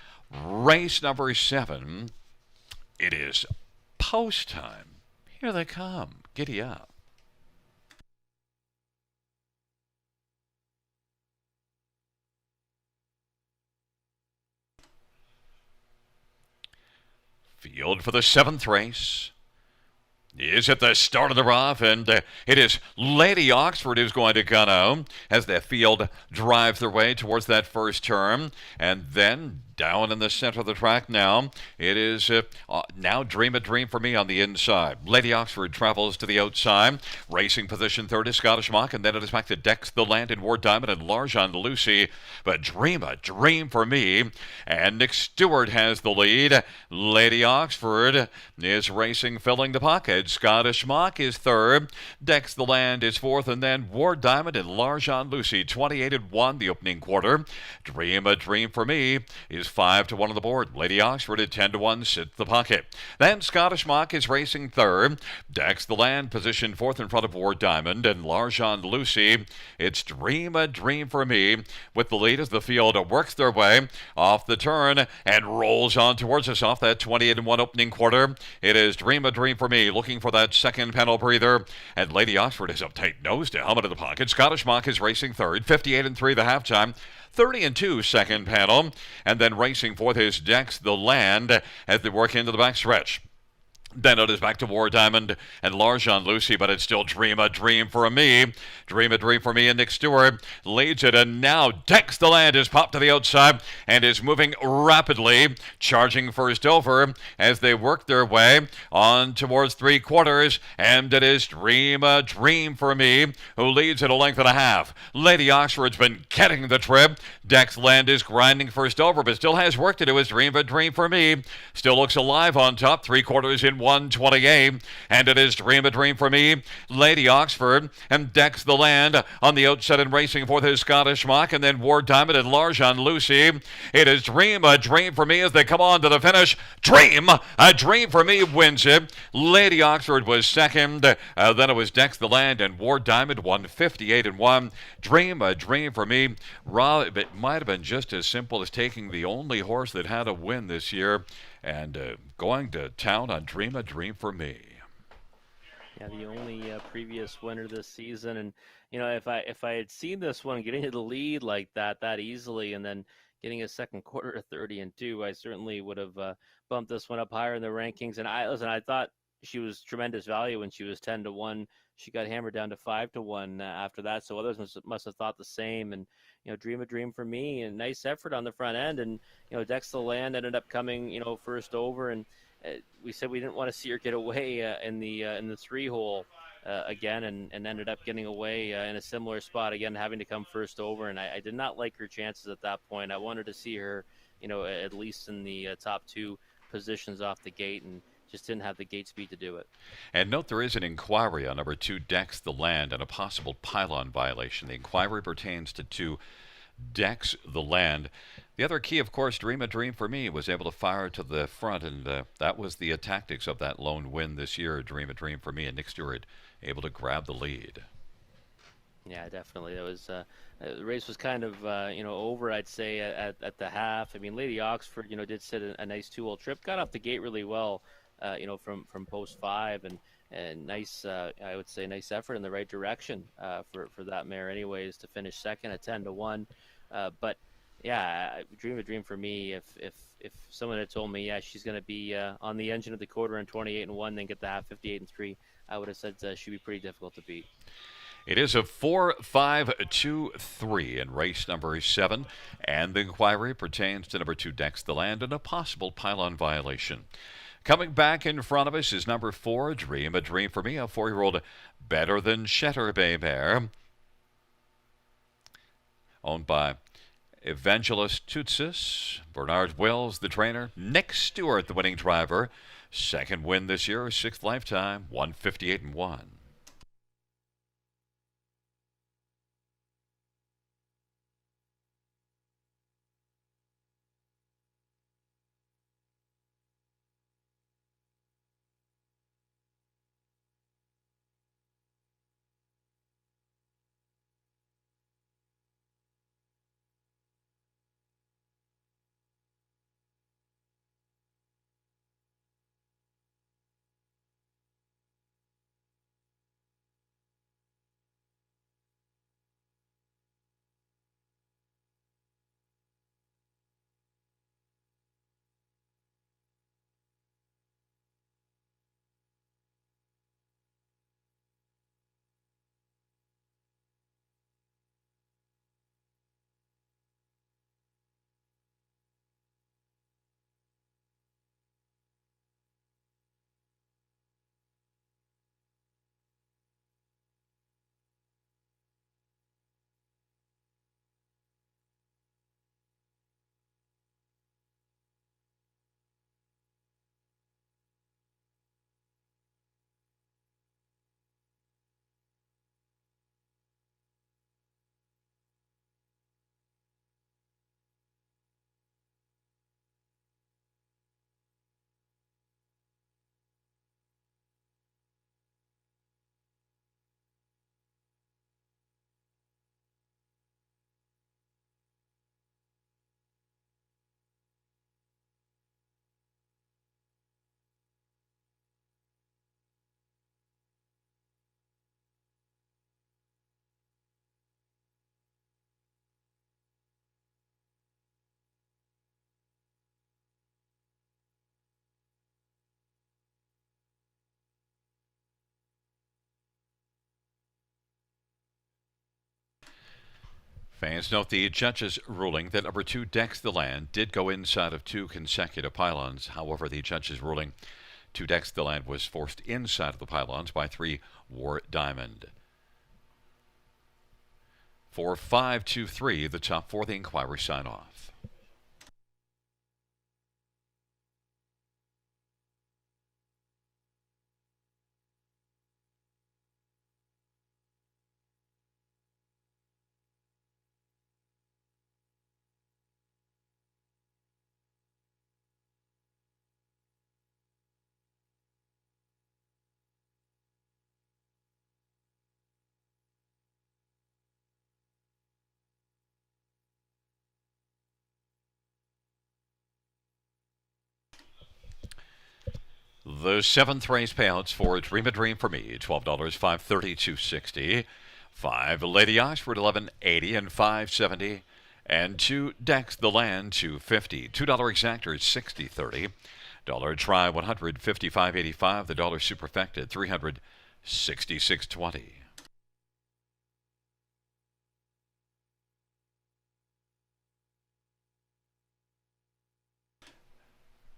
race number 7. It is post time. Here they come. Giddy up. Field for the 7th race is at the start of the rough, and it is Lady Oxford who's going to gun out as the field drives their way towards that first turn, and then down in the center of the track now, it is now Dream a Dream for Me on the inside. Lady Oxford travels to the outside. Racing position 3rd is Scottish Mock, and then it is back to Dex the Land and War Diamond and L'Argent Lucy. But Dream a Dream for Me, and Nick Stewart has the lead. Lady Oxford is racing, filling the pocket. Scottish Mock is 3rd. Dex the Land is 4th, and then War Diamond and L'Argent Lucy, 28-1 the opening quarter. Dream a Dream for Me is 5-1 on the board. Lady Oxford at 10-1 sits the pocket. Then Scottish Mock is racing 3rd. Dex the Land positioned 4th in front of War Diamond and L'Argent Lucy. It's Dream a Dream for Me with the lead as the field works their way off the turn and rolls on towards us off that 28-1 opening quarter. It is Dream a Dream for Me looking for that second panel breather, and Lady Oxford is up tight nose to helmet in the pocket. Scottish Mock is racing 3rd. 58-3 the halftime. 30-2 second panel, and then racing 4th is Dex the Land as they work into the backstretch. Then it is back to War Diamond and L'Argent Lucy, but it's still Dream a Dream for Me. Dream a Dream for Me, and Nick Stewart leads it, and now Dex the Land is popped to the outside and is moving rapidly, charging first over as they work their way on towards 3/4, and it is Dream a Dream for Me who leads at a length and a half. Lady Oxford's been getting the trip. Dex Land is grinding first over, but still has work to do as Dream a Dream for Me still looks alive on top, 3/4 in 128, and it is Dream a Dream for Me, Lady Oxford, and Dex the Land on the outside and racing for his Scottish Mock, and then War Diamond and L'Argent Lucy. It is Dream a Dream for Me as they come on to the finish. Dream a Dream for Me wins it. Lady Oxford was second, then it was Dex the Land and War Diamond, 158-1. Dream a Dream for Me. Rob, it might have been just as simple as taking the only horse that had a win this year and going to town on Dream a Dream for Me. Yeah, the only previous winner this season, and if I had seen this one getting to the lead like that easily, and then getting a second quarter to 30-2, I certainly would have bumped this one up higher in the rankings. And I thought she was tremendous value when she was 10-1. She got hammered down to 5-1 after that, so others must have thought the same. And Dream a Dream for Me, and nice effort on the front end. And Dex the Land ended up coming first over, and we said we didn't want to see her get away in the 3 hole again, and ended up getting away in a similar spot again, having to come first over. And I did not like her chances at that point. I wanted to see her, at least in the top two positions off the gate, and just didn't have the gate speed to do it. And note there is an inquiry on number 2, Decks the Land, and a possible pylon violation. The inquiry pertains to 2, Decks the Land. The other key, of course, Dream a Dream for Me was able to fire to the front, and that was the tactics of that lone win this year, Dream a Dream for Me, and Nick Stewart able to grab the lead. Yeah, definitely. That was the race was kind of over, I'd say, at the half. I mean, Lady Oxford, did sit a nice 2-hole trip, got off the gate really well, from post 5, and nice, I would say, nice effort in the right direction for that mare, anyways, to finish second at 10-1. But yeah, Dream a Dream for Me. If someone had told me, yeah, she's going to be on the engine of the quarter in 28-1, then get the half 58-3, I would have said she'd be pretty difficult to beat. It is a 4-5-2-3 in race number 7, and the inquiry pertains to number 2, Decks the Land, and a possible pylon violation. Coming back in front of us is number 4, Dream a Dream for Me, a 4-year-old Better Than Shetter Bay mare, owned by Evangelist Tutsis, Bernard Wells, the trainer, Nick Stewart, the winning driver. Second win this year, 6th lifetime, 158-1. Fans note the judge's ruling that number 2, Decks the Land, did go inside of 2 consecutive pylons. However, the judge's ruling 2, Decks the Land, was forced inside of the pylons by 3, War Diamond. 4-5-2-3, the top 4, the inquiry sign off. The 7th race payouts for Dream a Dream for Me, $12, $530, $260. 5, Lady Oxford, $11.80 and $570. And 2, Decks the Land, $250. $2 exactor, $60.30. Dollar try, $155.85. The dollar superfected, $366.20.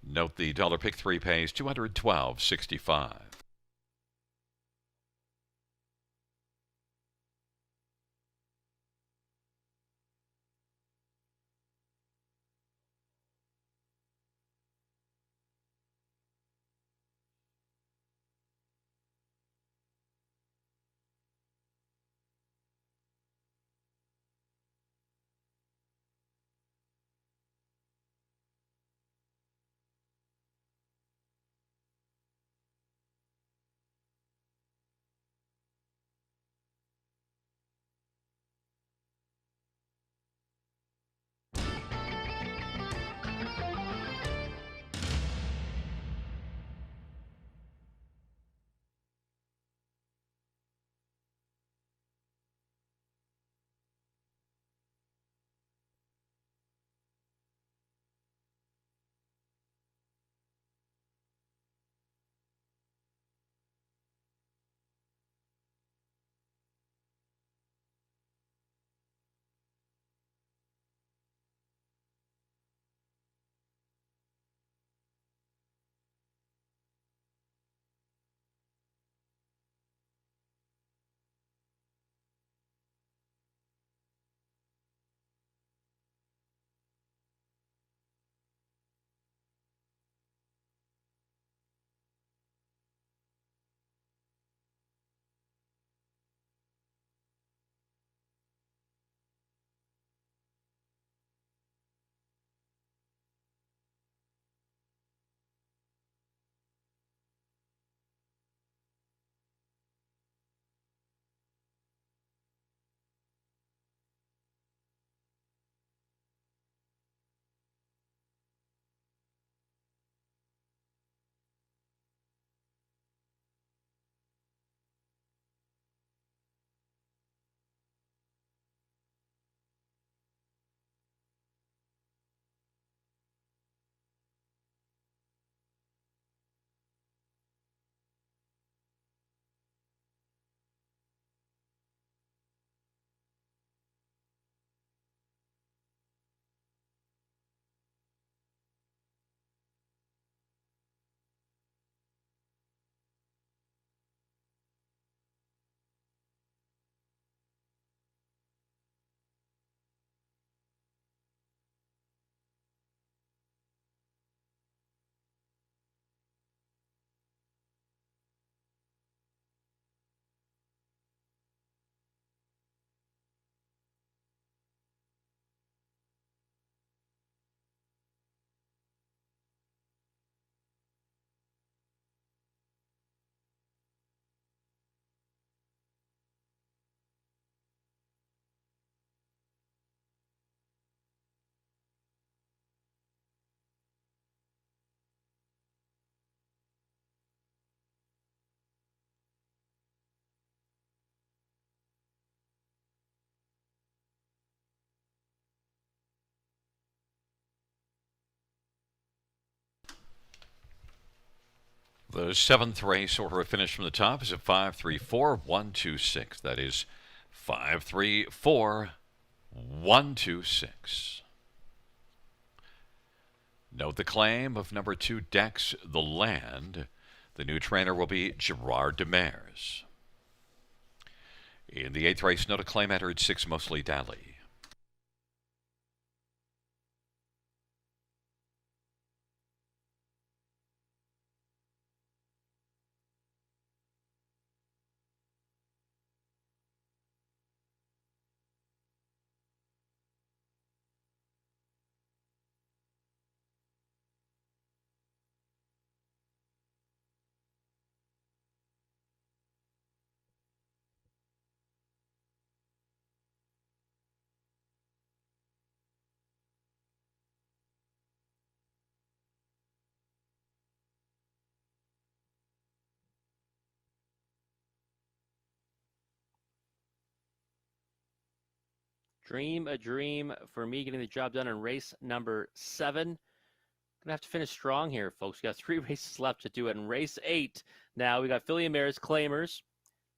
Note the dollar pick 3 pays $212.65. the seventh race order of finish from the top is at 5-3-4-1-2-6. That is 5-3-4-1-2-6. Note the claim of number 2, Dex the Land. The new trainer will be Gerard Demers. In the eighth race, note a claim entered 6, Mostly Dally. Dream a dream for me getting the job done in race number 7. Gonna have to finish strong here, folks. We got 3 races left to do it. In race 8, now we got Filly and Mares Claimers.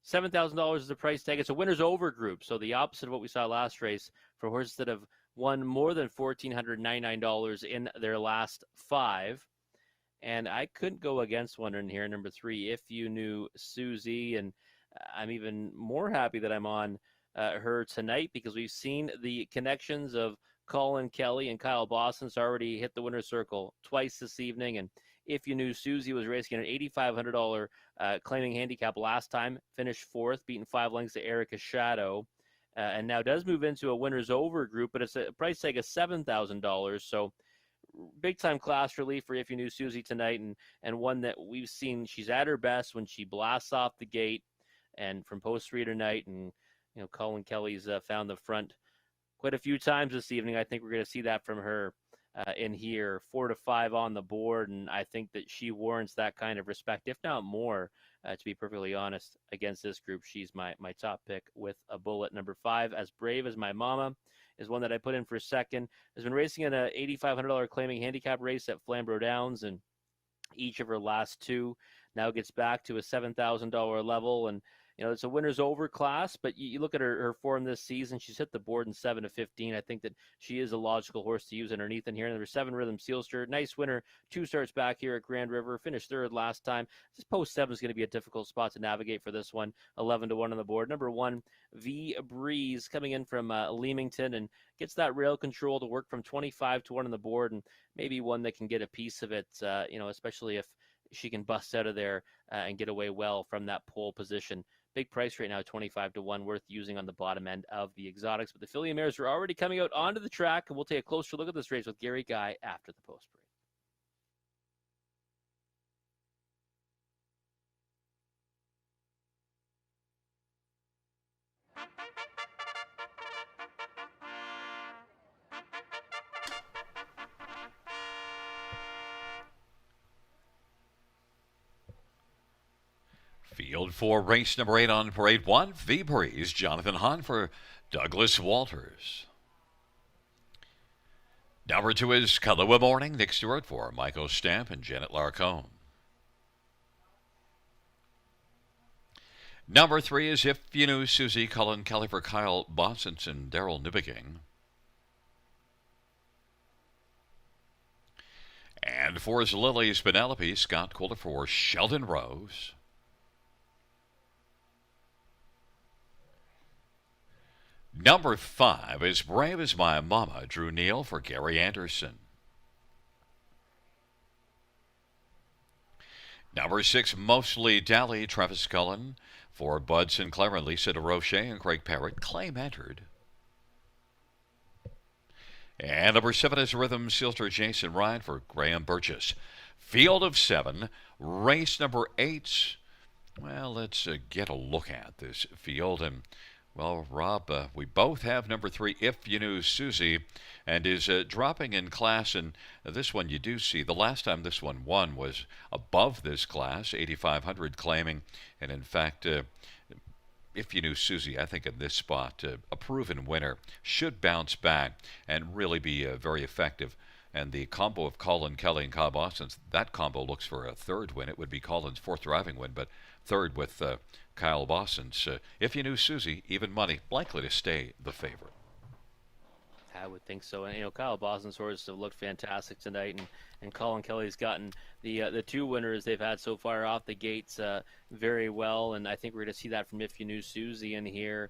$7,000 is the price tag. It's a winners over group, so the opposite of what we saw last race for horses that have won more than $1,499 in their last 5. And I couldn't go against one in here, number 3, If You Knew Susie. And I'm even more happy that I'm on her tonight because we've seen the connections of Colin Kelly and Kyle Boston's already hit the winner's circle twice this evening. And If You Knew Susie was racing an $8,500 claiming handicap last time, finished 4th, beating 5 lengths to Erica Shadow, and now does move into a winners over group, but it's a price tag of $7,000. So big time class relief for If You Knew Susie tonight, and one that we've seen she's at her best when she blasts off the gate and from post reader night. And Colin Kelly's found the front quite a few times this evening. I think we're going to see that from her in here, 4 to 5 on the board, and I think that she warrants that kind of respect, if not more, to be perfectly honest, against this group. She's my top pick with a bullet. Number 5, As Brave as My Mama, is one that I put in for second. Has been racing in a $8,500 claiming handicap race at Flamborough Downs, and each of her last 2 now gets back to a $7,000 level. And it's a winners over class, but you look at her form this season, she's hit the board in 7 to 15. I think that she is a logical horse to use underneath in here. Number 7, Rhythm Sealster, nice winner, 2 starts back here at Grand River, finished 3rd last time. This post 7 is going to be a difficult spot to navigate for this one. 11 to 1 on the board. Number 1, V Breeze, coming in from Leamington, and gets that rail control to work from 25 to 1 on the board, and maybe one that can get a piece of it, especially if she can bust out of there and get away well from that pole position. Big price right now, 25 to 1, worth using on the bottom end of the exotics. But the Filly and Mares are already coming out onto the track, and we'll take a closer look at this race with Gary Guy after the post break. Field for race number 8 on parade 1, V Breeze, Jonathan Hahn for Douglas Walters. Number 2 is Kahlua Morning, Nick Stewart for Michael Stamp and Janet Larcombe. Number 3 is If You Knew Susie, Colin Kelly for Kyle Bossens and Daryl Nibbeking. And 4 is Lily's Penelope, Scott Coulter for Sheldon Rose. Number 5 is Brave as My Mama, Drew Neal for Gary Anderson. Number 6, Mostly Dally, Travis Cullen for Bud Sinclair and Lisa DeRoche and Craig Parrott, claim entered. And number 7 is Rhythm Sealster, Jason Ryan for Graham Burgess. Field of 7, race number 8. Well, let's get a look at this field. And well, Rob, we both have number 3, If You Knew Susie, and is dropping in class. And this one you do see. The last time this one won was above this class, 8,500 claiming. And in fact, If You Knew Susie, I think in this spot, a proven winner, should bounce back and really be very effective. And the combo of Colin Kelly and Kyle Boston, that combo looks for a third win. It would be Colin's fourth driving win, but third with Kyle Boston's. If you knew Susie, even money, likely to stay the favorite. I would think so. And Kyle Boston's horses have looked fantastic tonight, and Colin Kelly's gotten the two winners they've had so far off the gates very well. And I think we're going to see that from If You Knew Susie in here.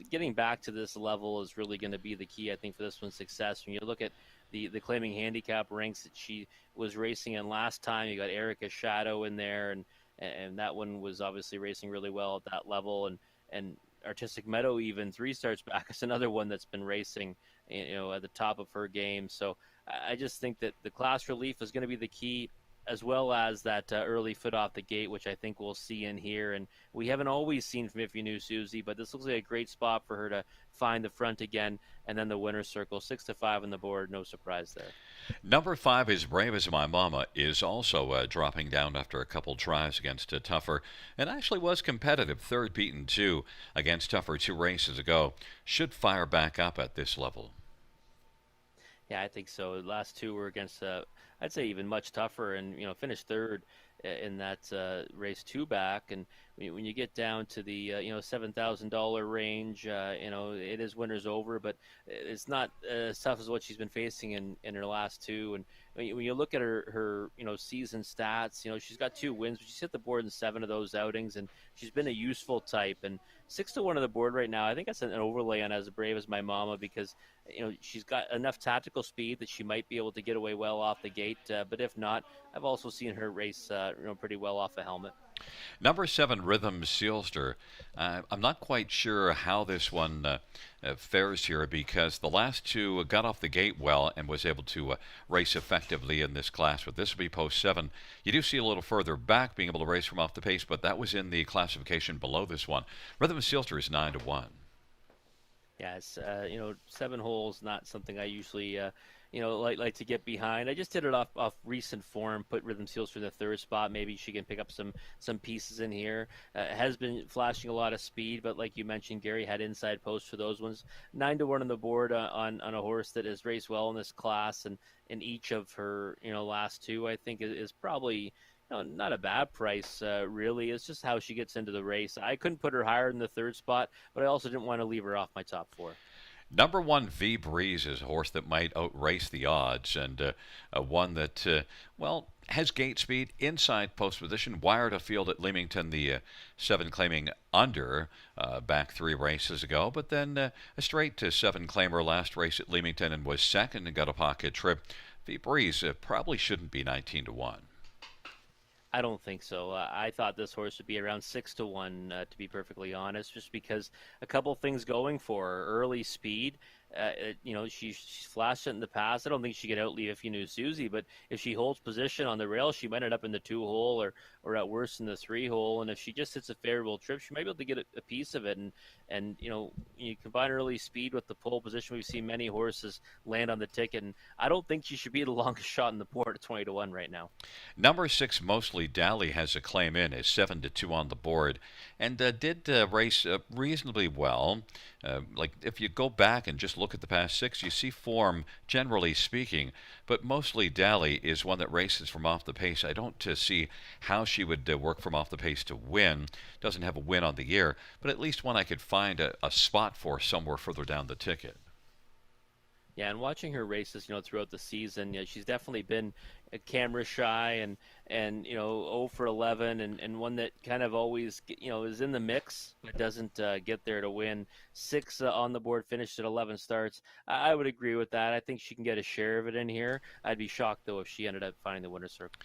Getting back to this level is really going to be the key, I think, for this one's success. When you look at the claiming handicap ranks that she was racing in last time, you got Erica Shadow in there, and that one was obviously racing really well at that level, and Artistic Meadow, even 3 starts back, is another one that's been racing, at the top of her game. So I just think that the class relief is going to be the key, as well as that early foot off the gate, which I think we'll see in here. And we haven't always seen from If You Knew Susie, but this looks like a great spot for her to find the front again. And then the winner's circle, 6-5 on the board, no surprise there. Number 5 is Brave as My Mama, is also dropping down after a couple tries against Tougher, and actually was competitive, third beaten 2 against Tougher 2 races ago. Should fire back up at this level. Yeah, I think so. The last 2 were against, I'd say, even much tougher, and finished third in that race 2 back. And when you get down to the $7,000 range, it is winners over, but it's not as tough as what she's been facing in her last 2. And when you look at her season stats, she's got 2 wins, but she's hit the board in 7 of those outings, and she's been a useful type. And 6-1 on the board right now, I think that's an overlay on As Brave as My Mama, because she's got enough tactical speed that she might be able to get away well off the gate. But if not, I've also seen her race pretty well off the helmet. Number 7, Rhythm Sealster. I'm not quite sure how this one fares here, because the last 2 got off the gate well and was able to race effectively in this class. But this will be post 7. You do see a little further back being able to race from off the pace, but that was in the classification below this one. Rhythm Sealster is 9-1. Yeah, it's 7 holes, not something I usually like to get behind. I just did it off recent form, put Rhythm Sealster in the 3rd spot. Maybe she can pick up some pieces in here. Has been flashing a lot of speed, but like you mentioned, Gary had inside posts for those ones. 9-1 on the board on a horse that has raced well in this class, and in each of her last 2, I think is probably not a bad price, really. It's just how she gets into the race. I couldn't put her higher in the 3rd spot, but I also didn't want to leave her off my top 4. Number 1, V Breeze, is a horse that might outrace the odds, and one that, has gate speed, inside post position, wired a field at Leamington, the 7 claiming under back 3 races ago, but then a straight to 7 claimer last race at Leamington and was second and got a pocket trip. V Breeze probably shouldn't be 19-1. I don't think so. I thought this horse would be around 6-1, to be perfectly honest, just because a couple things going for her. Early speed. She's flashed it in the past. I don't think she could outlead If You Knew Susie, but if she holds position on the rail, she might end up in the 2-hole or at worst in the 3-hole. And if she just hits a favorable trip, she might be able to get a piece of it. And you combine early speed with the pole position. We've seen many horses land on the ticket, and I don't think she should be the longest shot in the board at 20-1 right now. Number 6, Mostly Dally, has a claim in, is 7-2 on the board, and did race reasonably well. Like if you go back and just look at the past 6, you see form, generally speaking, but Mostly Dally is one that races from off the pace. I don't see how she would work from off the pace to win. Doesn't have a win on the year, but at least one I could find a spot for somewhere further down the ticket. Yeah, and watching her races, throughout the season, she's definitely been camera shy and 0 for 11 and one that kind of always is in the mix but doesn't get there to win. 6 on the board, finished at 11 starts. I would agree with that. I think she can get a share of it in here. I'd be shocked though if she ended up finding the winner's circle.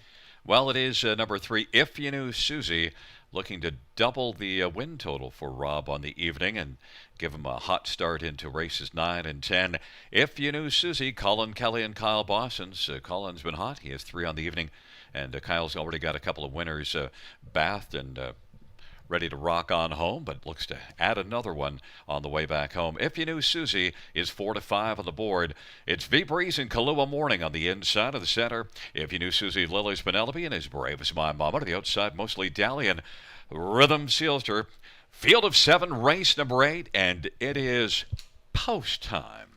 Well, it is number 3, If You Knew Susie, looking to double the win total for Rob on the evening and give him a hot start into races 9 and 10. If You Knew Susie, Colin Kelly and Kyle Bossons. Colin's been hot. He has 3 on the evening, and Kyle's already got a couple of winners bathed and ready to rock on home, but looks to add another one on the way back home. If You Knew Susie is 4-5 on the board. It's V Breeze and Kahlua Morning on the inside of the center. If You Knew Susie, Lily's Penelope, and As Brave as My Mama to the outside, Mostly Dally and Rhythm Sealster. Field of 7, race number 8, and it is post time.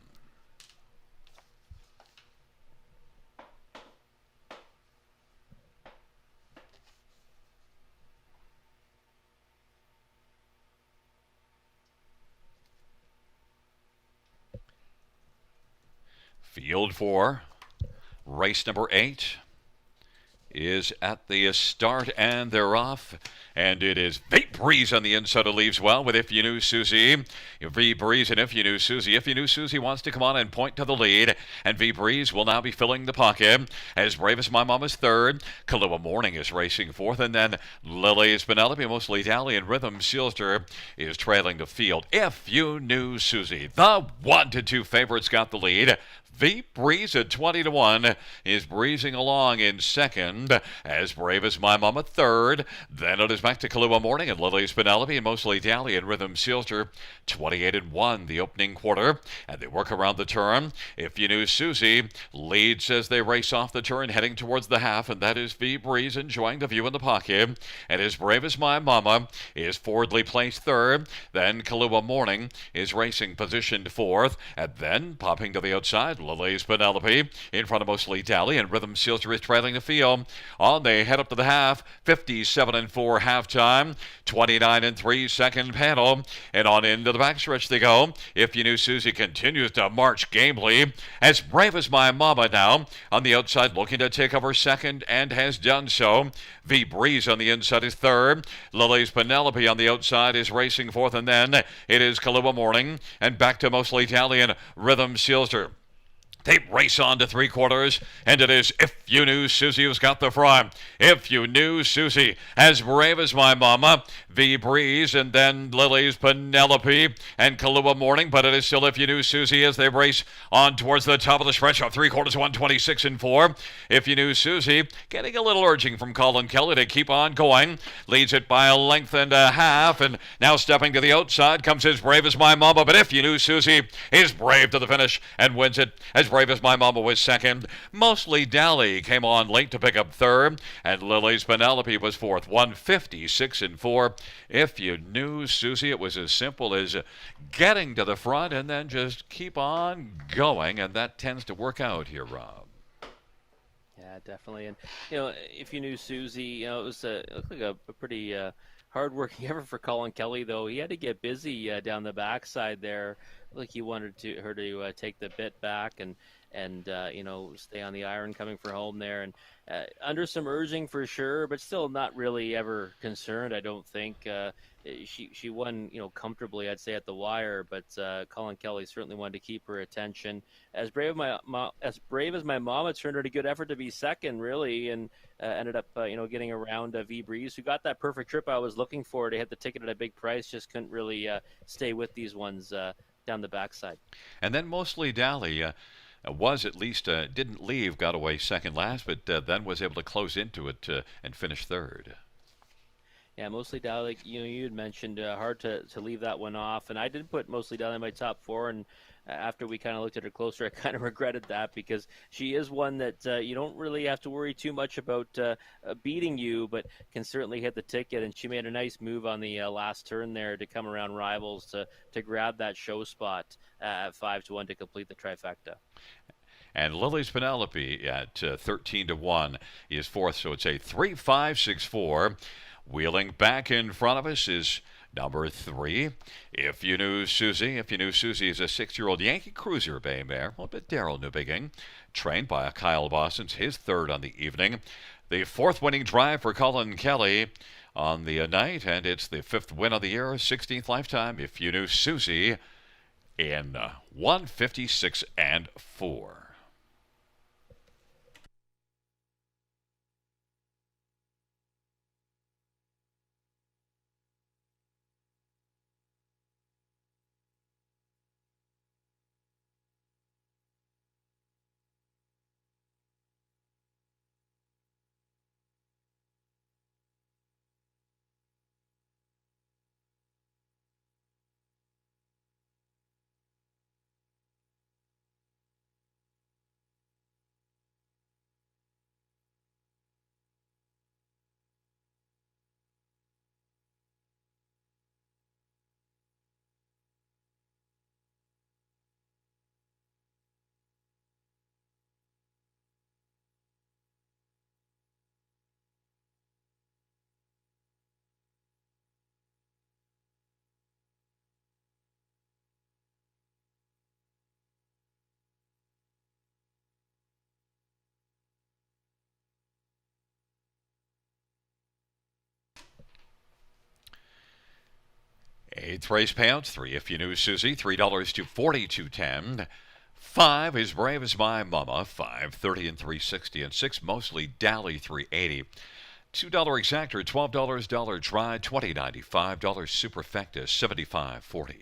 Field 4, race number 8 is at the start, and they're off. And it is V Breeze on the inside who leaves well with If You Knew Susie. V Breeze and If You Knew Susie. If You Knew Susie wants to come on and point to the lead. And V Breeze will now be filling the pocket. As Brave as My Mama's third. Kahlua Morning is racing fourth. And then Lily's Penelope, Mostly Dally, and Rhythm Sealster is trailing the field. If You Knew Susie. The 1-2 favorites got the lead. V Breeze at 20-1 is breezing along in second, as Brave as My Mama third. Then it is back to Kahlua Morning and Lily's Penelope and Mostly Dally and Rhythm Sealster, 28-1 the opening quarter, and they work around the turn. If You Knew Susie leads as they race off the turn heading towards the half, and that is V Breeze enjoying the view in the pocket. And as Brave as My Mama is forwardly placed third. Then Kahlua Morning is racing positioned fourth, and then popping to the outside, Lily's Penelope in front of Mostly Dally, and Rhythm Sealster is trailing the field. On they head up to the half, 57-4 halftime, 29-3 second panel, and on into the backstretch they go. If You Knew Susie continues to march gamely, as Brave as My Mama now on the outside looking to take over second and has done so. V Breeze on the inside is third. Lily's Penelope on the outside is racing fourth, and then it is Kahlua Morning and back to Mostly Dally and Rhythm Sealster. They race on to three quarters, and it is If You Knew Susie who's got the front. If You Knew Susie, as Brave as My Mama, V Breeze, and then Lily's Penelope and Kahlua Morning, but it is still If You Knew Susie as they race on towards the top of the stretch of three quarters, 126-4. If You Knew Susie, getting a little urging from Colin Kelly to keep on going, leads it by a length and a half, and now stepping to the outside comes his Brave as My Mama, but If You Knew Susie is brave to the finish and wins it, as Brave as My Mama was second. Mostly Dally came on late to pick up third, and Lily's Penelope was fourth, 156-4. If You Knew Susie, it was as simple as getting to the front and then just keep on going, and that tends to work out here, Rob. Yeah, definitely. And If You Knew Susie, it was it looked like a pretty hard-working effort for Colin Kelly, though. He had to get busy down the backside there. Like he wanted her to take the bit back and stay on the iron coming for home there, and under some urging for sure, but still not really ever concerned. I don't think she won comfortably, I'd say, at the wire, but Colin Kelly certainly wanted to keep her attention. As brave as my mom, it turned out a good effort to be second, really, and ended up getting around V Breeze, who got that perfect trip I was looking for. They had the ticket at a big price, just couldn't really stay with these ones down the backside. And then Mostly Dally was at least didn't leave, got away second last, but then was able to close into it and finish third. Yeah, Mostly Dally, you had mentioned hard to leave that one off, and I did put Mostly Dally in my top four, and after we kind of looked at her closer, I kind of regretted that, because she is one that you don't really have to worry too much about beating you, but can certainly hit the ticket, and she made a nice move on the last turn there to come around rivals to grab that show spot at 5-1 to complete the trifecta. And Lily's Penelope at 13-1 is fourth, so it's a 3-5-6-4. Wheeling back in front of us is number 3. If You Knew Susie. If You Knew Susie is a 6-year-old Yankee Cruiser Bay mare, a little bit Daryl Newbigging, trained by Kyle Boston's his third on the evening. The 4th winning drive for Colin Kelly on the night, and it's the 5th win of the year, 16th lifetime. If You Knew Susie in 156-4. Eighth race payouts, 3 if you knew Susie, $3 to 42.10. 5 is Brave as My Mama, 5.30 and 3.60, and 6 mostly Dally, 3.80. $2 exactor, $12 dollar try, $20.95. Superfecta, $75.40.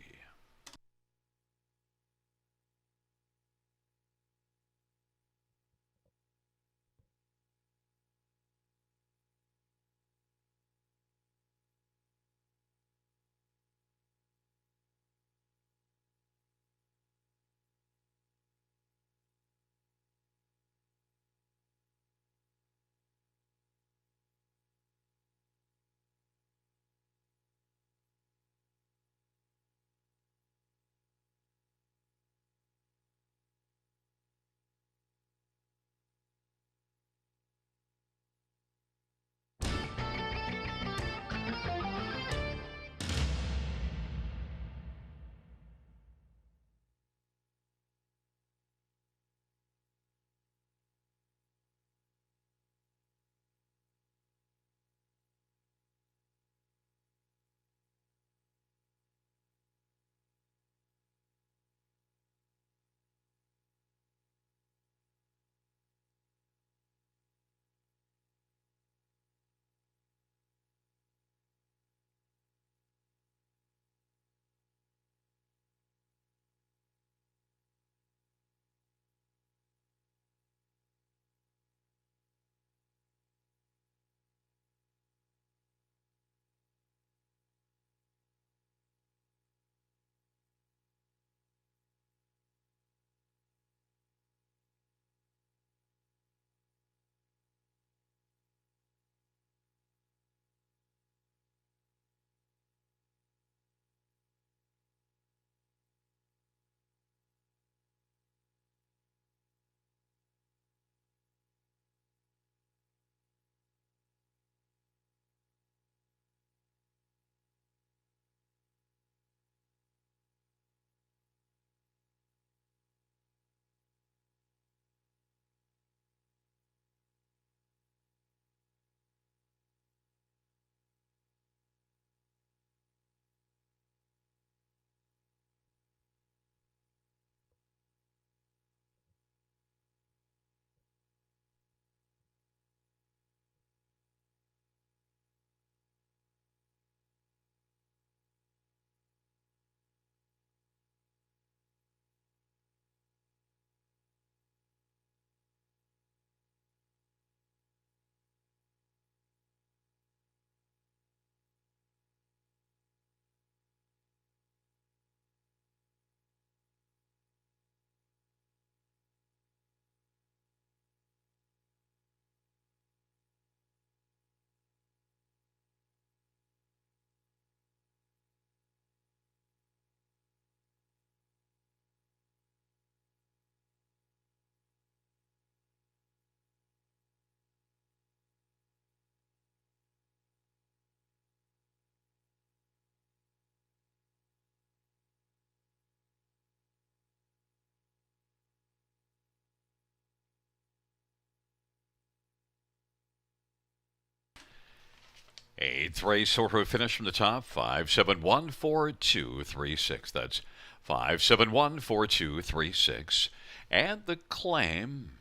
Eighth race, sort of finish from the top, 5714236. That's 5714236. And the claim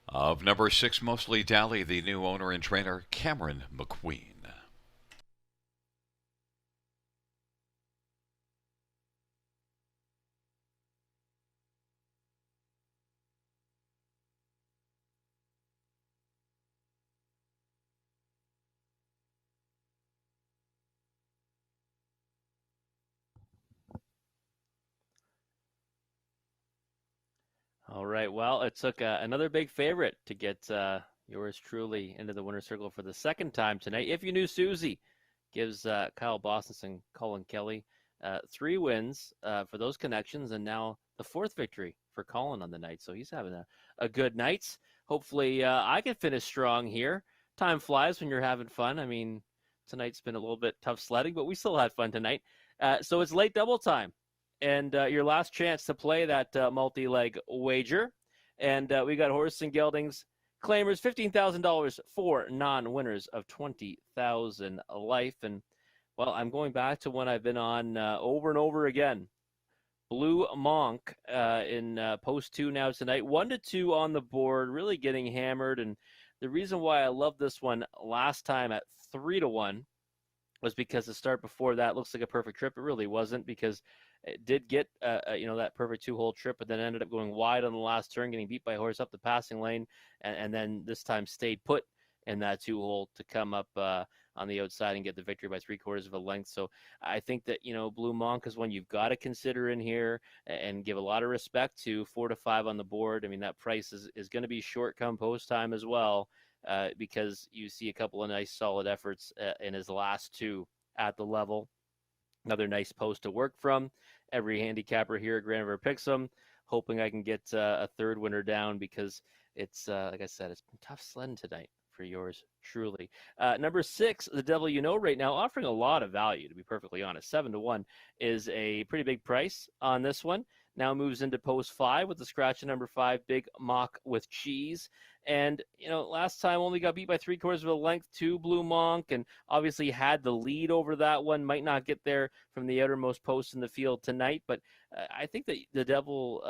of number 6, mostly Dally, the new owner and trainer, Cameron McQueen. All right. Well, it took another big favorite to get yours truly into the winner's circle for the second time tonight. If you knew Susie gives Kyle Boston and Colin Kelly 3 wins for those connections, and now the 4th victory for Colin on the night. So he's having a good night. Hopefully, I can finish strong here. Time flies when you're having fun. I mean, tonight's been a little bit tough sledding, but we still had fun tonight. So it's late double time. And your last chance to play that multi-leg wager. And we got Horse and Geldings claimers, $15,000 for non-winners of 20,000 life. And well, I'm going back to when I've been on over and over again. Blue Monk in post 2 now tonight. 1-2 on the board, really getting hammered. And the reason why I love this one last time at 3-1 was because the start before that looks like a perfect trip. It really wasn't, because it did get that perfect 2-hole trip, but then ended up going wide on the last turn, getting beat by a horse up the passing lane, and then this time stayed put in that 2-hole to come up on the outside and get the victory by 3/4 of a length. So I think that Blue Monk is one you've got to consider in here and give a lot of respect to. 4-5 on the board. I mean, that price is going to be short come post time as well. Because you see a couple of nice solid efforts in his last 2 at the level. Another nice post to work from. Every handicapper here at Grand River picks him, hoping I can get a third winner down, because it's, like I said, it's been tough sledding tonight for yours truly. Number 6, The Devil You Know, right now offering a lot of value, to be perfectly honest. 7-1 is a pretty big price on this one. Now moves into post 5 with the scratch of number 5, Big Mock with Cheese. And, last time only got beat by 3/4 of a length to Blue Monk, and obviously had the lead over that one. Might not get there from the outermost post in the field tonight, but I think that The Devil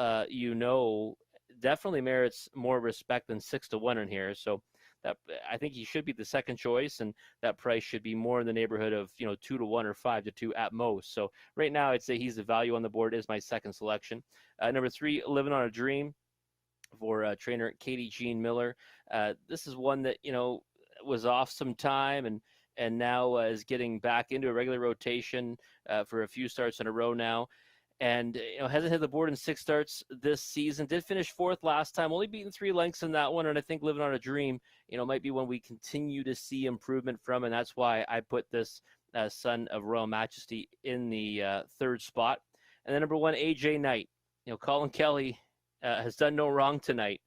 definitely merits more respect than 6-1 in here. So that, I think he should be the second choice, and that price should be more in the neighborhood of 2-1 or 5-2 at most. So right now, I'd say he's the value on the board, is my second selection. Number 3, Living on a Dream, for trainer Katie Jean Miller. This is one that was off some time, and now is getting back into a regular rotation for a few starts in a row now. And hasn't hit the board in 6 starts this season. Did finish 4th last time, only beaten 3 lengths in that one. And I think Living on a Dream, might be one we continue to see improvement from. And that's why I put this Son of Royal Majesty in the 3rd spot. And then number 1, AJ Knight. Colin Kelly has done no wrong tonight,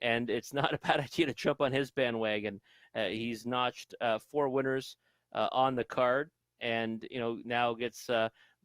and it's not a bad idea to jump on his bandwagon. He's notched 4 winners on the card, and now gets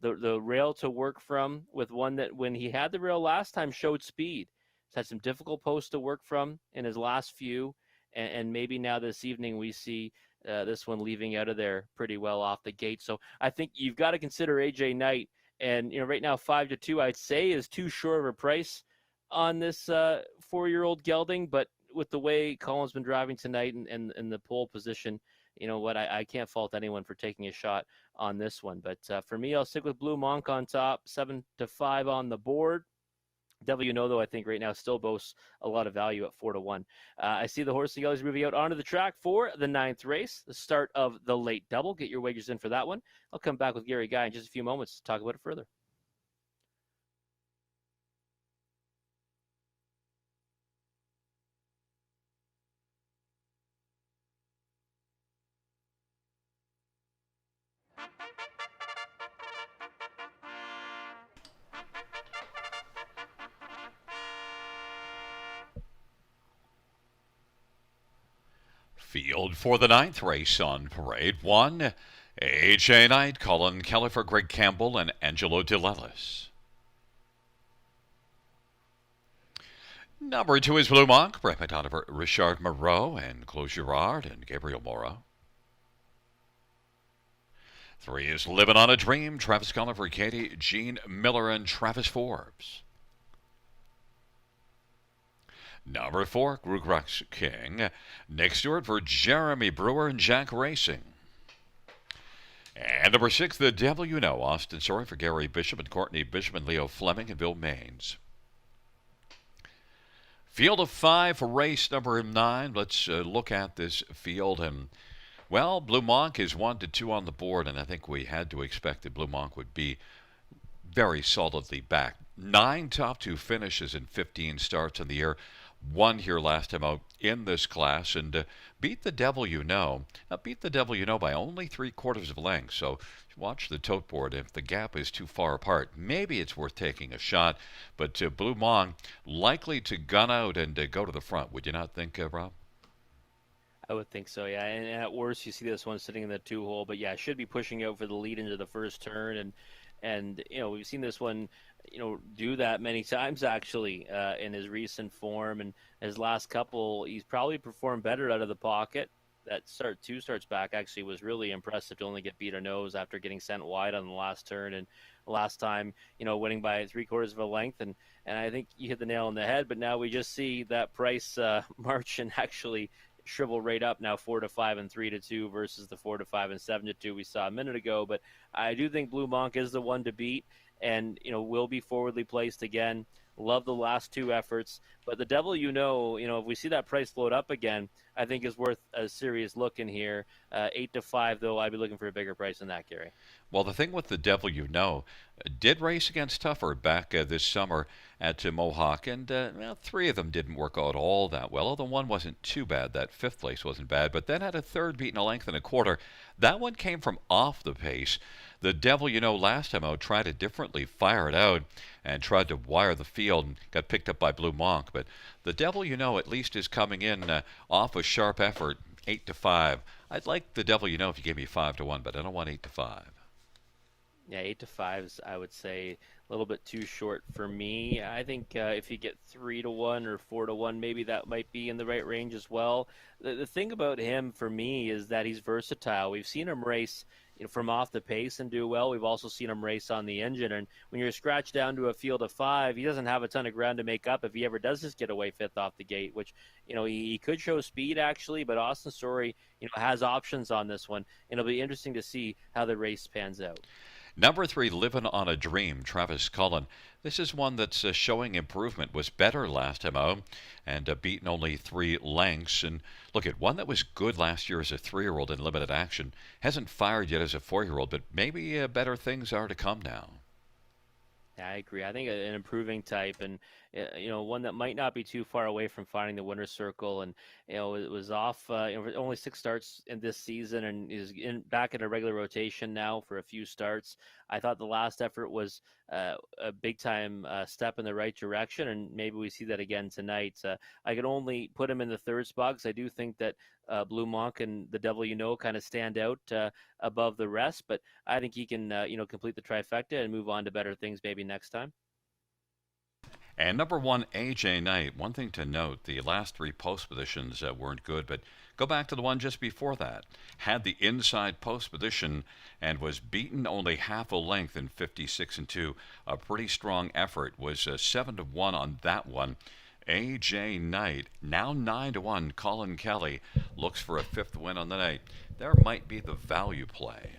the rail to work from, with one that, when he had the rail last time, showed speed. He's had some difficult posts to work from in his last few, and maybe now this evening we see this one leaving out of there pretty well off the gate. So I think you've got to consider AJ Knight, and right now 5-2 I'd say is too short of a price on this 4-year-old gelding, but with the way Colin's been driving tonight and the pole position, I can't fault anyone for taking a shot on this one. But for me, I'll stick with Blue Monk on top, 7-5 on the board. Devil You Know, though, I think right now still boasts a lot of value at 4-1. I see the horse and yellows moving out onto the track for the 9th race, the start of the late double. Get your wagers in for that one. I'll come back with Gary Guy in just a few moments to talk about it further. Field for the 9th race on parade. 1, AJ Knight, Colin Kelly for Greg Campbell and Angelo DeLellis. Number 2 is Blue Monk, bred by Donovan Richard Moreau and Claude Girard and Gabriel Mora. 3 is Living on a Dream, Travis Cullen for Katie Jean Miller and Travis Forbes. Number 4, Grugrux King, Nick Stewart for Jeremy Brewer and Jack Racing. And number 6, The Devil You Know, Austin Sorry for Gary Bishop and Courtney Bishop and Leo Fleming and Bill Maines. Field of 5 for race number 9. Let's look at this field. And, well, Blue Monk is 1-2 on the board, and I think we had to expect that Blue Monk would be very solidly back. 9 top 2 finishes in 15 starts in the year. 1 here last time out in this class, and beat The Devil You Know. Now, beat The Devil You Know by only 3/4 of a length, so watch the tote board. If the gap is too far apart, maybe it's worth taking a shot, but Blue Monk likely to gun out and go to the front. Would you not think, Rob? I would think so, yeah. And at worst, you see this one sitting in the 2-hole, but yeah, should be pushing out for the lead into the first turn. And we've seen this one do that many times actually in his recent form, and his last couple, he's probably performed better out of the pocket. That two starts back actually was really impressive to only get beat a nose after getting sent wide on the last turn, and last time, winning by 3/4 of a length, and I think you hit the nail on the head. But now we just see that price march and actually shrivel right up now, 4-5 and 3-2 versus the 4-5 and 7-2 we saw a minute ago. But I do think Blue Monk is the one to beat, and will be forwardly placed again. Love the last two efforts, but the devil, if we see that price float up again, I think is worth a serious look in here. 8-5 though, I'd be looking for a bigger price than that, Gary. Well, the thing with the devil, did race against Tougher back this summer at Mohawk, and three of them didn't work out all that well. Although one wasn't too bad, that fifth place wasn't bad, but then had a third beaten a length and a quarter. That one came from off the pace. The devil, last time out tried it differently, fired out, and tried to wire the field and got picked up by Blue Monk. But the devil, at least is coming in off a sharp effort, 8-5. I'd like the devil, if you gave me 5-1, but I don't want 8-5. Yeah, 8-5 is, I would say, a little bit too short for me. I think if you get 3-1 or 4-1, maybe that might be in the right range as well. The thing about him for me is that he's versatile. We've seen him race from off the pace and do well. We've also seen him race on the engine. And when you're scratched down to a field of 5, he doesn't have a ton of ground to make up if he ever does just get away fifth off the gate, which, he could show speed actually, but Austin Story, has options on this one. And it'll be interesting to see how the race pans out. Number 3, Living on a Dream, Travis Cullen. This is one that's showing improvement. Was better last time out and beaten only 3 lengths. And look at one that was good last year as a 3-year-old in limited action. Hasn't fired yet as a 4-year-old, but maybe better things are to come now. Yeah, I agree. I think an improving type, and one that might not be too far away from finding the winner's circle. And it was off only 6 starts in this season, and is back in a regular rotation now for a few starts. I thought the last effort was a big time step in the right direction, and maybe we see that again tonight. I could only put him in the 3rd spot because I do think that Blue Monk and the Devil kind of stand out above the rest, but I think he can complete the trifecta and move on to better things maybe next time. And number 1, AJ Knight. One thing to note, the last 3 post positions weren't good, but go back to the one just before that. Had the inside post position and was beaten only half a length in 56-2. A pretty strong effort. Was 7-1 on that one. AJ Knight, now 9-1. Colin Kelly looks for a 5th win on the night. There might be the value play.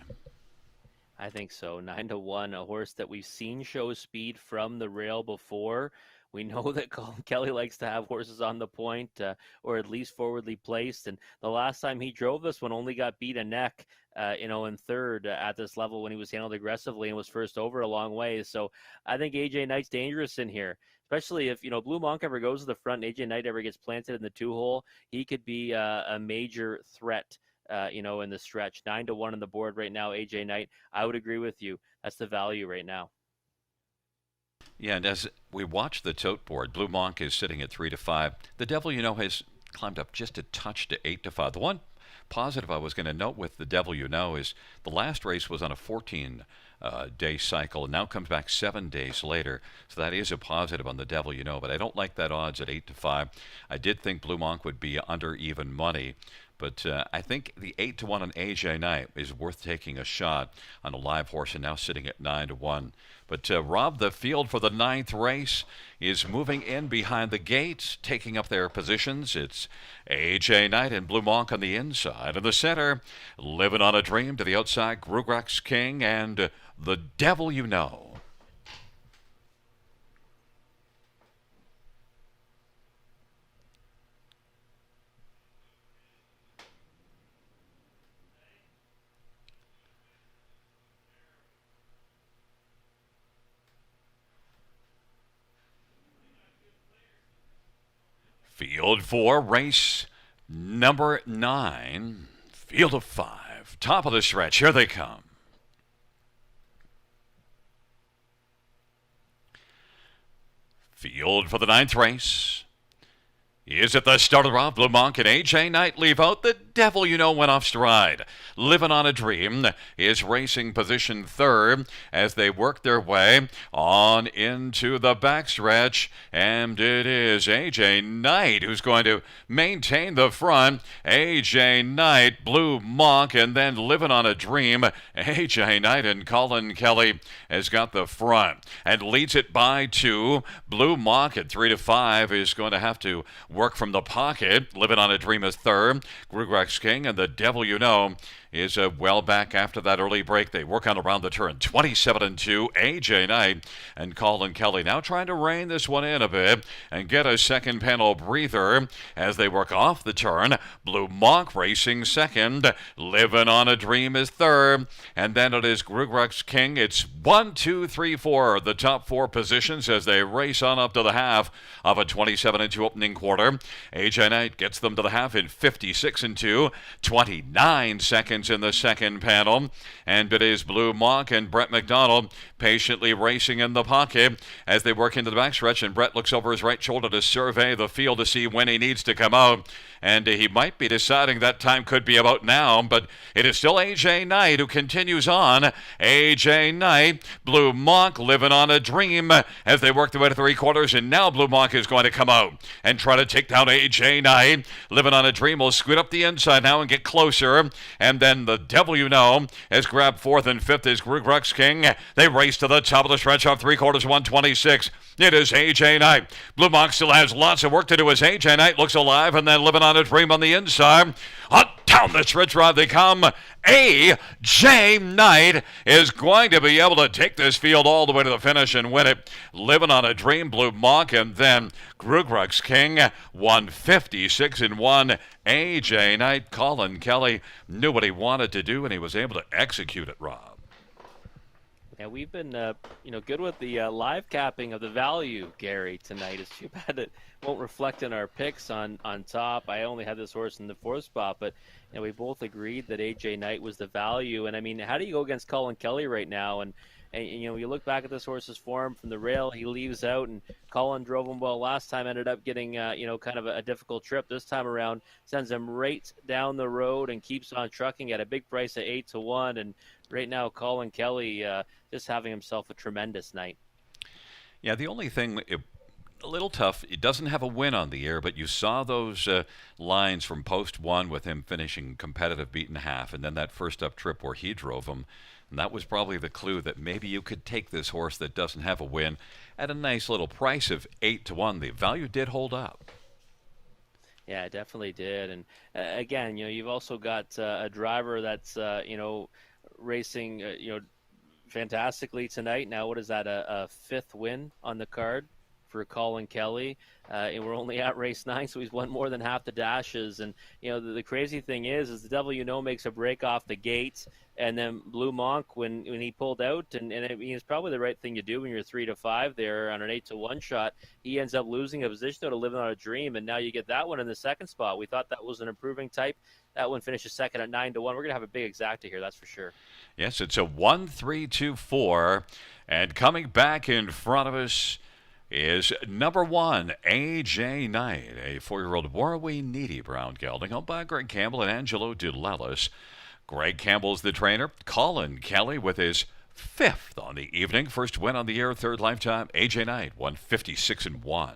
I think so. 9-1, a horse that we've seen show speed from the rail before. We know that Colin Kelly likes to have horses on the point, or at least forwardly placed. And the last time he drove this one, only got beat a neck, in 3rd at this level when he was handled aggressively and was first over a long way. So I think AJ Knight's dangerous in here, especially if Blue Monk ever goes to the front and AJ Knight ever gets planted in the 2-hole. He could be a major threat. In the stretch. 9-1 on the board right now, AJ Knight. I would agree with you. That's the value right now. Yeah, and as we watch the tote board, Blue Monk is sitting at 3-5. The Devil, has climbed up just a touch to 8-5. The one positive I was going to note with the Devil, is the last race was on a 14-day cycle and now comes back 7 days later. So that is a positive on the Devil, but I don't like that odds at 8-5. I did think Blue Monk would be under even money. But I think the 8-1 on AJ Knight is worth taking a shot on a live horse, and now sitting at 9-1. But Rob, the field for the 9th race is moving in behind the gates, taking up their positions. It's AJ Knight and Blue Monk on the inside. In the center, Living on a Dream to the outside, Grugrak's King, and the Devil Field 4, race number 9, field of 5. Top of the stretch, here they come. Field for the 9th race is at the start of the round. Blue Monk and AJ Knight leave out. The devil you know went off stride. Living on a Dream is racing position third as they work their way on into the backstretch. And it is AJ Knight who's going to maintain the front. AJ Knight, Blue Monk, and then Living on a Dream. AJ Knight and Colin Kelly has got the front and leads it by 2. Blue Monk at 3 to 5 is going to have to work from the pocket. Living on a Dream is third. Grugrex King and the Devil You Know is well back after that early break. They work on around the turn. 27-2. AJ Knight and Colin Kelly now trying to rein this one in a bit and get a second panel breather as they work off the turn. Blue Monk racing second. Living on a Dream is third. And then it is Grugrex King. It's 1, 2, 3, 4. The top 4 positions as they race on up to the half of a 27-2 opening quarter. AJ Knight gets them to the half in 56-2. 29 seconds in the second panel, and it is Blue Monk and Brett McDonald patiently racing in the pocket as they work into the backstretch, and Brett looks over his right shoulder to survey the field to see when he needs to come out, and he might be deciding that time could be about now, but it is still AJ Knight who continues on. AJ Knight, Blue Monk, Living on a Dream as they work their way to 3/4, and now Blue Monk is going to come out and try to take down AJ Knight. Living on a Dream will scoot up the inside now and get closer, and then the Devil You Know has grabbed 4th and 5th is Grugrex King. They race to the top of the stretch off 3/4, 126. It is AJ Knight. Blue Monk still has lots of work to do as AJ Knight looks alive, and then Living on a Dream on the inside. Down the stretch rod they come. AJ Knight is going to be able to take this field all the way to the finish and win it. Living on a Dream, Blue Monk, and then Grugrex King, 156-1. AJ Knight, Colin Kelly knew what he wanted to do, and he was able to execute it, Rob. Yeah, we've been, good with the live capping of the value, Gary, tonight. It's too bad it won't reflect in our picks on top. I only had this horse in the 4th spot, but we both agreed that AJ Knight was the value. And I mean, how do you go against Colin Kelly right now? And you look back at this horse's form from the rail, he leaves out, and Colin drove him well last time, ended up getting, kind of a difficult trip. This time around, sends him right down the road and keeps on trucking at a big price at 8-1. And right now, Colin Kelly just having himself a tremendous night. Yeah, the only thing, a little tough, it doesn't have a win on the air, but you saw those lines from post 1 with him finishing competitive beaten half, and then that first up trip where he drove him. And that was probably the clue that maybe you could take this horse that doesn't have a win at a nice little price of 8-1. The value did hold up. Yeah, it definitely did. And again, you've also got a driver that's, racing, fantastically tonight. Now, what is that, a 5th win on the card for Colin Kelly? And we're only at race 9, so he's won more than half the dashes. And, the crazy thing is the Devil You Know makes a break off the gate, and then Blue Monk, when he pulled out, and it's probably the right thing to do when you're 3-5 there on an 8-1 shot, he ends up losing a position to Living on a Dream, and now you get that one in the 2nd spot. We thought that was an improving type. That one finishes 2nd at 9-1. We're going to have a big exacta here, that's for sure. Yes, it's a 1-3-2-4, and coming back in front of us is number 1, AJ Knight, a 4-year-old Warrawee Needy Brown gelding, owned by Greg Campbell and Angelo Dulelis. Greg Campbell's the trainer. Colin Kelly with his 5th on the evening. First win on the year, 3rd lifetime. AJ Knight, 156-1.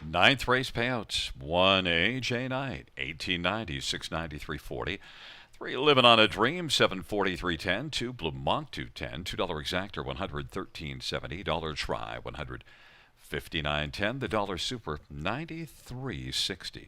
Ninth race payouts. 1 AJ Knight, 1890, 690, 340. 3 Living on a Dream, 740, 310. 2 Blue Monk, 210. $2 exactor, 113.70. Dollar try, 159.10. The dollar super, 93.60.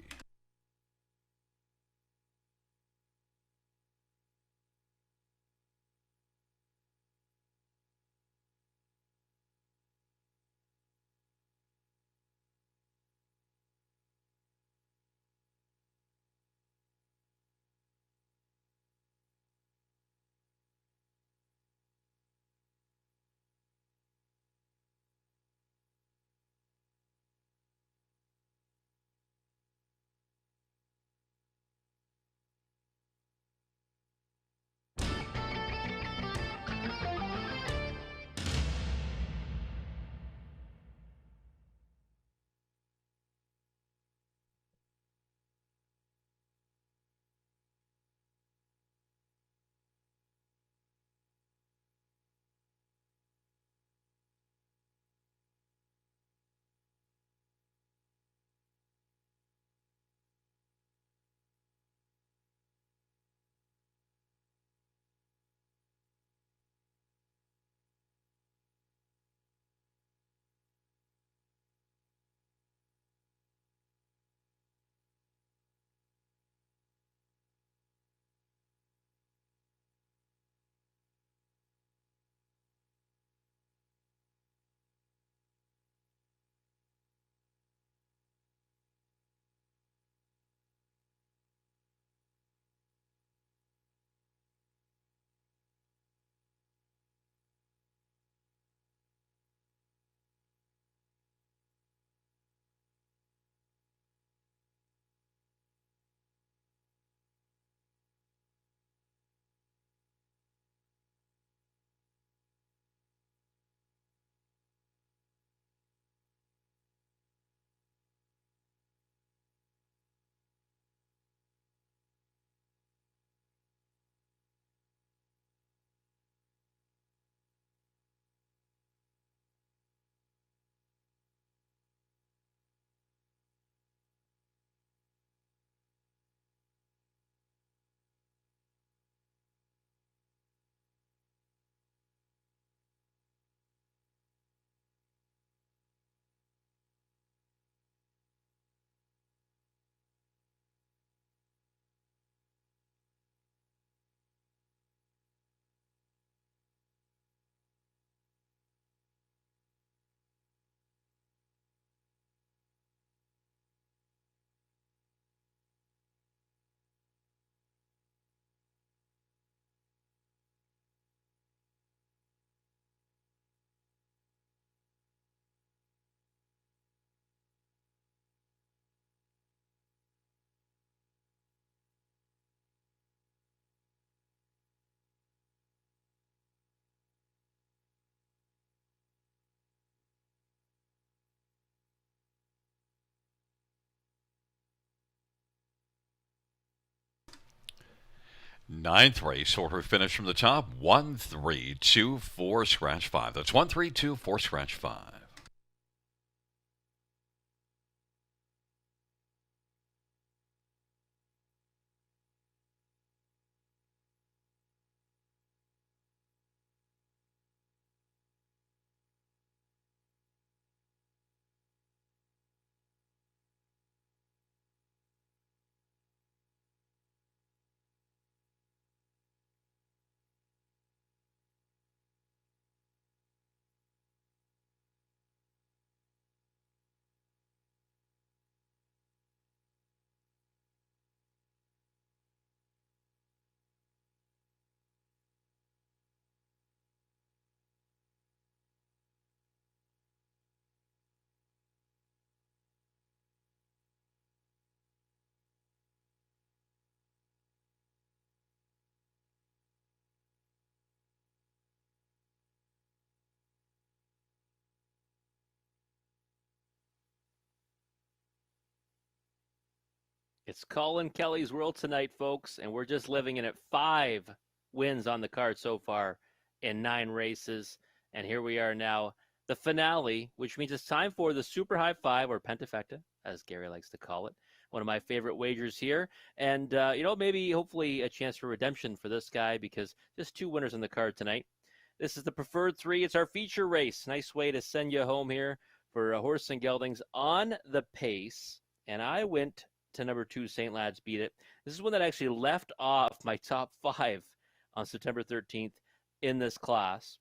Ninth race, order finish from the top. 1, 3, 2, 4, scratch 5. That's 1, 3, 2, 4, scratch 5. It's Colin Kelly's world tonight, folks, and we're just living in it. 5 wins on the card so far in 9 races. And here we are now, the finale, which means it's time for the Super High Five, or Pentafecta, as Gary likes to call it. One of my favorite wagers here. And, maybe hopefully a chance for redemption for this guy, because just 2 winners on the card tonight. This is the preferred 3. It's our feature race. Nice way to send you home here for Horse and Geldings on the pace. And I went to number 2, St. Lad's Beat It. This is one that actually left off my top 5 on September 13th in this class.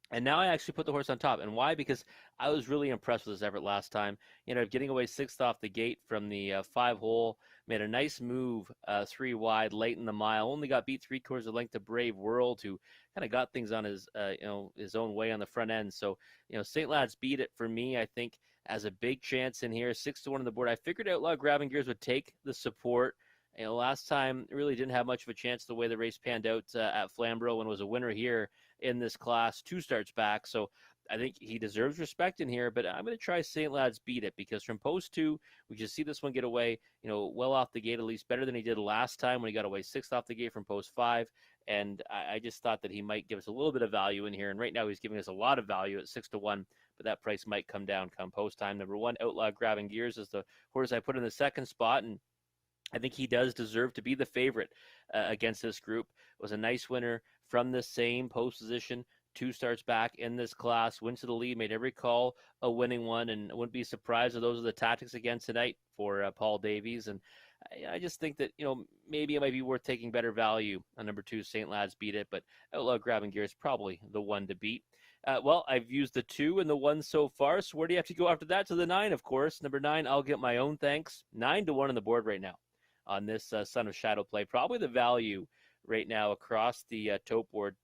And now I actually put the horse on top. And why? Because I was really impressed with this effort last time. Getting away 6th off the gate from the 5-hole. Made a nice move 3 wide late in the mile. Only got beat 3/4 of length to Brave World, who kind of got things on his own way on the front end. So, St. Lad's Beat It for me, I think, has a big chance in here. 6-1 on the board. I figured Outlaw Grabbing Gears would take the support. Last time really didn't have much of a chance the way the race panned out at Flamborough, and was a winner here in this class 2 starts back. So I think he deserves respect in here, but I'm going to try St. Lad's Beat It, because from post 2, we just see this one get away, well off the gate, at least better than he did last time when he got away 6th off the gate from post 5. And I just thought that he might give us a little bit of value in here. And right now he's giving us a lot of value at 6-1, but that price might come down come post time. Number 1, Outlaw Grabbing Gears, is the horse I put in the second spot, and I think he does deserve to be the favorite against this group. It was a nice winner from the same post position, 2 starts back in this class, went to the lead, made every call a winning one, and I wouldn't be surprised if those are the tactics again tonight for Paul Davies. And I just think that, maybe it might be worth taking better value on number 2, St. Lad's Beat It, but Outlaw Grabbing Gear is probably the one to beat. Well, I've used the 2 and the 1 so far, so where do you have to go after that? To the 9, of course. Number 9, I'll Get My Own Thanks. 9-1 on the board right now on this Son of Shadow play. Probably the value right now across the tote board.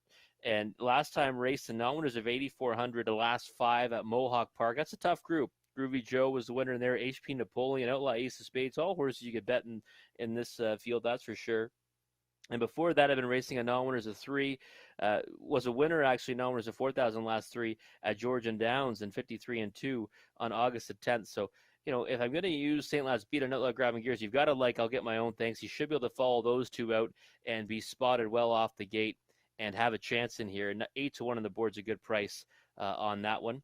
And last time raced the non-winners of 8,400, the last 5 at Mohawk Park. That's a tough group. Groovy Joe was the winner in there. HP Napoleon, Outlaw Ace of Spades, all horses you could bet in this field, that's for sure. And before that, I've been racing a non-winners of 3. Was a winner, actually, non-winners of 4,000 last 3 at Georgian Downs in 53-2 on August the 10th. So, if I'm going to use St. Lad's Beat It, Outlaw Grabbing Gears, you've got to I'll Get My Own Thanks. You should be able to follow those 2 out and be spotted well off the gate and have a chance in here. And 8-1 on the board's a good price on that one.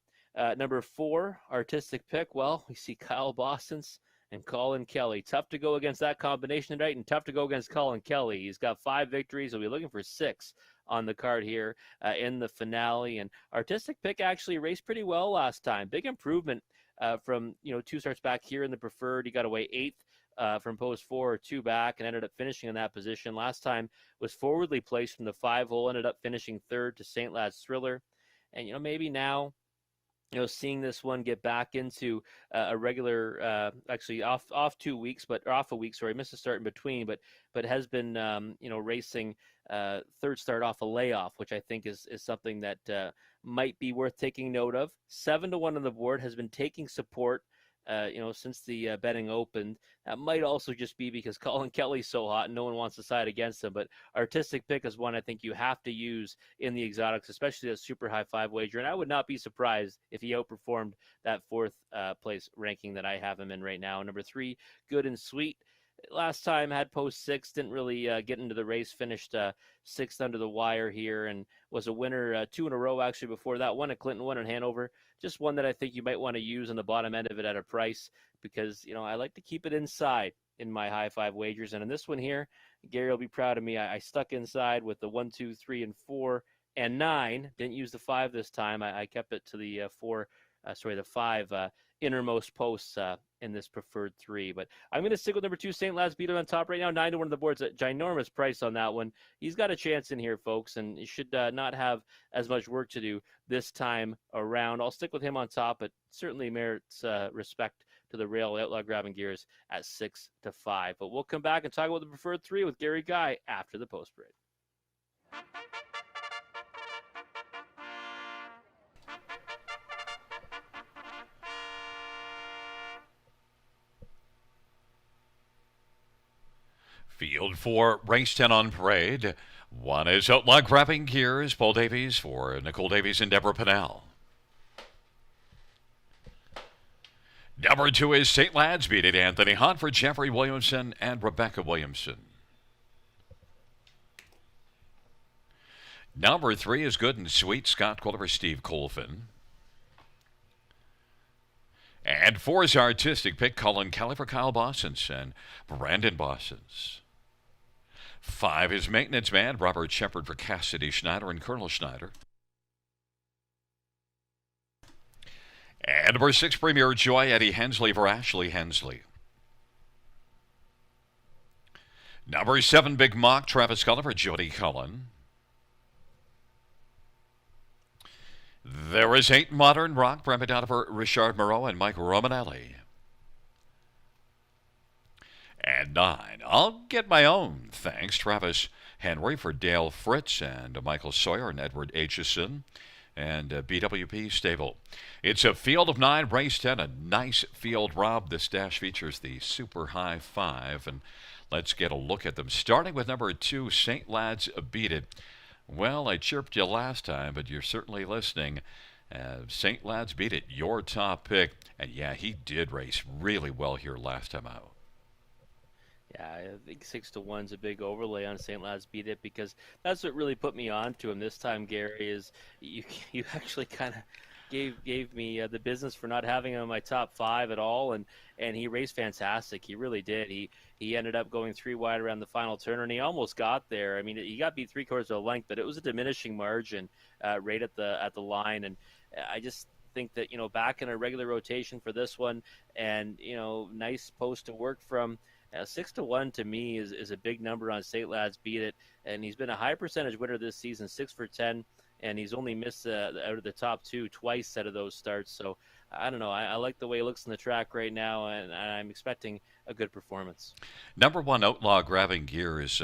Number 4, Artistic Pick. Well, we see Kyle Bostons and Colin Kelly. Tough to go against that combination tonight, and tough to go against Colin Kelly. He's got 5 victories. He'll be looking for 6 on the card here in the finale. And Artistic Pick actually raced pretty well last time. Big improvement from 2 starts back here in the preferred. He got away 8th from post 4 or 2 back, and ended up finishing in that position. Last time was forwardly placed from the 5-hole, ended up finishing 3rd to St. Lad's Thriller. And maybe now, seeing this one get back into a regular, actually off 2 weeks, but off a week. Sorry, missed a start in between, but has been racing 3rd start off a layoff, which I think is something that might be worth taking note of. 7-1 on the board, has been taking support since the betting opened. That might also just be because Colin Kelly's so hot and no one wants to side against him. But Artistic Pick is one I think you have to use in the exotics, especially that super high 5 wager. And I would not be surprised if he outperformed that 4th place ranking that I have him in right now. Number 3, Good and Sweet. last time had post 6, didn't really get into the race, finished 6th under the wire here, and was a winner 2 in a row actually before that. One at Clinton, one in Hanover. Just one that I think you might want to use on the bottom end of it at a price because, I like to keep it inside in my high five wagers. And in this one here, Gary will be proud of me. I stuck inside with the 1, 2, 3, and 4 and 9. Didn't use the 5 this time. I kept it to the the 5 innermost posts in this preferred 3. But I'm going to stick with number 2, St. Lad's Beat It on top right now. 9 to 1 of the boards. A ginormous price on that one. He's got a chance in here, folks, and he should not have as much work to do this time around. I'll stick with him on top, but certainly merits respect to the Rail Outlaw Grabbing Gears at 6 to 5. But we'll come back and talk about the preferred 3 with Gary Guy after the post break. Field 4, race 10 on parade. 1 is Outlaw Grabbing Gears, Paul Davies for Nicole Davies and Deborah Pennell. Number 2 is St. Lad's Beat It, Anthony Hunt for Jeffrey Williamson and Rebecca Williamson. Number 3 is Good and Sweet, Scott Quiller for Steve Colvin. And 4 is Artistic Pick, Colin Kelly for Kyle Bossens and Brandon Bossens. 5 is Maintenance Man, Robert Shepard for Cassidy Schneider and Colonel Schneider. And number 6, Premier Joy, Eddie Hensley for Ashley Hensley. Number 7, Big Mock, Travis Cullen for Jody Cullen. There is 8, Modern Rock, Brent McDonough for Richard Moreau and Mike Romanelli. And 9, I'll Get My Own Thanks, Travis Henry for Dale Fritz and Michael Sawyer and Edward Aitchison and BWP Stable. It's a field of 9, race 10, a nice field, Rob. This dash features the super high 5, and let's get a look at them. Starting with number 2, St. Lad's Beat It. Well, I chirped you last time, but you're certainly listening. St. Lad's Beat It, your top pick. And yeah, he did race really well here last time out. Yeah, I think 6 to 1's a big overlay on St. Lad's Beat It because that's what really put me on to him this time, Gary, is you actually kind of gave me the business for not having him in my top 5 at all, and he raced fantastic. He really did. He ended up going 3 wide around the final turn, and he almost got there. I mean, he got beat 3/4 of a length, but it was a diminishing margin right at the line, and I just think that back in a regular rotation for this one, and nice post to work from. 6 to 1 to me is a big number on St. Lad's Beat It, and he's been a high percentage winner this season, 6 for 10, and he's only missed out of the top 2 twice out of those starts. So I don't know. I like the way he looks in the track right now, and I'm expecting a good performance. Number 1, Outlaw Grabbing Gears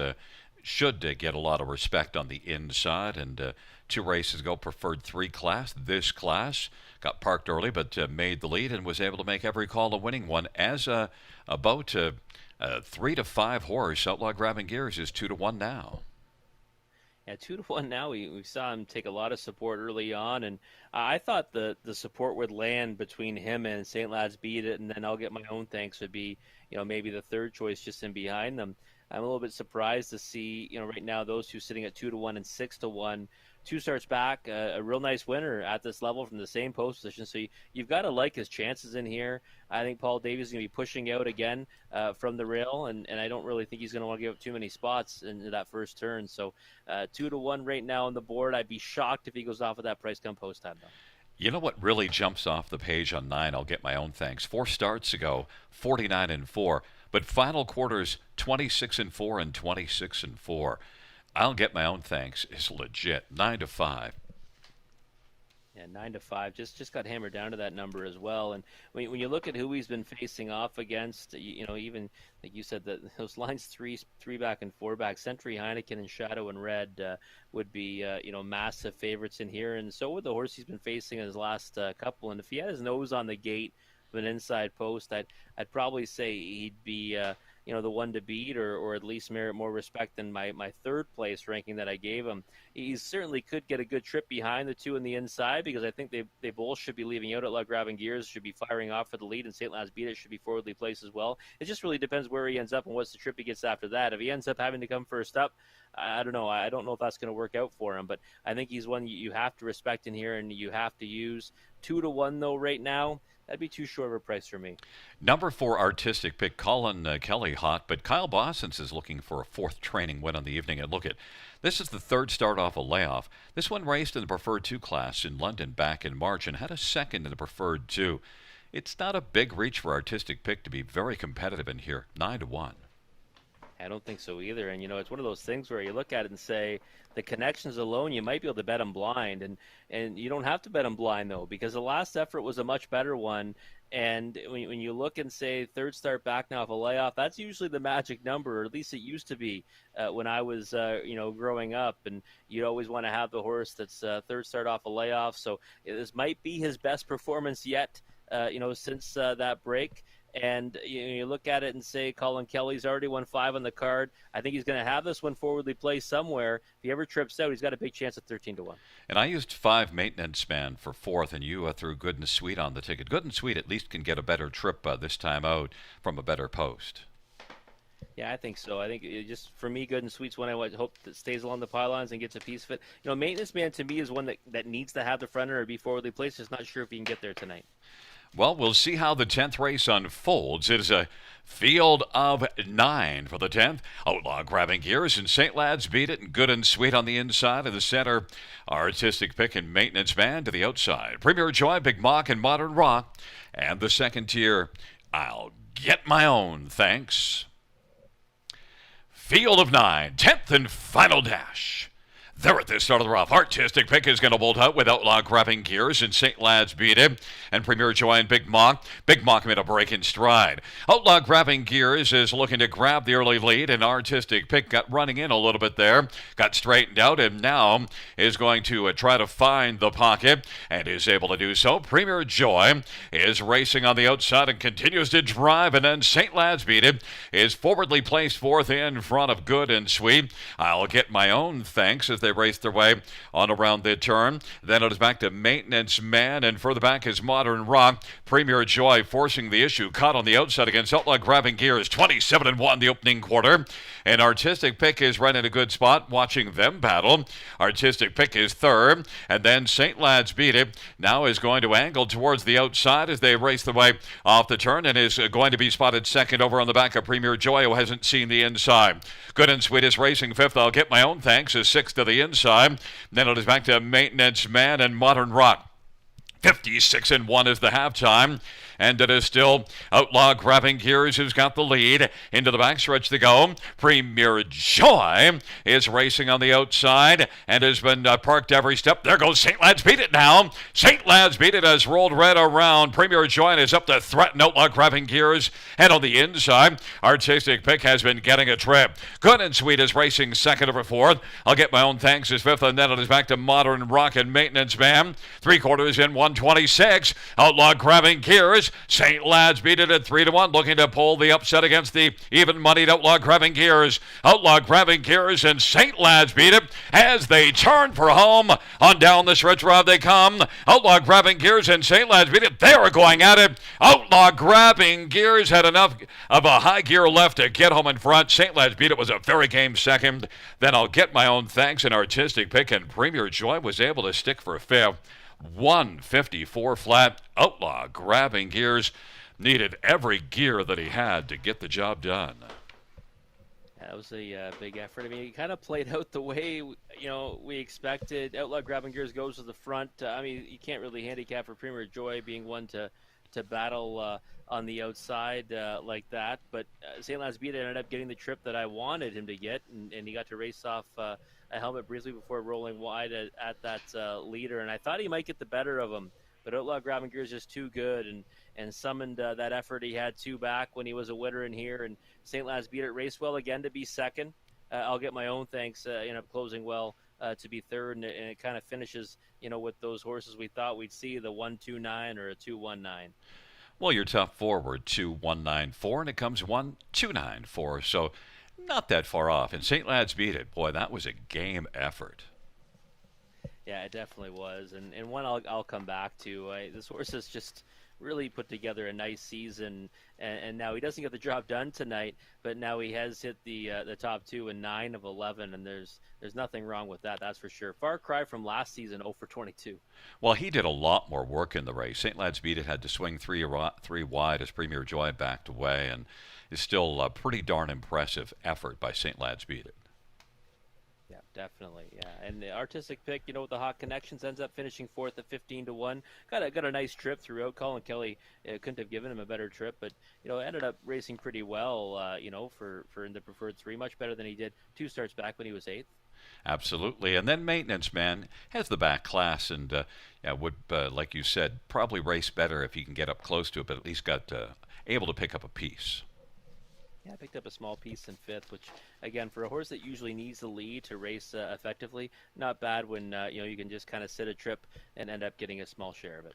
should get a lot of respect on the inside, and 2 races ago, preferred 3 class. This class got parked early, but made the lead and was able to make every call a winning one. As about 3 to 5 horse, Outlaw Grabbing Gears is 2 to 1 now. Yeah, 2 to 1 now. We saw him take a lot of support early on, and I thought the support would land between him and St. Lad's Beat It, and then I'll Get My Own Thanks would be, maybe the third choice just in behind them. I'm a little bit surprised to see, right now those 2 sitting at 2 to 1 and 6 to 1. 2 starts back, a real nice winner at this level from the same post position. So you've got to like his chances in here. I think Paul Davies is going to be pushing out again from the rail, and I don't really think he's going to want to give up too many spots in that first turn. So 2 to 1 right now on the board. I'd be shocked if he goes off of that price come post time, though. You know what really jumps off the page on 9, I'll Get My Own Thanks. 4 starts ago, 49 and 4, but final quarters 26 and 4 and 26 and 4. I'll Get My Own Thanks is legit. 9 to 5. Yeah, 9 to 5. Just got hammered down to that number as well. And when you look at who he's been facing off against, even like you said, that those lines three back and 4 back, Sentry, Heineken, and Shadow and Red would be massive favorites in here. And so would the horse he's been facing in his last couple. And if he had his nose on the gate of an inside post, I'd probably say he'd be the one to beat, or at least merit more respect than my third place ranking that I gave him. He certainly could get a good trip behind the two in the inside, because I think they both should be leaving out. Outlaw Grabbing Gears should be firing off for the lead, and St. Laz Beat It should be forwardly placed as well. It just really depends where he ends up and what's the trip he gets after that. If he ends up having to come first up, I don't know. I don't know if that's going to work out for him, but I think he's one you have to respect in here, and you have to use. 2-1 though right now. That'd be too short of a price for me. Number 4 artistic pick, Colin Kelly hot, but Kyle Bossens is looking for a 4th training win on the evening. And look at this is the 3rd start off a layoff. This one raced in the preferred 2 class in London back in March and had a 2nd in the preferred 2. It's not a big reach for artistic pick to be very competitive in here. 9-1. I don't think so either. And, it's one of those things where you look at it and say the connections alone, you might be able to bet them blind. And you don't have to bet them blind, though, because the last effort was a much better one. And when you look and say 3rd start back now of a layoff, that's usually the magic number, or at least it used to be when I was, growing up. And you'd always want to have the horse that's 3rd start off a layoff. So this might be his best performance yet, since that break. And you look at it and say Colin Kelly's already won 5 on the card. I think he's going to have this one forwardly placed somewhere. If he ever trips out, he's got a big chance at 13-1. And I used 5 maintenance man for 4th, and you threw Good and Sweet on the ticket. Good and Sweet at least can get a better trip this time out from a better post. Yeah, I think so. I think just for me, Good and Sweet's one I hope that stays along the pylons and gets a piece of it. Maintenance man to me is one that needs to have the front runner be forwardly placed. Just not sure if he can get there tonight. Well, we'll see how the 10th race unfolds. It is a field of 9 for the 10th. Outlaw Grabbing Gears and St. Lads Beat It and Good and Sweet on the inside of the center. Artistic Pick and Maintenance Man to the outside. Premier Joy, Big Mock, and Modern Rock. And the second tier, I'll Get My Own, thanks. Field of 9, 10th and final dash. There at the start of the rough. Artistic Pick is going to bolt out with Outlaw Grabbing Gears and St. Lads Beat It and Premier Joy and Big Mock. Big Mock made a break in stride. Outlaw Grabbing Gears is looking to grab the early lead, and Artistic Pick got running in a little bit there, got straightened out, and now is going to try to find the pocket and is able to do so. Premier Joy is racing on the outside and continues to drive, and then St. Lads Beat It is forwardly placed 4th in front of Good and Sweet. I'll Get My Own, thanks, as they race their way on around the turn. Then it is back to Maintenance Man, and further back is Modern Rock. Premier Joy forcing the issue, caught on the outside against Outlaw Grabbing Gears, 27-1 the opening quarter. And Artistic Pick is right in a good spot, watching them battle. Artistic Pick is 3rd, and then St. Lads Beat It now is going to angle towards the outside as they race their way off the turn, and is going to be spotted 2nd over on the back of Premier Joy, who hasn't seen the inside. Good and Sweet is racing 5th. I'll Get My Own, thanks, is 6th to the inside. Then it is back to Maintenance Man and Modern Rock. 56-1 is the halftime. And it is still Outlaw Grabbing Gears who's got the lead. Into the backstretch they go. Premier Joy is racing on the outside and has been parked every step. There goes St. Lads Beat It now. St. Lads Beat It has rolled right around. Premier Joy is up to threaten Outlaw Grabbing Gears. And on the inside, Artistic Pick has been getting a trip. Good and Sweet is racing 2nd over 4th. I'll Get My Own, thanks, is 5th. And then it is back to Modern Rock and Maintenance Man. 3/4 in 126. Outlaw Grabbing Gears. St. Lads Beat It at 3-1, looking to pull the upset against the even-moneyed Outlaw Grabbing Gears. Outlaw Grabbing Gears and St. Lads Beat It as they turn for home. On down the stretch road they come. Outlaw Grabbing Gears and St. Lads Beat It. They are going at it. Outlaw Grabbing Gears had enough of a high gear left to get home in front. St. Lads Beat It was a very game 2nd. Then I'll Get My Own, thanks, and Artistic Pick, and Premier Joy was able to stick for 5th. 154 flat. Outlaw Grabbing Gears needed every gear that he had to get the job done. That was a big effort. I mean, it kind of played out the way we expected. Outlaw Grabbing Gears goes to the front. You can't really handicap for Premier Joy being one to battle on the outside like that. But St. Lads Beat It ended up getting the trip that I wanted him to get, and he got to race off a helmet briefly before rolling wide at that leader. And I thought he might get the better of him, but Outlaw Grabbing Gears is too good and summoned that effort he had 2 back when he was a winner in here. And St. Lads Beat It raced well again to be 2nd. I'll Get My Own, thanks, end up closing well to be 3rd, and it kind of finishes with those horses we thought we'd see, the 1-2-9 or a 2-1-9. Well, your top four were 2-1-9-4, and it comes 1-2-9-4, so not that far off. And St. Lad's beat it. Boy, that was a game effort. Yeah, it definitely was, and one I'll come back to. This horse has just really put together a nice season, and now he doesn't get the job done tonight, but now he has hit the top two in 9 of 11, and there's nothing wrong with that, that's for sure. Far cry from last season, 0 for 22. Well, he did a lot more work in the race. St. Lad's beat it had to swing three wide as Premier Joy backed away, and it's still a pretty darn impressive effort by St. Lad's beat it. Yeah, definitely. Yeah, and the artistic pick, with the hot connections, ends up finishing fourth at 15-1. Got a nice trip throughout. Colin Kelly couldn't have given him a better trip, but ended up racing pretty well. For in the preferred three, much better than he did 2 starts back when he was 8th. Absolutely. And then Maintenance Man has the back class and would, like you said, probably race better if he can get up close to it, but at least got able to pick up a piece. Yeah, I picked up a small piece in 5th, which, again, for a horse that usually needs the lead to race effectively, not bad when you can just kind of sit a trip and end up getting a small share of it.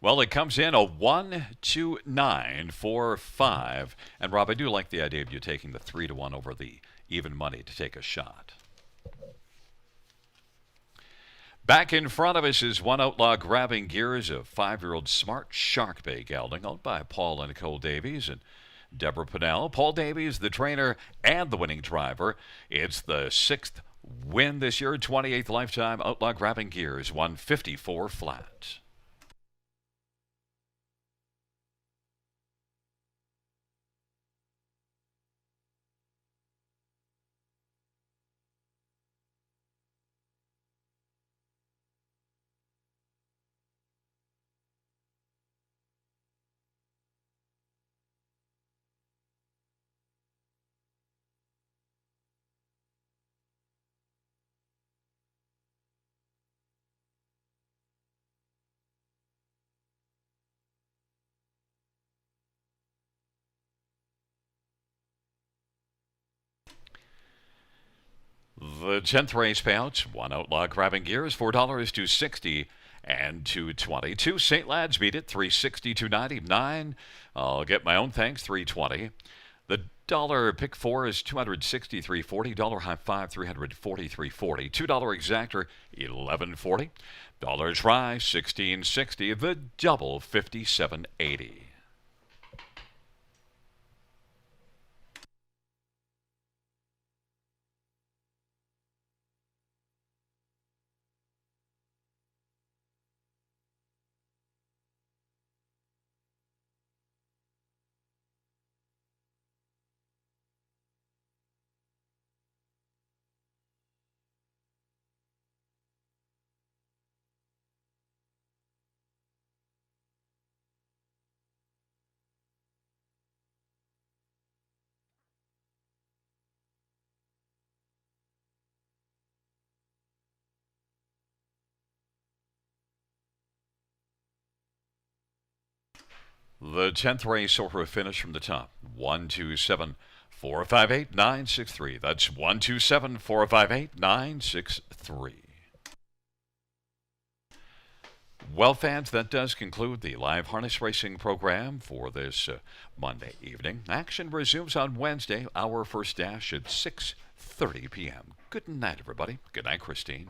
Well, it comes in a 1-2-9-4-5. And, Rob, I do like the idea of you taking the 3-1 over the even money to take a shot. Back in front of us is One Outlaw Grabbing Gears, a 5-year-old smart shark bay gelding owned by Paul and Nicole Davies and Deborah Pinnell. Paul Davies, the trainer and the winning driver. It's the 6th win this year, 28th lifetime. Outlaw Grabbing Gears, 154 flat. The 10th race payouts, One Outlaw Grabbing Gears, $4 $2.60 and $2.20. 2 St. Lad's beat it, $3.60 $2.90. 9, I'll get my own thanks, $3.20. The dollar pick 4 is $260 $3.40. Dollar high 5 $340 $3.40. $2 exactor $11.40. Dollar try $16.60. The double $57.80. The 10th race over a finish from the top. 1, 2, 7, 4, 5, 8, 9, 6, 3. That's 1, 2, 7, 4, 5, 8, 9, 6, 3. Well, fans, that does conclude the live harness racing program for this Monday evening. Action resumes on Wednesday, our first dash at 6:30 p.m. Good night, everybody. Good night, Christine.